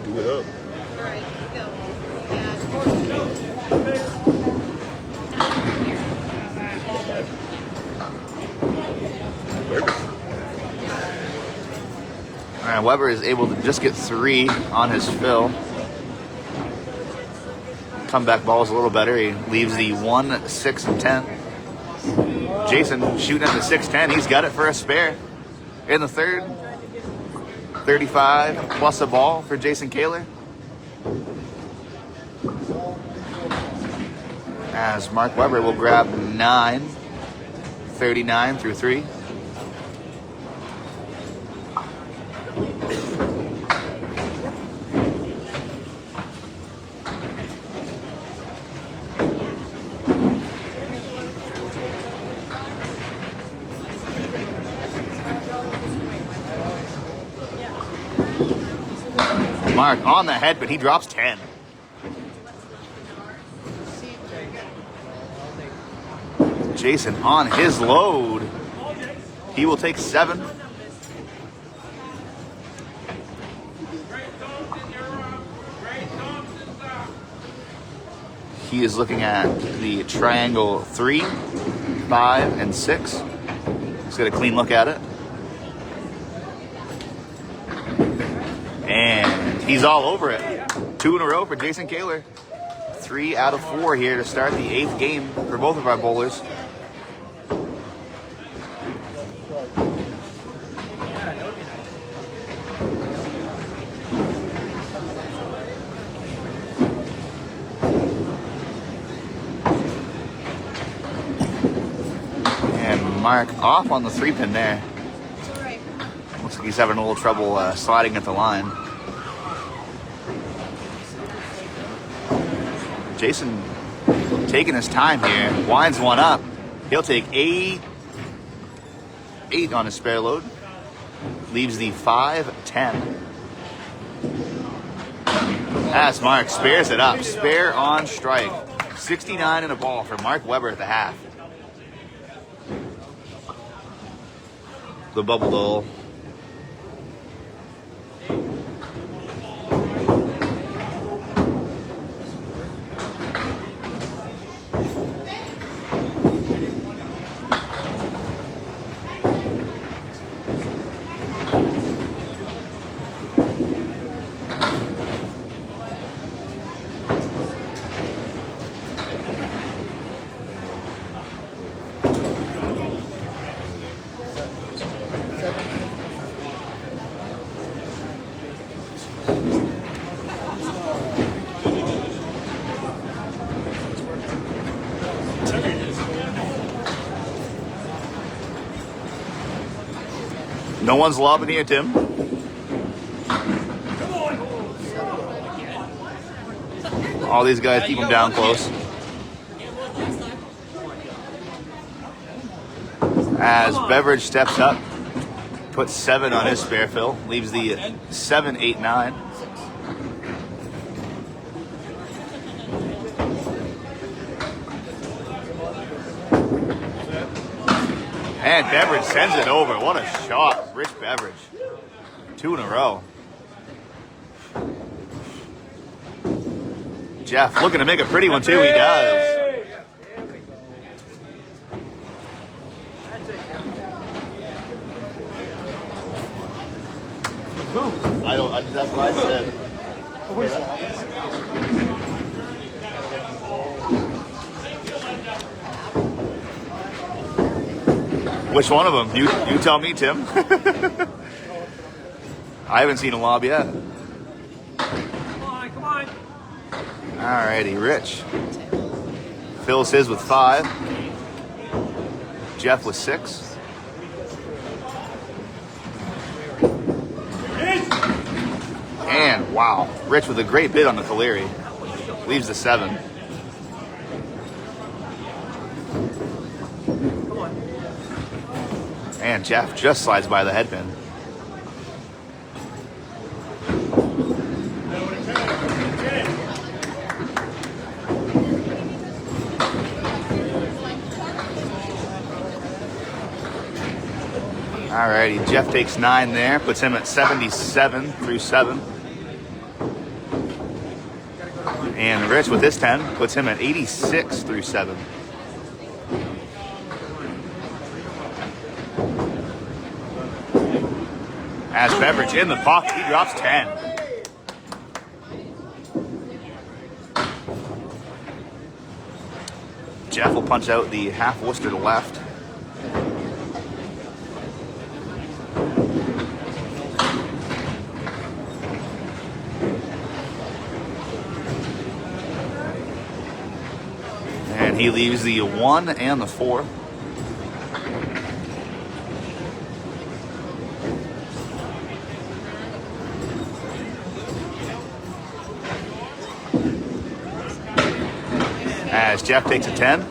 Do it up. And Weber is able to just get 3 on his fill. Comeback ball is a little better. He leaves the 1, 6, and 10. Jason shooting at the 6-10. He's got it for a spare. In the third, 35 plus a ball for Jason Kaler. As Mark Weber will grab 9, 39 through 3. Mark on the head, but he drops 10. Jason on his load. He will take 7. He is looking at the triangle 3, 5, and 6. He's got a clean look at it. And he's all over it. 2 in a row for Jason Kaler. 3 out of 4 here to start the 8th game for both of our bowlers. And Mark off on the 3-pin there. Looks like He's having a little trouble sliding at the line. Jason taking his time here. Winds one up. He'll take 8 on his spare load. Leaves the 5-10. As Mark spares it up. Spare on strike. 69 and a ball for Mark Weber at the half. The bubble doll. No one's lobbing here, Tim. All these guys keep them down close. As Beverage steps up, puts 7 on his spare fill, leaves the 7-8-9. And Beverage sends it over. What a shot. Rich Beverage. 2 in a row. Jeff looking to make a pretty one too. He does. That's what I said. Which one of them? You tell me, Tim. I haven't seen a lob yet. Come on. Alrighty, Rich fills his with 5. Jeff with 6. And wow, Rich with a great bid on the Kaler. Leaves the 7. And Jeff just slides by the headpin. Alrighty, Jeff takes 9 there, puts him at 77 through 7. And Rich with his 10 puts him at 86 through 7. As Beverage in the pocket, he drops 10. Jeff will punch out the half Worcester to left. And he leaves the 1 and the 4. As Jeff takes a 10. All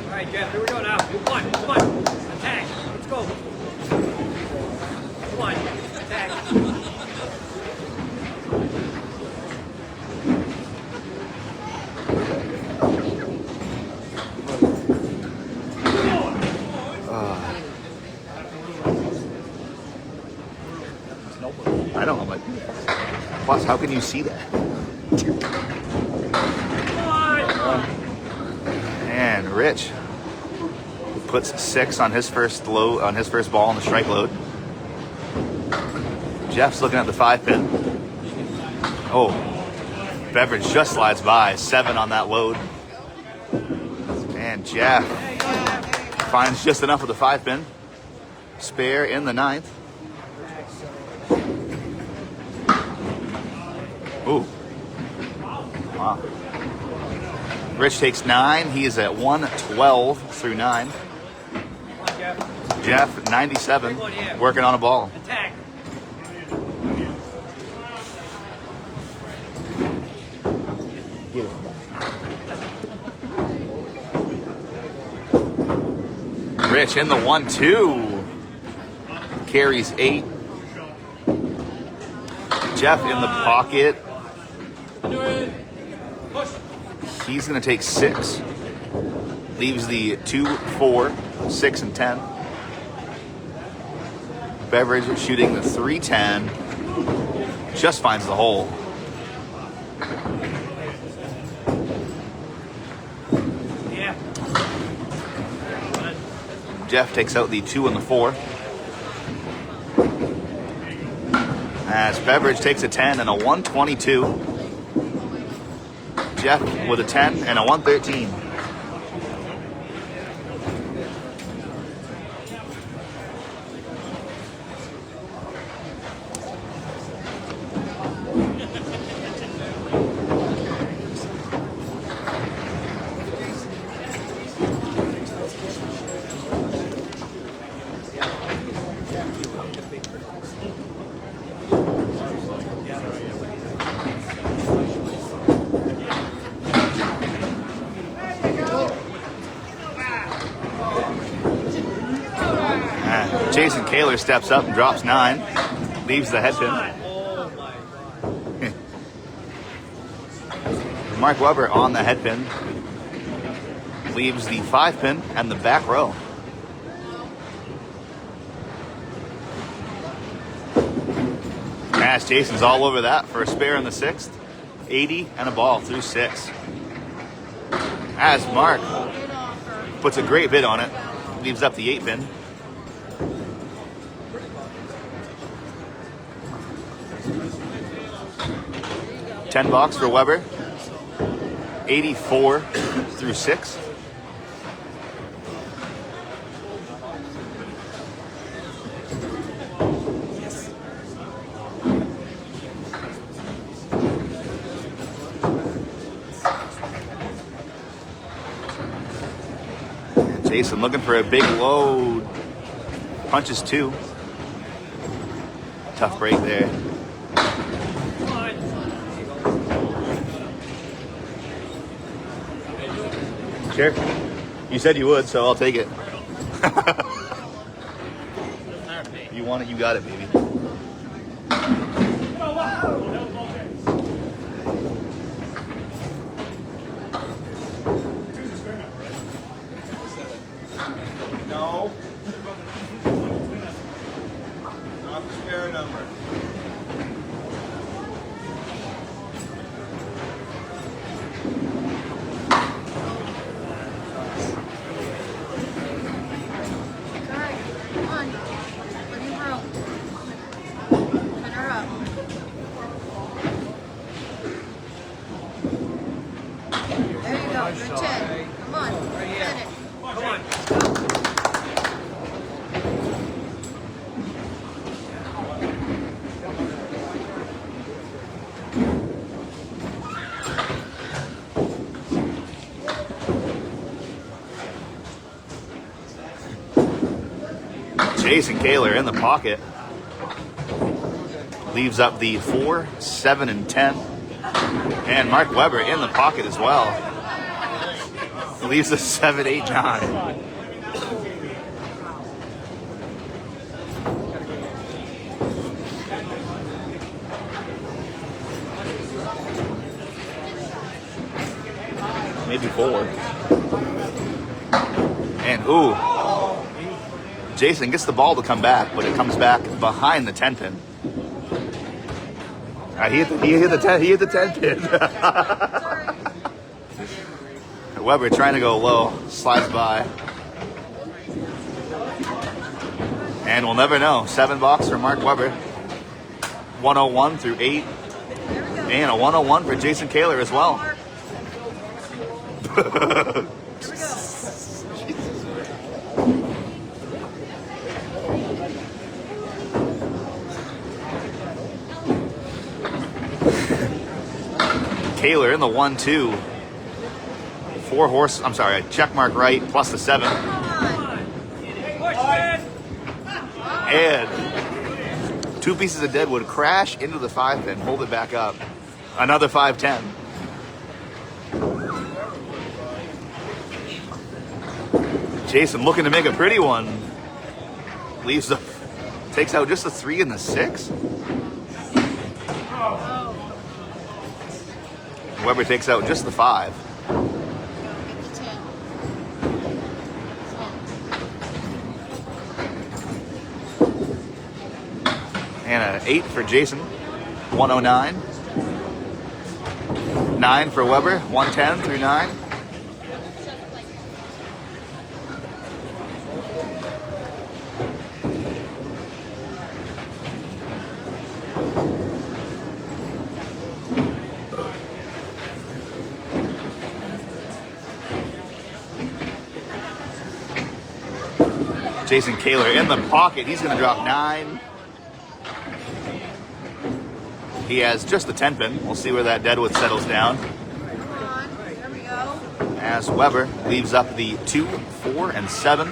right, Jeff, here we go now. Come on. Attack. Let's go. Come on. Attack. I don't know, but plus, how can you see that? And Rich puts 6 on his first load, on his first ball on the strike load. Jeff's looking at the 5 pin. Oh, Beverage just slides by, 7 on that load. And Jeff finds just enough with the 5 pin. Spare in the 9th. Ooh. Wow. Rich takes 9. He is at 112 through 9. Come on, Jeff. Jeff, 97, working on a ball. Attack. Rich in the 1-2. Carries 8. Jeff in the pocket. He's going to take 6. Leaves the 2, 4, 6, and 10. Beverage shooting the 3-10. Just finds the hole. Yeah. Jeff takes out the 2 and the 4. As Beverage takes a 10 and a 122. Jeff with a 10 and a 113. Jason Kaler steps up and drops 9. Leaves the head pin. Mark Weber on the head pin. Leaves the 5 pin and the back row. As Jason's all over that for a spare in the 6th. 80 and a ball through 6. As Mark puts a great bid on it. Leaves up the 8 pin. $10 for Weber. 84 through 6. And Jason looking for a big load. Punches 2. Tough break there. Sure. You said you would, so I'll take it. You want it, you got it, baby. No. Not the spare number. Jason Kaler in the pocket. Leaves up the 4, 7, and 10. And Mark Weber in the pocket as well. Leaves the 7, 8, 9. Maybe 4. And ooh. Jason gets the ball to come back, but it comes back behind the 10 pin. He hit the 10 pin. Weber trying to go low, slides by. And we'll never know. $7 for Mark Weber. 101 through 8. And a 101 for Jason Kaler as well. Kaler in the 1-2. 4 horse. I'm sorry, check mark right plus the 7. And 2 pieces of deadwood crash into the 5-pin, hold it back up. Another 5-10. Jason looking to make a pretty one. Leaves the, takes out just the 3 and the 6. Weber takes out just the 5. And an 8 for Jason, 109. 9 for Weber, 110 through 9. Jason Kaler in the pocket. He's going to drop 9. He has just the 10-pin. We'll see where that deadwood settles down. Come on. There we go. As Weber leaves up the 2, 4, and 7.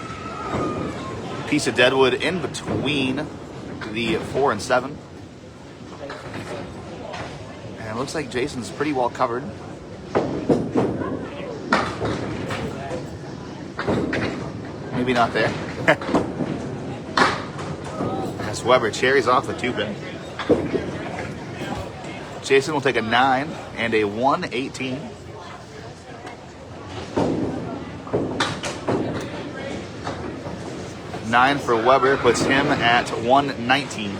Piece of deadwood in between the 4 and 7. And it looks like Jason's pretty well covered. Maybe not there. As Weber cherries off the 2-pin. Jason will take a 9 and a 118. Nine for Weber puts him at 119.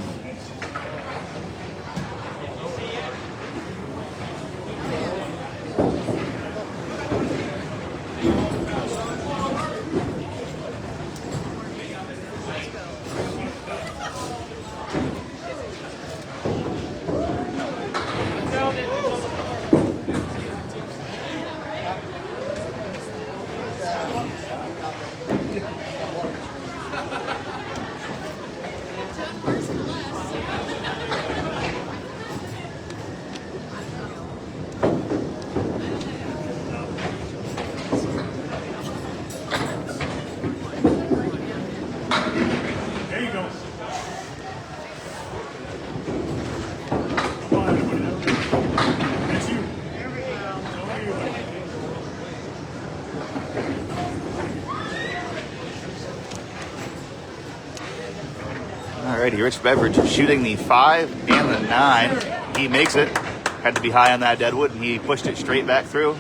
Alrighty, Rich Beverage shooting the 5 and the 9. He makes it. Had to be high on that deadwood, and he pushed it straight back through.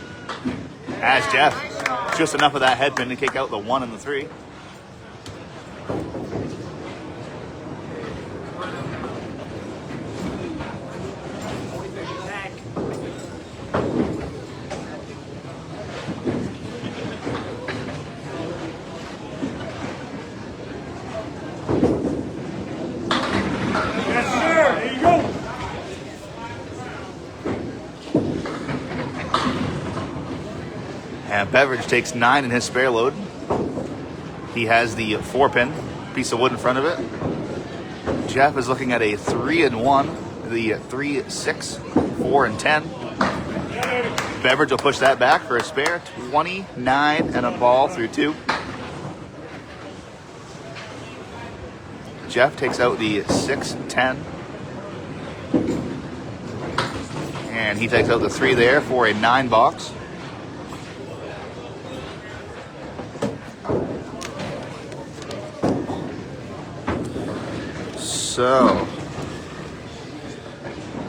As Jeff, just enough of that headpin to kick out the 1 and the 3. And Beverage takes 9 in his spare load. He has the 4-pin, piece of wood in front of it. Jeff is looking at a 3 and 1, the 3, 6, 4, and 10. Beverage will push that back for a spare, 29 and a ball through 2. Jeff takes out the 6, 10. And he takes out the 3 there for a 9 box. So,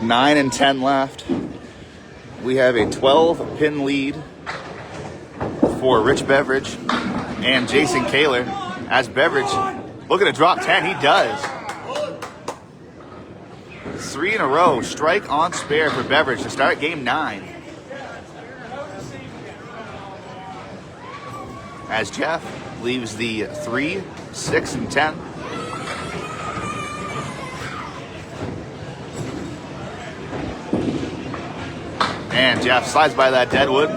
9 and 10 left. We have a 12-pin lead for Rich Beverage and Jason Kaler. As Beverage looking to drop 10, he does. 3 in a row, strike on spare for Beverage to start game 9. As Jeff leaves the 3, 6, and 10. And Jeff slides by that deadwood,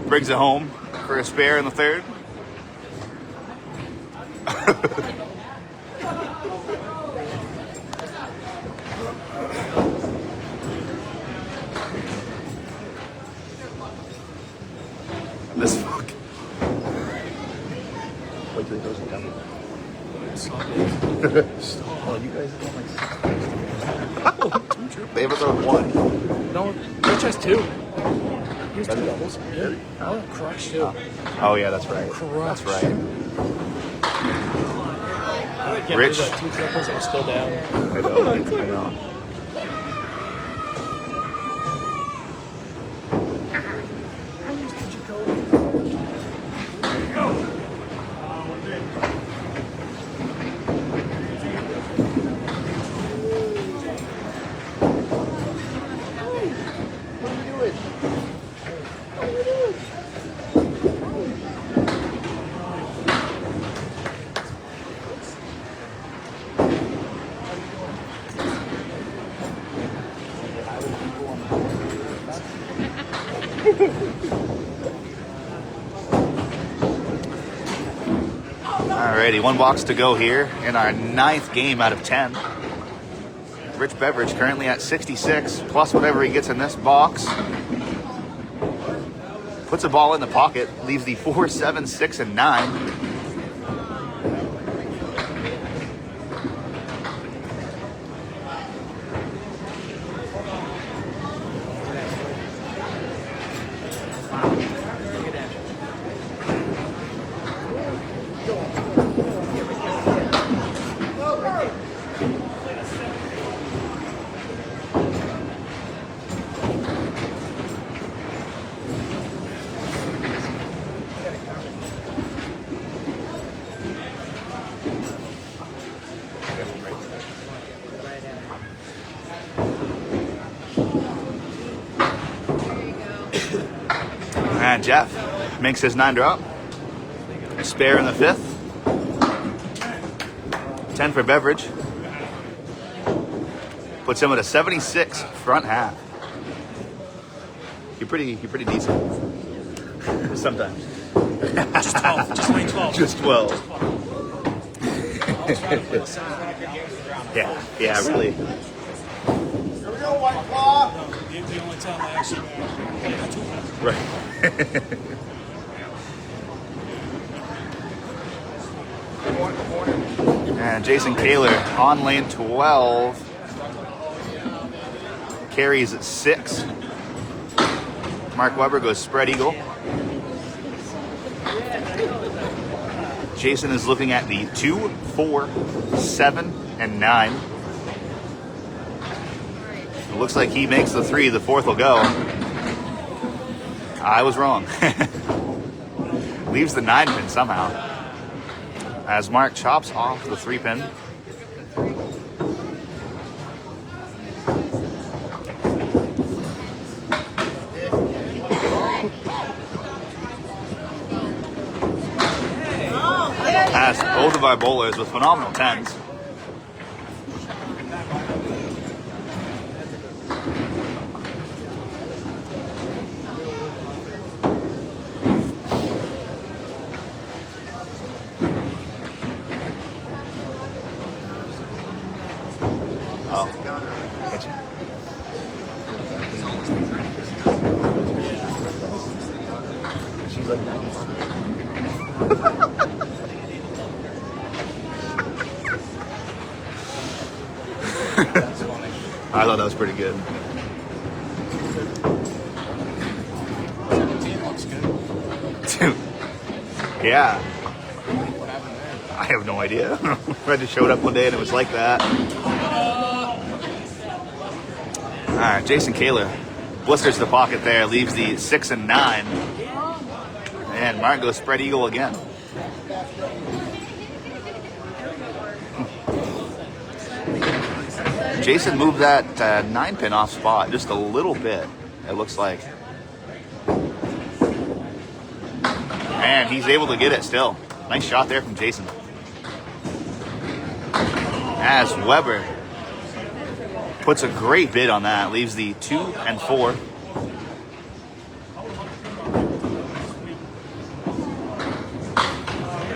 brings it home for a spare in the 3rd. This fuck. Wait till he goes to the They ever throw one? No, Rich has 2. Here's 2 doubles. Yeah. Oh, crush too. Oh yeah, that's right. Crush. That's right. Can't Rich. believe that 2 triples are still down. I know. I know. Alrighty, 1 box to go here in our 9th game out of 10. Rich Beverage currently at 66, plus whatever he gets in this box. Puts a ball in the pocket, leaves the 4, 7, 6, and 9. And Jeff makes his 9 drop. Spare in the 5th. 10 for Beverage. Puts him at a 76 front half. You're pretty decent. Sometimes. Just 12. Just only 12. Just 12. Yeah, really. Here we go, White Claw. No, the only time I actually played a 2 pack. Right. And Jason Kaler on lane 12. Carries at 6. Mark Weber goes spread eagle. Jason is looking at the 2, 4, 7, and 9. It looks like he makes the 3. The 4th will go. I was wrong. Leaves the 9 pin somehow. As Mark chops off the 3 pin. Past both of our bowlers with phenomenal 10s. I thought that was pretty good. Dude. Yeah. I have no idea. I just showed up one day and it was like that. Alright, Jason Kaler blisters the pocket there, leaves the 6 and 9. And Mark goes spread eagle again. Jason moved that 9 pin off spot just a little bit, it looks like. And he's able to get it still. Nice shot there from Jason. As Weber puts a great bid on that, leaves the 2 and 4.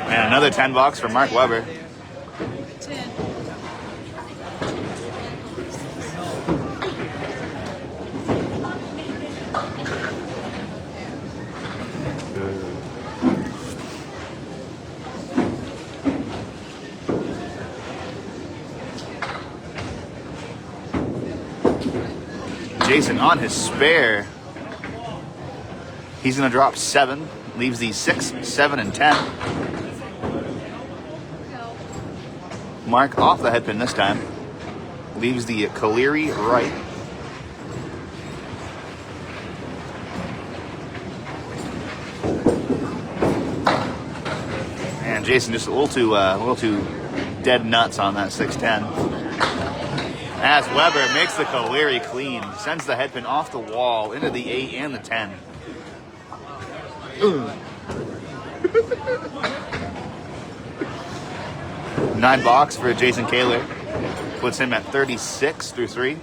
And another 10 bucks for Mark Weber. 10. Jason on his spare. He's going to drop 7. Leaves the 6, 7, and 10. Mark off the headpin this time. Leaves the Kaler right. And Jason just a little too dead nuts on that 610. As Weber makes the Kaler clean, sends the headpin off the wall into the 8 and the 10. 9 box for Jason Kaler. Puts him at 36 through 3.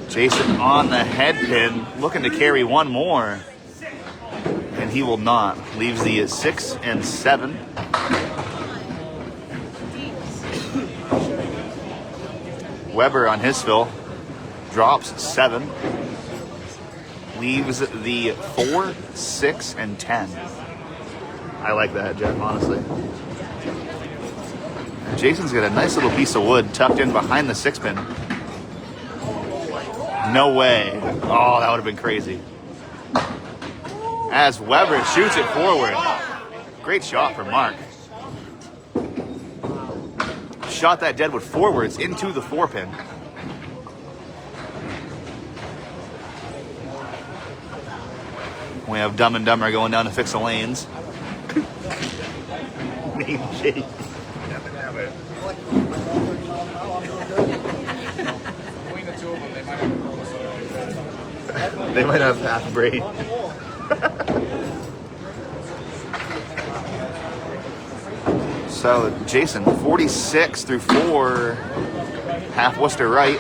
Jason on the head pin, looking to carry one more. And he will not. Leaves the 6 and 7. Weber on his fill drops 7. Leaves the 4, 6, and 10. I like that, Jeff, honestly. And Jason's got a nice little piece of wood tucked in behind the 6 pin. No way. Oh, that would have been crazy. As Weber shoots it forward. Great shot from Mark. Shot that deadwood forwards into the 4 pin. We have Dumb and Dumber going down to fix the lanes. Name Jake. They might have half brain. So Jason, 46 through 4, half Worcester right.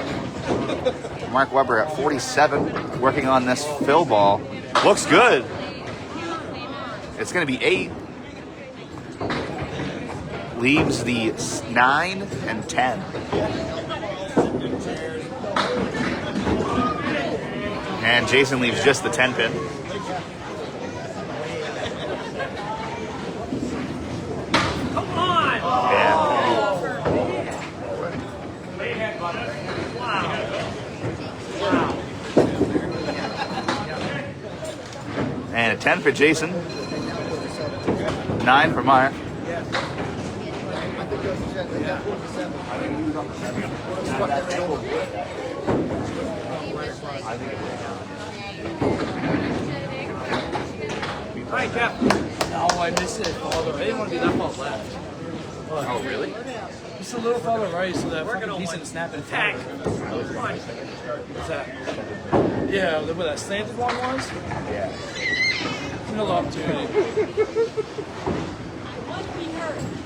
Mark Weber at 47, working on this fill ball. Looks good. It's going to be 8. Leaves the 9 and 10. And Jason leaves just the 10 pin. Come on! Yeah. And a 10 for Jason. 9 for Mark. Hi, Jeff. No, I missed it. I didn't want to be that far left. Oh, really? Just a little farther right so that Working fucking on piece one. didn't snap in Tag. front. What's that? Yeah, where that slanted one was? Yeah. No opportunity.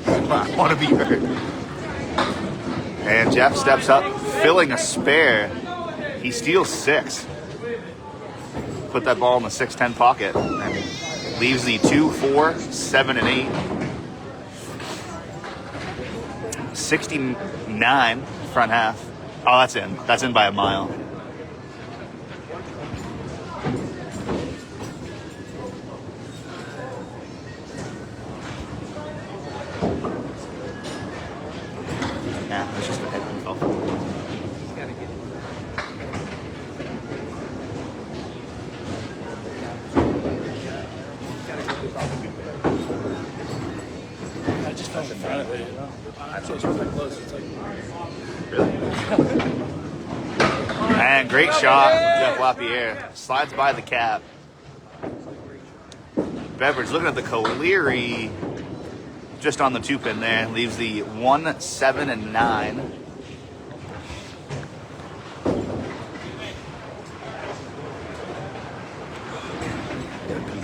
I want to be hurt. And Jeff steps up, filling a spare. He steals 6. Put that ball in the 6-10 pocket. And leaves the 2, 4, 7, and 8. 69 front half. Oh, that's in. That's in by a mile. Yeah, it's just a head and fall. I just fell in front of it, you know? Actually, it's really close. It's like... Really? And great shot from Jeff Lapierre. Slides by the cap. Beverage looking at the Kaler just on the 2 pin there. Leaves the 1, 7, and 9.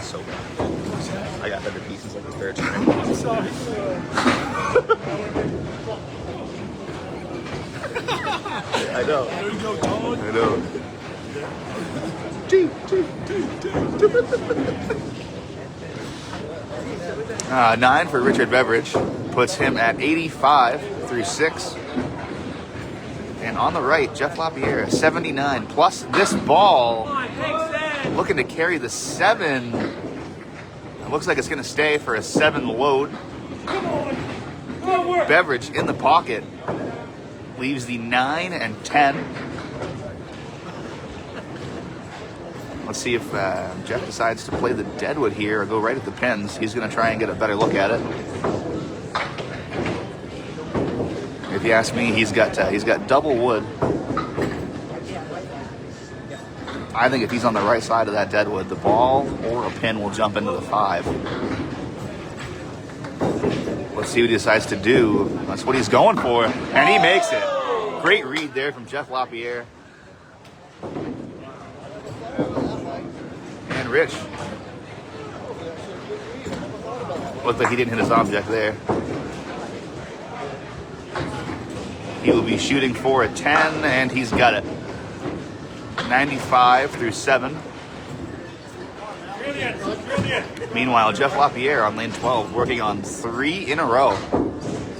So bad. I got better pieces like the third string. I'm sorry. I know. There you go, dog. I know. 9 for Richard Beverage. Puts him at 85 through 6. And on the right, Jeff Lapierre, 79. Plus this ball. Come on, take 7. looking to carry the 7. It looks like it's going to stay for a 7 load. Beverage in the pocket. Leaves the 9 and 10. Let's see if Jeff decides to play the Deadwood here or go right at the pins. He's going to try and get a better look at it. If you ask me, he's got double wood. I think if he's on the right side of that Deadwood, the ball or a pin will jump into the 5. Let's see what he decides to do. That's what he's going for, and he makes it. Great read there from Jeff Lapierre. And Rich. Looked like he didn't hit his object there. He will be shooting for a 10, and he's got it. 95 through 7. Meanwhile, Jeff Lapierre on lane 12 working on 3 in a row.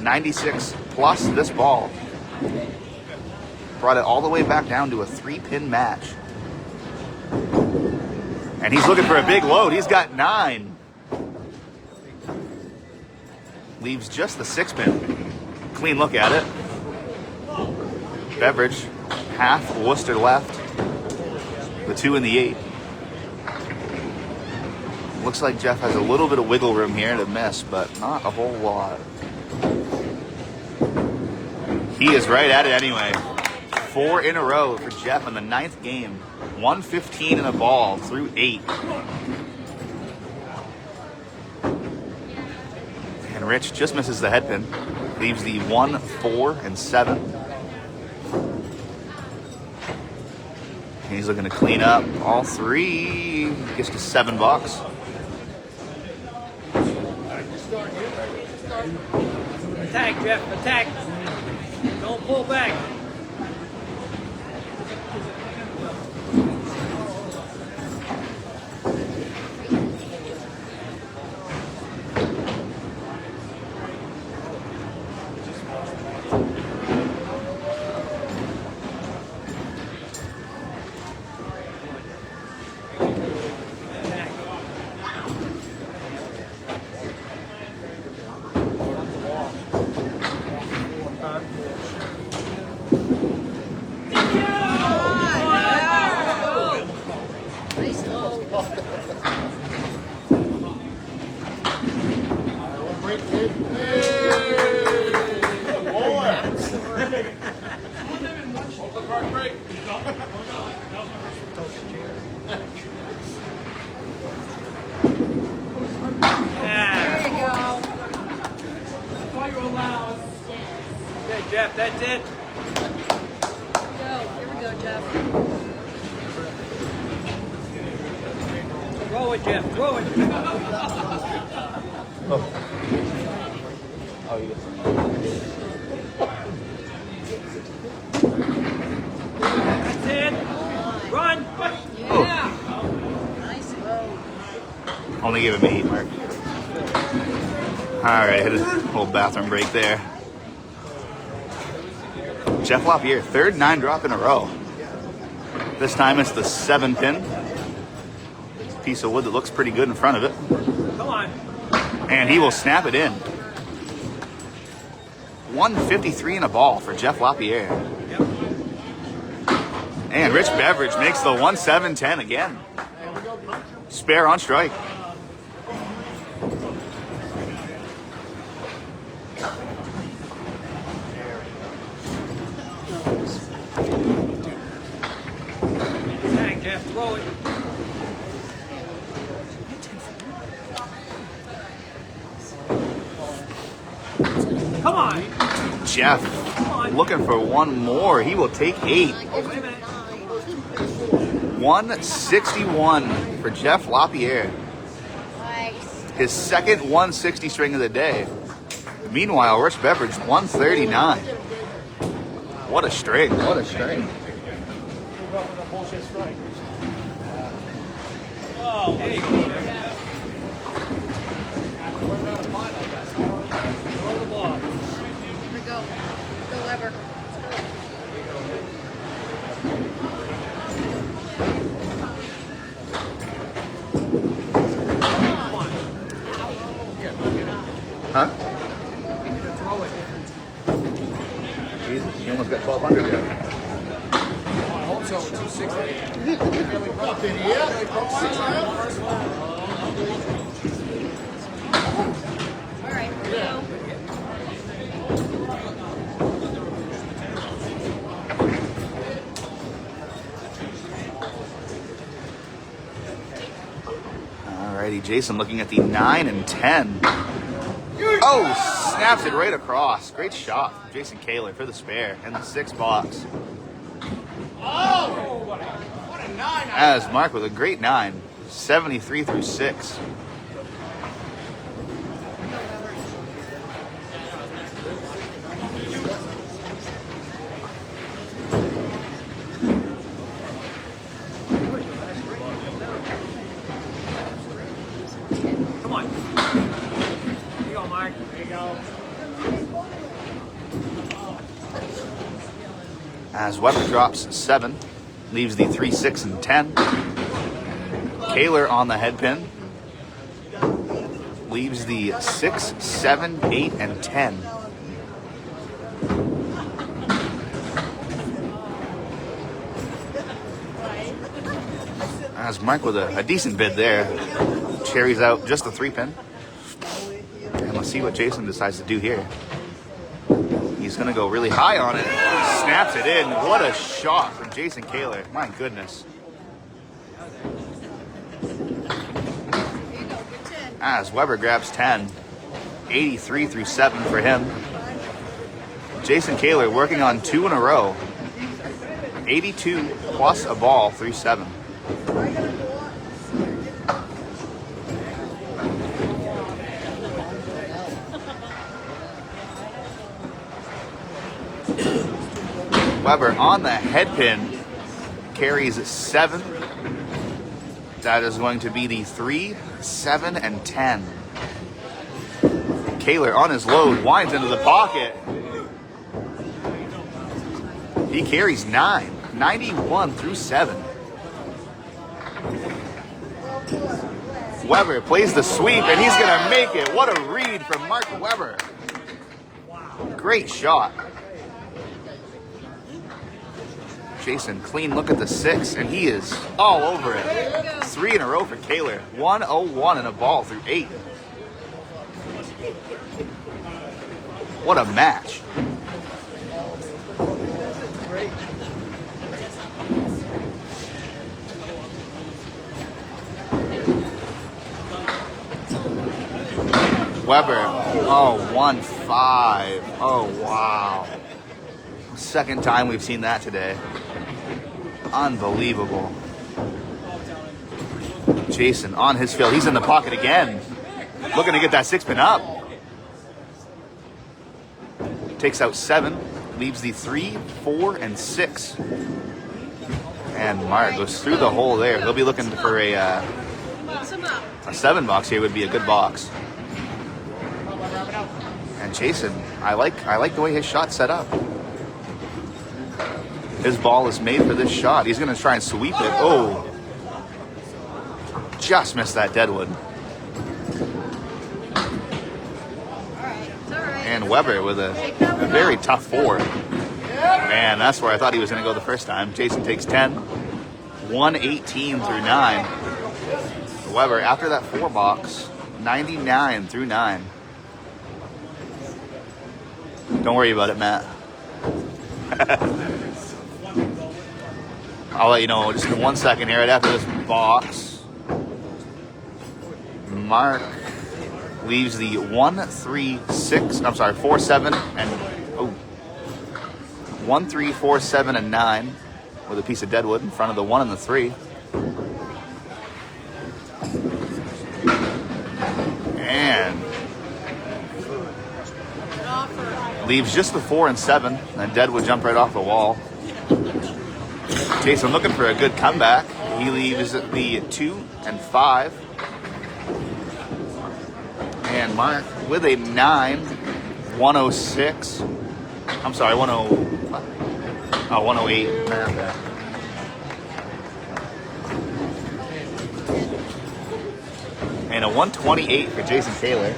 96 plus this ball. Brought it all the way back down to a 3-pin match. And he's looking for a big load. He's got 9. Leaves just the 6-pin. Clean look at it. Beverage, half Worcester left. The 2 and the 8. Looks like Jeff has a little bit of wiggle room here to miss, but not a whole lot. He is right at it anyway. 4 in a row for Jeff in the 9th game. 115 in a ball through 8. And Rich just misses the head pin. Leaves the 1, 4, and 7. And he's looking to clean up all 3. Gets to $7. Attack, Jeff, attack. Don't pull back. Okay, Jeff, that's it. Go. Here we go, Jeff. Throw it, Jeff, throw it. Oh, you That's it. Run. Yeah. Nice load. only gave him 8, Mark. All right, hit a little bathroom break there. Jeff Lapierre, 3rd 9-drop in a row. This time it's the 7-pin. Piece of wood that looks pretty good in front of it. Come on. And he will snap it in. 153 in a ball for Jeff Lapierre. Yep. And Rich Beverage makes the 1-7-10 again. Spare on strike. Attack, Jeff, throw it. Come on. Jeff looking for one more. He will take 8. Wait a minute. 161 for Jeff Lapierre. Nice. His second 160 string of the day. Meanwhile, Rich Beverage, 139. What a string. What a string. Oh, there you go. Throw the ball. Here we go. Go, Weber. Huh? Jesus, he almost got 1,200 there. I hope so, 260. Fucking yeah, they broke 6 rounds. All right, here we go. Alrighty, Jason looking at the 9 and 10. Oh, snaps it right across. Great shot from Jason Kaler for the spare in the 6 box. Oh! What a 9. As Mark with a great 9, 73 through 6. Come on. There you go, Mark. There you go. As Weber drops 7, leaves the 3, 6, and 10. Kaler on the head pin leaves the 6, 7, 8, and 10. As Mark with a decent bid there. Cherries out just the 3 pin. And let's see what Jason decides to do here. He's going to go really high on it. Snaps it in. What a shot from Jason Kaler. My goodness. As Weber grabs 10. 83 through 7 for him. Jason Kaler working on 2 in a row. 82 plus a ball through 7. Weber on the head pin carries 7. That is going to be the 3, 7, and 10. Kaler on his load winds into the pocket. He carries 9, 91 through 7. Weber plays the sweep and he's going to make it. What a read from Mark Weber. Great shot. Jason, clean look at the 6, and he is all over it. 3 in a row for Kaler. 101 and a ball through 8. What a match. Weber, oh, 1-5. Oh, wow. Second time we've seen that today. Unbelievable. Jason on his field. He's in the pocket again. Looking to get that 6 pin up. Takes out 7. Leaves the 3, 4, and 6. And Mark goes through the hole there. He'll be looking for a 7 box here would be a good box. And Jason, I like the way his shot's set up. His ball is made for this shot. He's going to try and sweep it. Oh. Just missed that deadwood. And Weber with a very tough 4. Man, that's where I thought he was going to go the first time. Jason takes 10. 118 through 9. Weber, after that 4 box, 99 through 9. Don't worry about it, Matt. I'll let you know just in 1 second here, right after this box. Mark leaves the 1, 3, 6, I'm sorry, 4, 7, and 1, 3, 4, 7, and 9 with a piece of deadwood in front of the 1 and the 3. And leaves just the 4 and 7, and deadwood jumped right off the wall. Jason looking for a good comeback. He leaves the 2 and 5. And Mark with a 9, 106. I'm sorry, 108. And a 128 for Jason Kaler.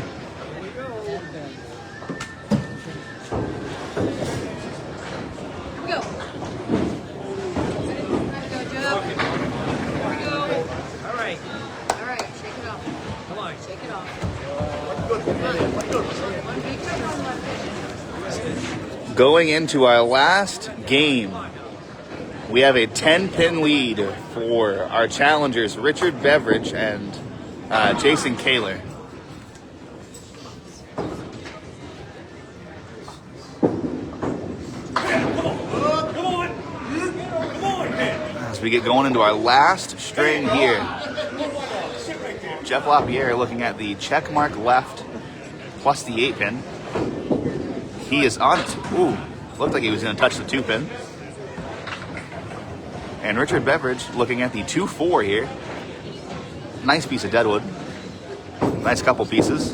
Go. Go, Joe. Here we go. All right. All right, shake it off. Come on. Shake it off. Going into our last game, we have a 10-pin lead for our challengers, Richard Beverage and Jason Kaler. As we get going into our last string here, Jeff Lapierre looking at the check mark left plus the 8-pin. He is on it. Ooh, looked like he was going to touch the 2-pin. And Richard Beverage looking at the 2-4 here. Nice piece of deadwood. Nice couple pieces.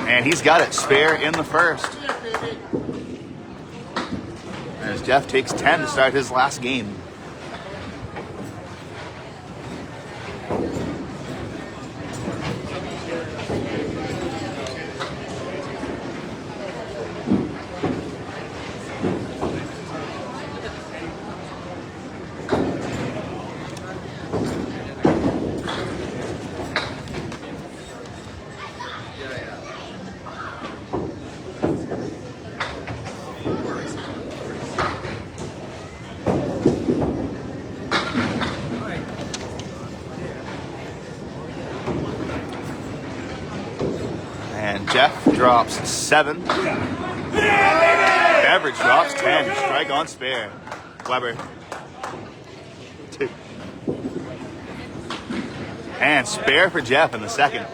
And he's got it spare in the first. As Jeff takes 10 to start his last game. And Jeff drops 7. Beverage drops 10. Strike on spare. Weber. 2. And spare for Jeff in the second.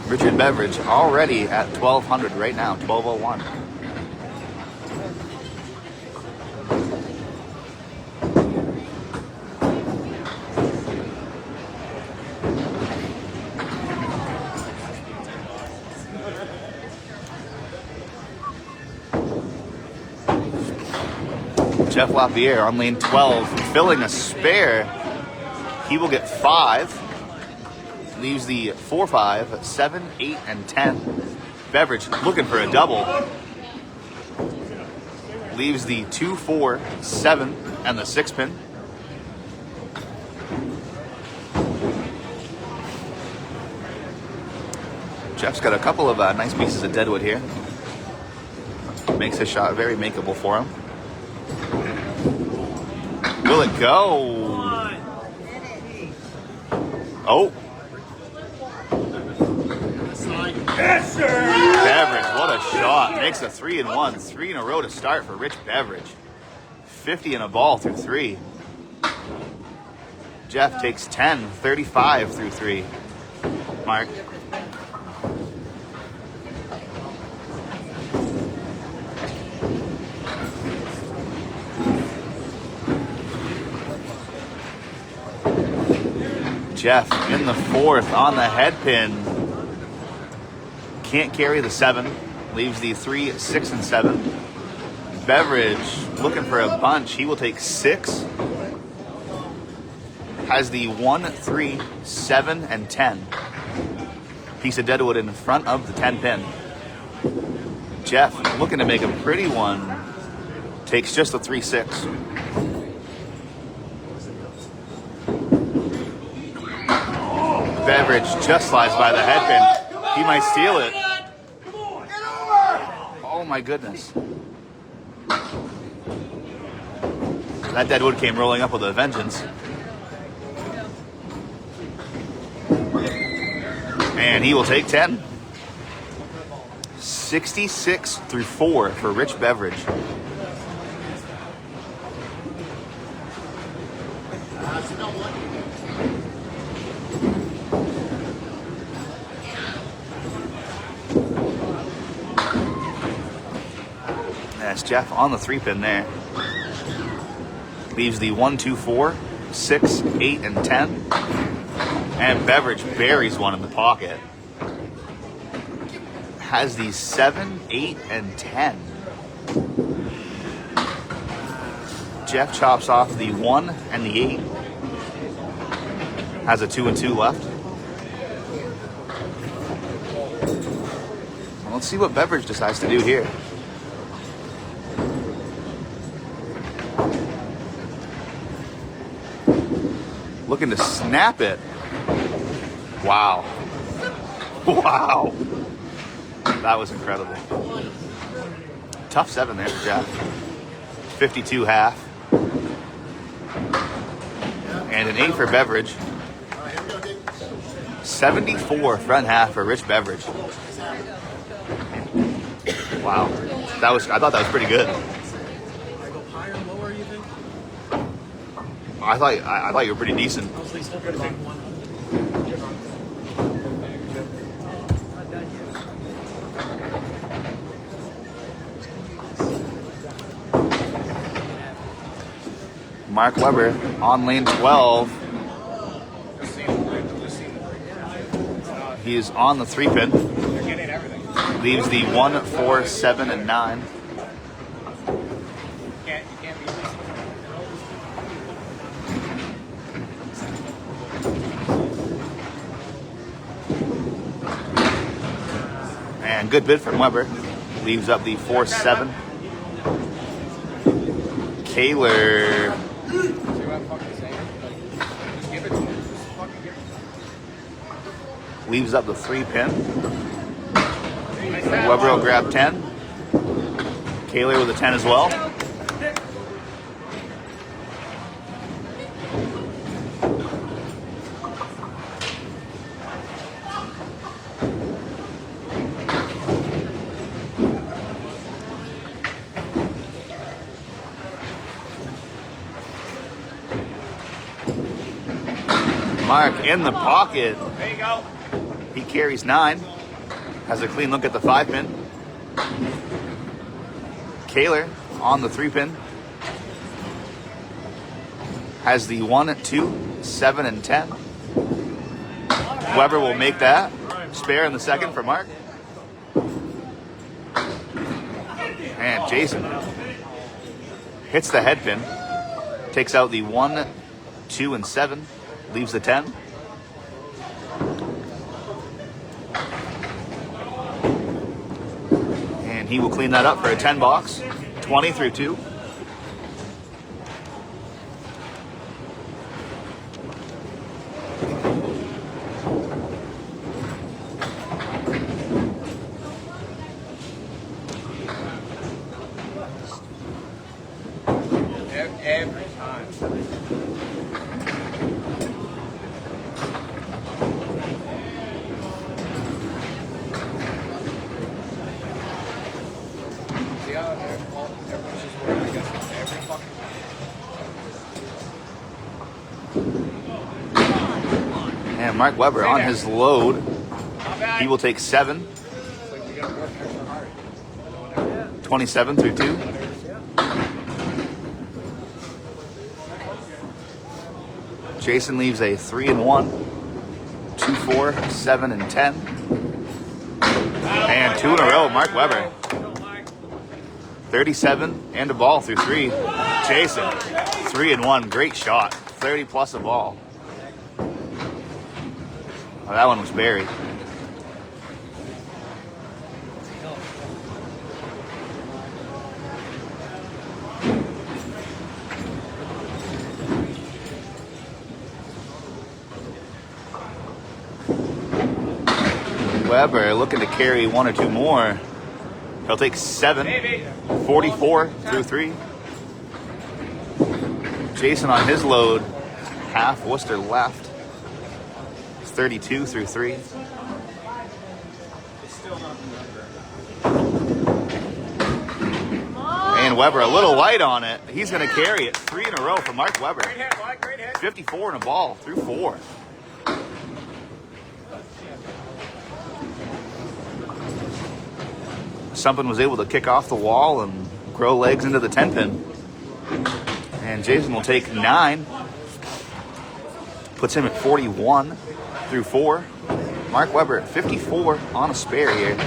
Richard Beverage already at 1,200 right now, 1,201. Jeff Lapierre on lane 12, filling a spare. He will get 5. Leaves the 4, 5, 7, 8, and 10. Beverage looking for a double. Leaves the 2, 4, 7, and the 6-pin. Jeff's got a couple of nice pieces of deadwood here. Makes his shot very makeable for him. Will it go? Oh. Yes, sir! Beverage, what a shot. Makes a 3-1. 3 in a row to start for Rich Beverage. 50 in a ball through 3. Jeff takes 10, 35 through 3. Mark. Jeff in the 4th on the head pin. Can't carry the 7. Leaves the 3, 6, and 7. Beverage looking for a bunch. He will take 6. Has the 1, 3, 7, and 10. Piece of deadwood in front of the 10 pin. Jeff looking to make a pretty one. Takes just a 3, 6. Beverage just slides by the head pin. He might steal it. Oh my goodness. That deadwood came rolling up with a vengeance. And he will take 10. 66 through 4 for Rich Beverage. That's Jeff on the 3-pin there. Leaves the 1, 2, 4, 6, 8, and 10. And Beverage buries one in the pocket. has the 7, 8, and 10. Jeff chops off the 1 and the 8. Has a 2 and 2 left. Well, let's see what Beverage decides to do here. Looking to snap it. Wow. Wow. That was incredible. Tough 7 there for Jeff. 52 half. And an 8 for Beverage. 74 front half for Rich Beverage. Wow. I thought that was pretty good. I go higher, lower, you think? I thought you were pretty decent. I was at least hoping about one. Mark Weber on lane 12. He is on the 3-pin. Leaves the 1, 4, 7, and 9. And good bid from Weber. Leaves up the 4, 7. Kaler. Leaves up the 3-pin. Weber will grab 10. Kaler with a 10 as well. Mark in the pocket. There you go. He carries 9. Has a clean look at the 5-pin. Kaler on the 3-pin. Has the 1, 2, 7, and 10. Weber will make that. Spare in the second for Mark. And Jason hits the head pin. Takes out the 1, 2, and 7. Leaves the 10. And he will clean that up for a 10 box. 20 through 2. Every time. See how everyone's just working against every fucking And Mark Weber on his load. Not bad. He will take 7. It's like we gotta work extra hard. 27 through 2. Jason leaves a 3 and 1, 2, 4, 7, and 10. And 2 in a row, Mark Weber. 37 and a ball through 3. Jason, 3 and 1, great shot. 30 plus a ball. Oh, that one was buried. Weber looking to carry 1 or 2 more. He'll take 7. 44 through 3. Jason on his load. Half Worcester left. 32 through 3. And Weber a little light on it. He's going to carry it. 3 in a row for Mark Weber. Great hit, Mike. Great hit. 54 in a ball through 4. Something was able to kick off the wall and grow legs into the 10-pin. And Jason will take 9. Puts him at 41 through 4. Mark Weber at 54 on a spare here.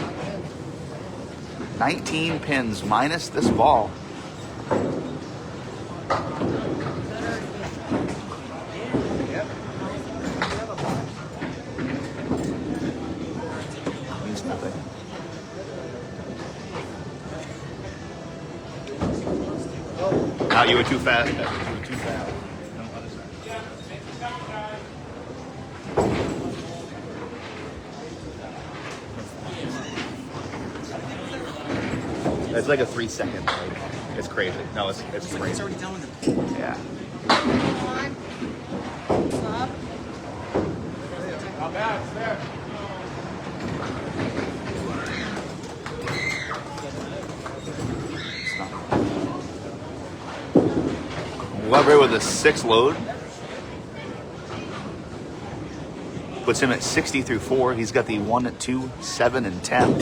19 pins minus this ball. Means nothing. Now you were too fast. You were too fast. No, other side. It's like a 3 second. It's crazy. No, it's It's crazy. already done with him. Yeah. Come on. Stop. Not bad, it's there. It's not. Weber with a 6 load. Puts him at 60 through 4. He's got the 1, 2, 7, and 10.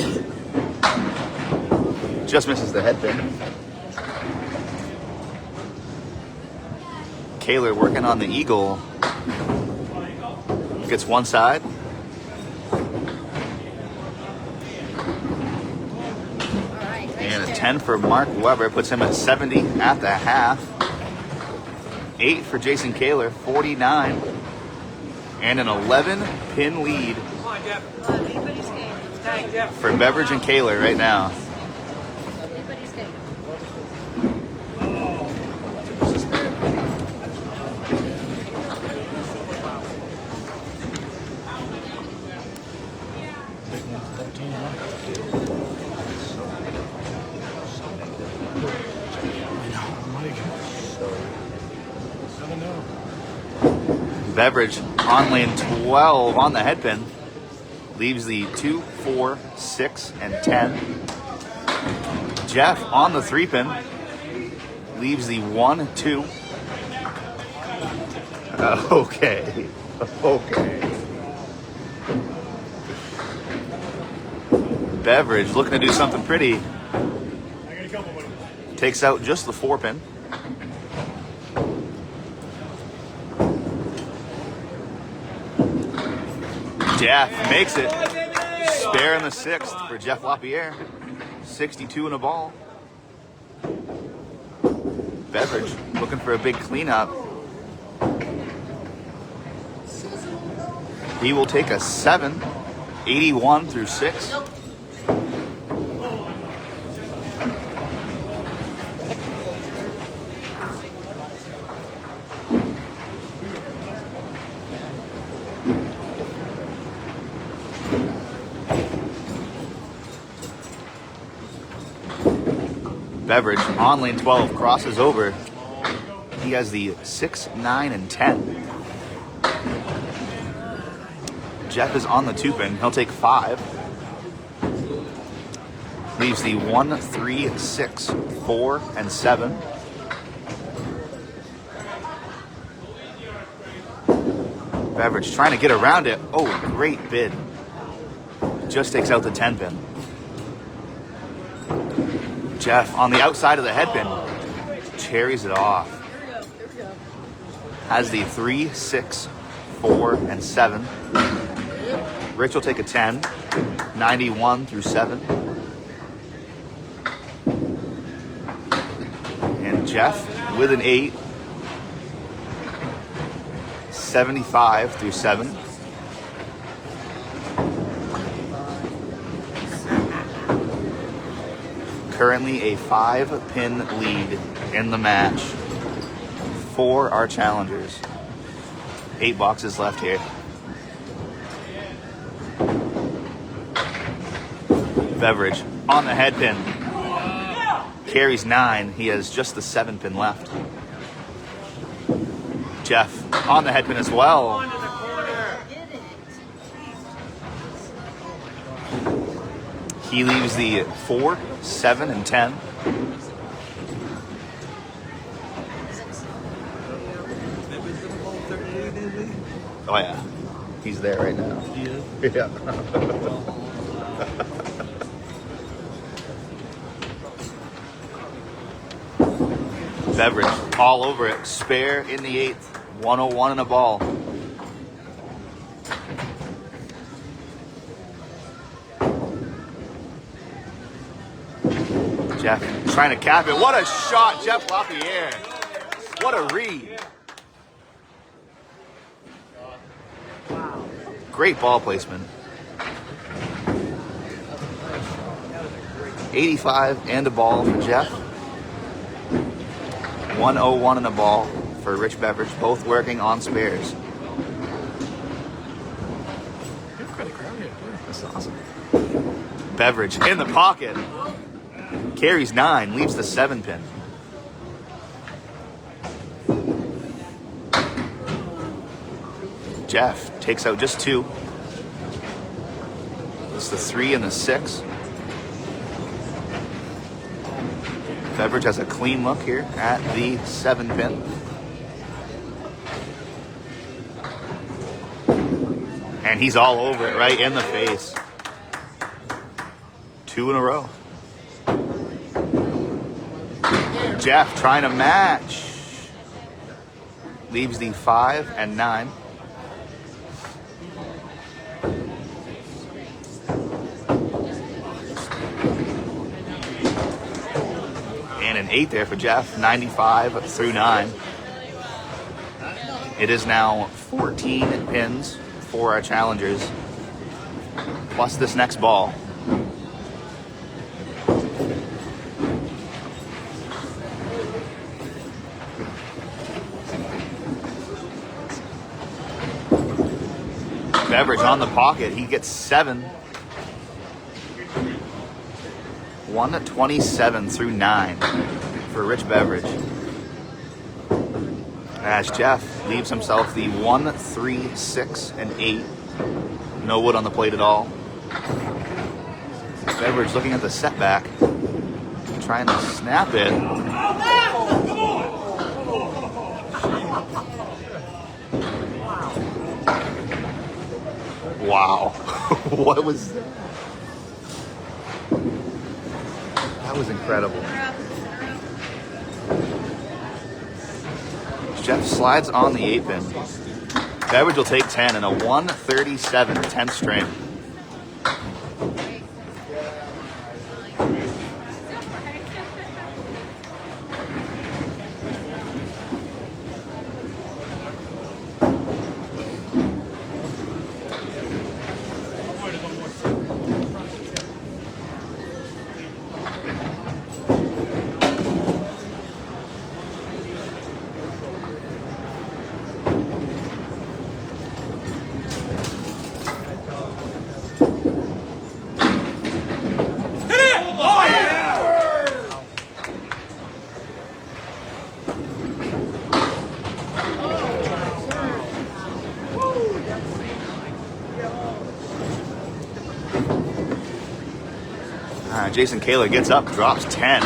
Just misses the head pin. Kaler working on the eagle. Gets one side. All right. And a nice 10 for Mark Weber. Puts him at 70 at the half. 8 for Jason Kaler, 49. And an 11 pin lead Come on, Jeff. Anybody's game. Tag, Jeff. for Beverage and Kaler right now. Anybody's game. Beverage on lane 12 on the head pin. Leaves the 2, 4, 6, and 10. Jeff on the 3 pin. Leaves the 1, 2. Okay. Okay. Beverage looking to do something pretty. Takes out just the 4 pin. Jeff makes it. Spare in the 6th for Jeff Lapierre. 62 in a ball. Beverage looking for a big cleanup. He will take a 7. 81 through 6. Beverage on lane 12 crosses over. He has the 6, 9, and 10. Jeff is on the 2 pin. He'll take 5. Leaves the 1, 3, 6, 4, and 7. Beverage trying to get around it. Oh, great bid. Just takes out the 10 pin. Jeff on the outside of the head pin. Cherries it off. Has the 3, 6, 4, and 7. Rich will take a 10. 91 through 7. And Jeff with an 8. 75 through 7. Currently a 5-pin lead in the match for our challengers. 8 boxes left here. Beverage on the head pin. Carries 9. He has just the 7-pin left. Jeff on the head pin as well. He leaves the 4, 7, and 10. Oh yeah, he's there right now. He is. Yeah. Beverage all over it. Spare in the 8th. 101 in a ball. Jeff trying to cap it. What a shot, Jeff Lapierre. What a read. Great ball placement. 85 and a ball for Jeff. 101 and a ball for Rich Beverage, both working on spares. Quite a crowd here. That's awesome. Beverage in the pocket. Carries 9, leaves the 7 pin. Jeff takes out just 2. It's the 3 and the 6. Beverage has a clean look here at the 7 pin. And he's all over it, right in the face. 2 in a row. Jeff trying to match. Leaves the 5 and 9. And an 8 there for Jeff, 95 through 9. It is now 14 pins for our challengers, plus this next ball. Beverage on the pocket, he gets 7. 127 through 9 for Rich Beverage. As Jeff leaves himself the 1, 3, 6, and 8. No wood on the plate at all. Beverage looking at the setback, trying to snap it. Wow. What was that? That was incredible. Jeff slides on the 8 pin. Beverage will take 10 and a 137 10th string. Jason Kaler gets up, drops 10.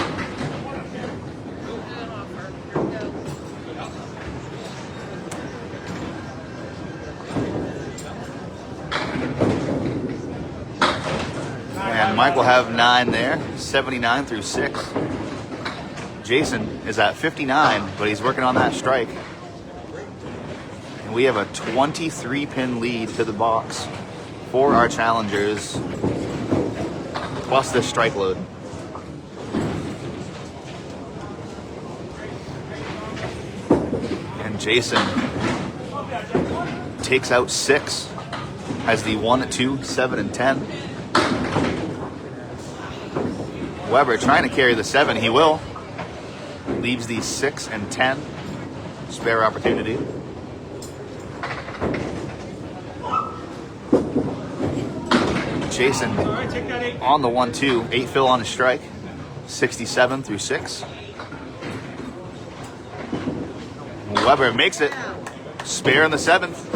And Mike will have 9 there, 79 through 6. Jason is at 59, but he's working on that strike. And we have a 23 pin lead to the box for our challengers, plus this strike load. And Jason takes out 6, has the 1, 2, 7, and 10. Weber trying to carry the 7, he will. Leaves the 6 and 10. Spare opportunity. Jason on the 1, 2, 8 fill on his strike, 67 through 6. Weber makes it. Spare in the 7th.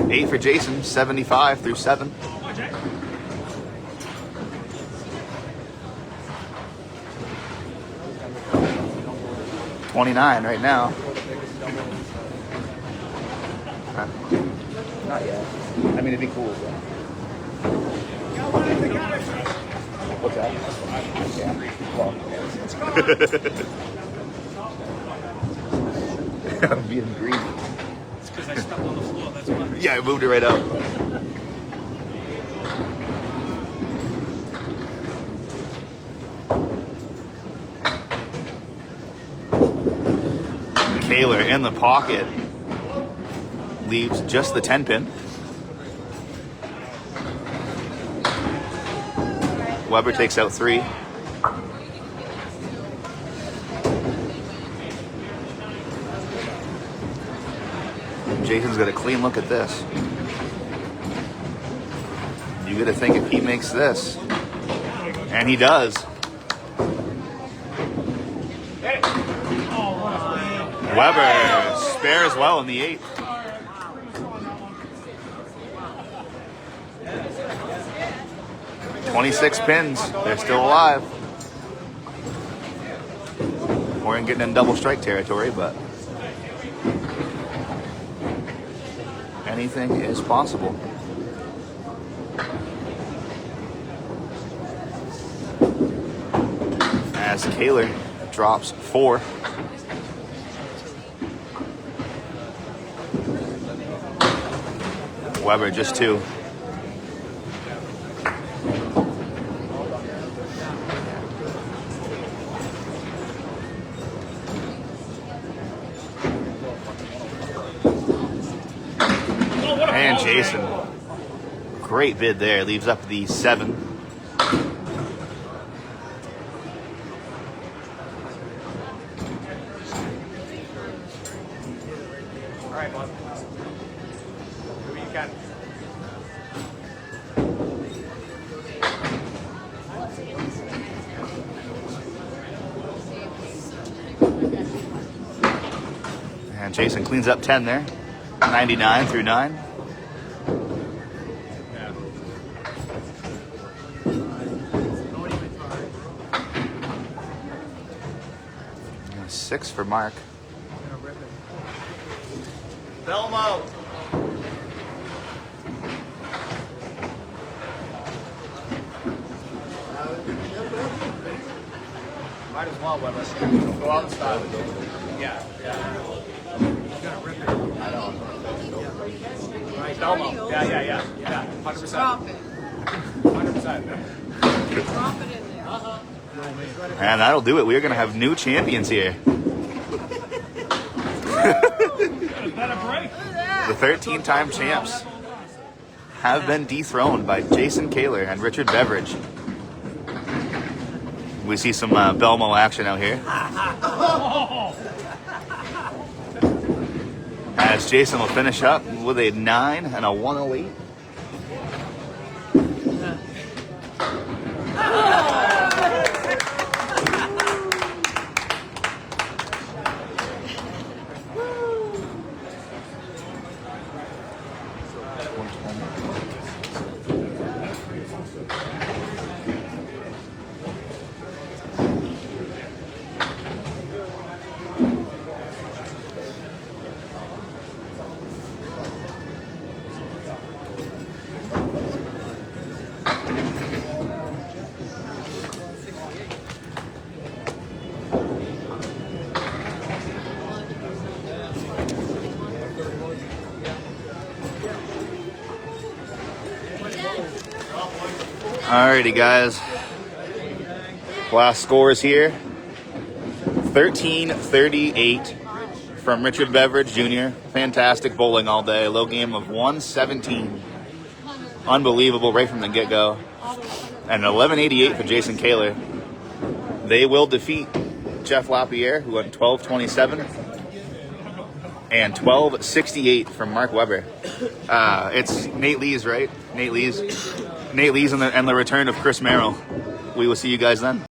Eight for Jason, 75 through 7. $29 right now. Not yet. I mean, it'd be cool. But... What's that? Yeah. Well, I'm being greedy. It's because I stepped on the floor. That's Yeah, I moved it right out. Kaler in the pocket leaves just the 10 pin. Weber takes out 3. Jason's got a clean look at this. You got to think if he makes this, and he does. Weber spares well in the 8th. "26 pins. They're still alive. We're getting in double strike territory, but anything is possible. As Kaler drops 4. Weber just 2. And Jason, great bid there, leaves up the 7. All right, bud. Do what you can. And Jason cleans up 10 there. 99 through 9. Yeah. 6 for Mark. Belmo. Might as well, Weber. Go out and style it. Yeah. I know. Right, Belmo. Yeah. 100%. Drop it. 100%. Drop it in there. And that'll do it. We're going to have new champions here. The 13-time champs have been dethroned by Jason Kaler and Richard Beverage. We see some Belmo action out here. As Jason will finish up with a 9 and a 108. Alrighty, guys. Last scores here. 13-38 from Richard Beverage Jr. Fantastic bowling all day. Low game of 117. Unbelievable right from the get-go. And 11-88 for Jason Kaler. They will defeat Jeff Lapierre, who went 12-27. And 12-68 from Mark Weber. It's Nate Lees, right? Nate Lees and the return of Chris Merrill. We will see you guys then.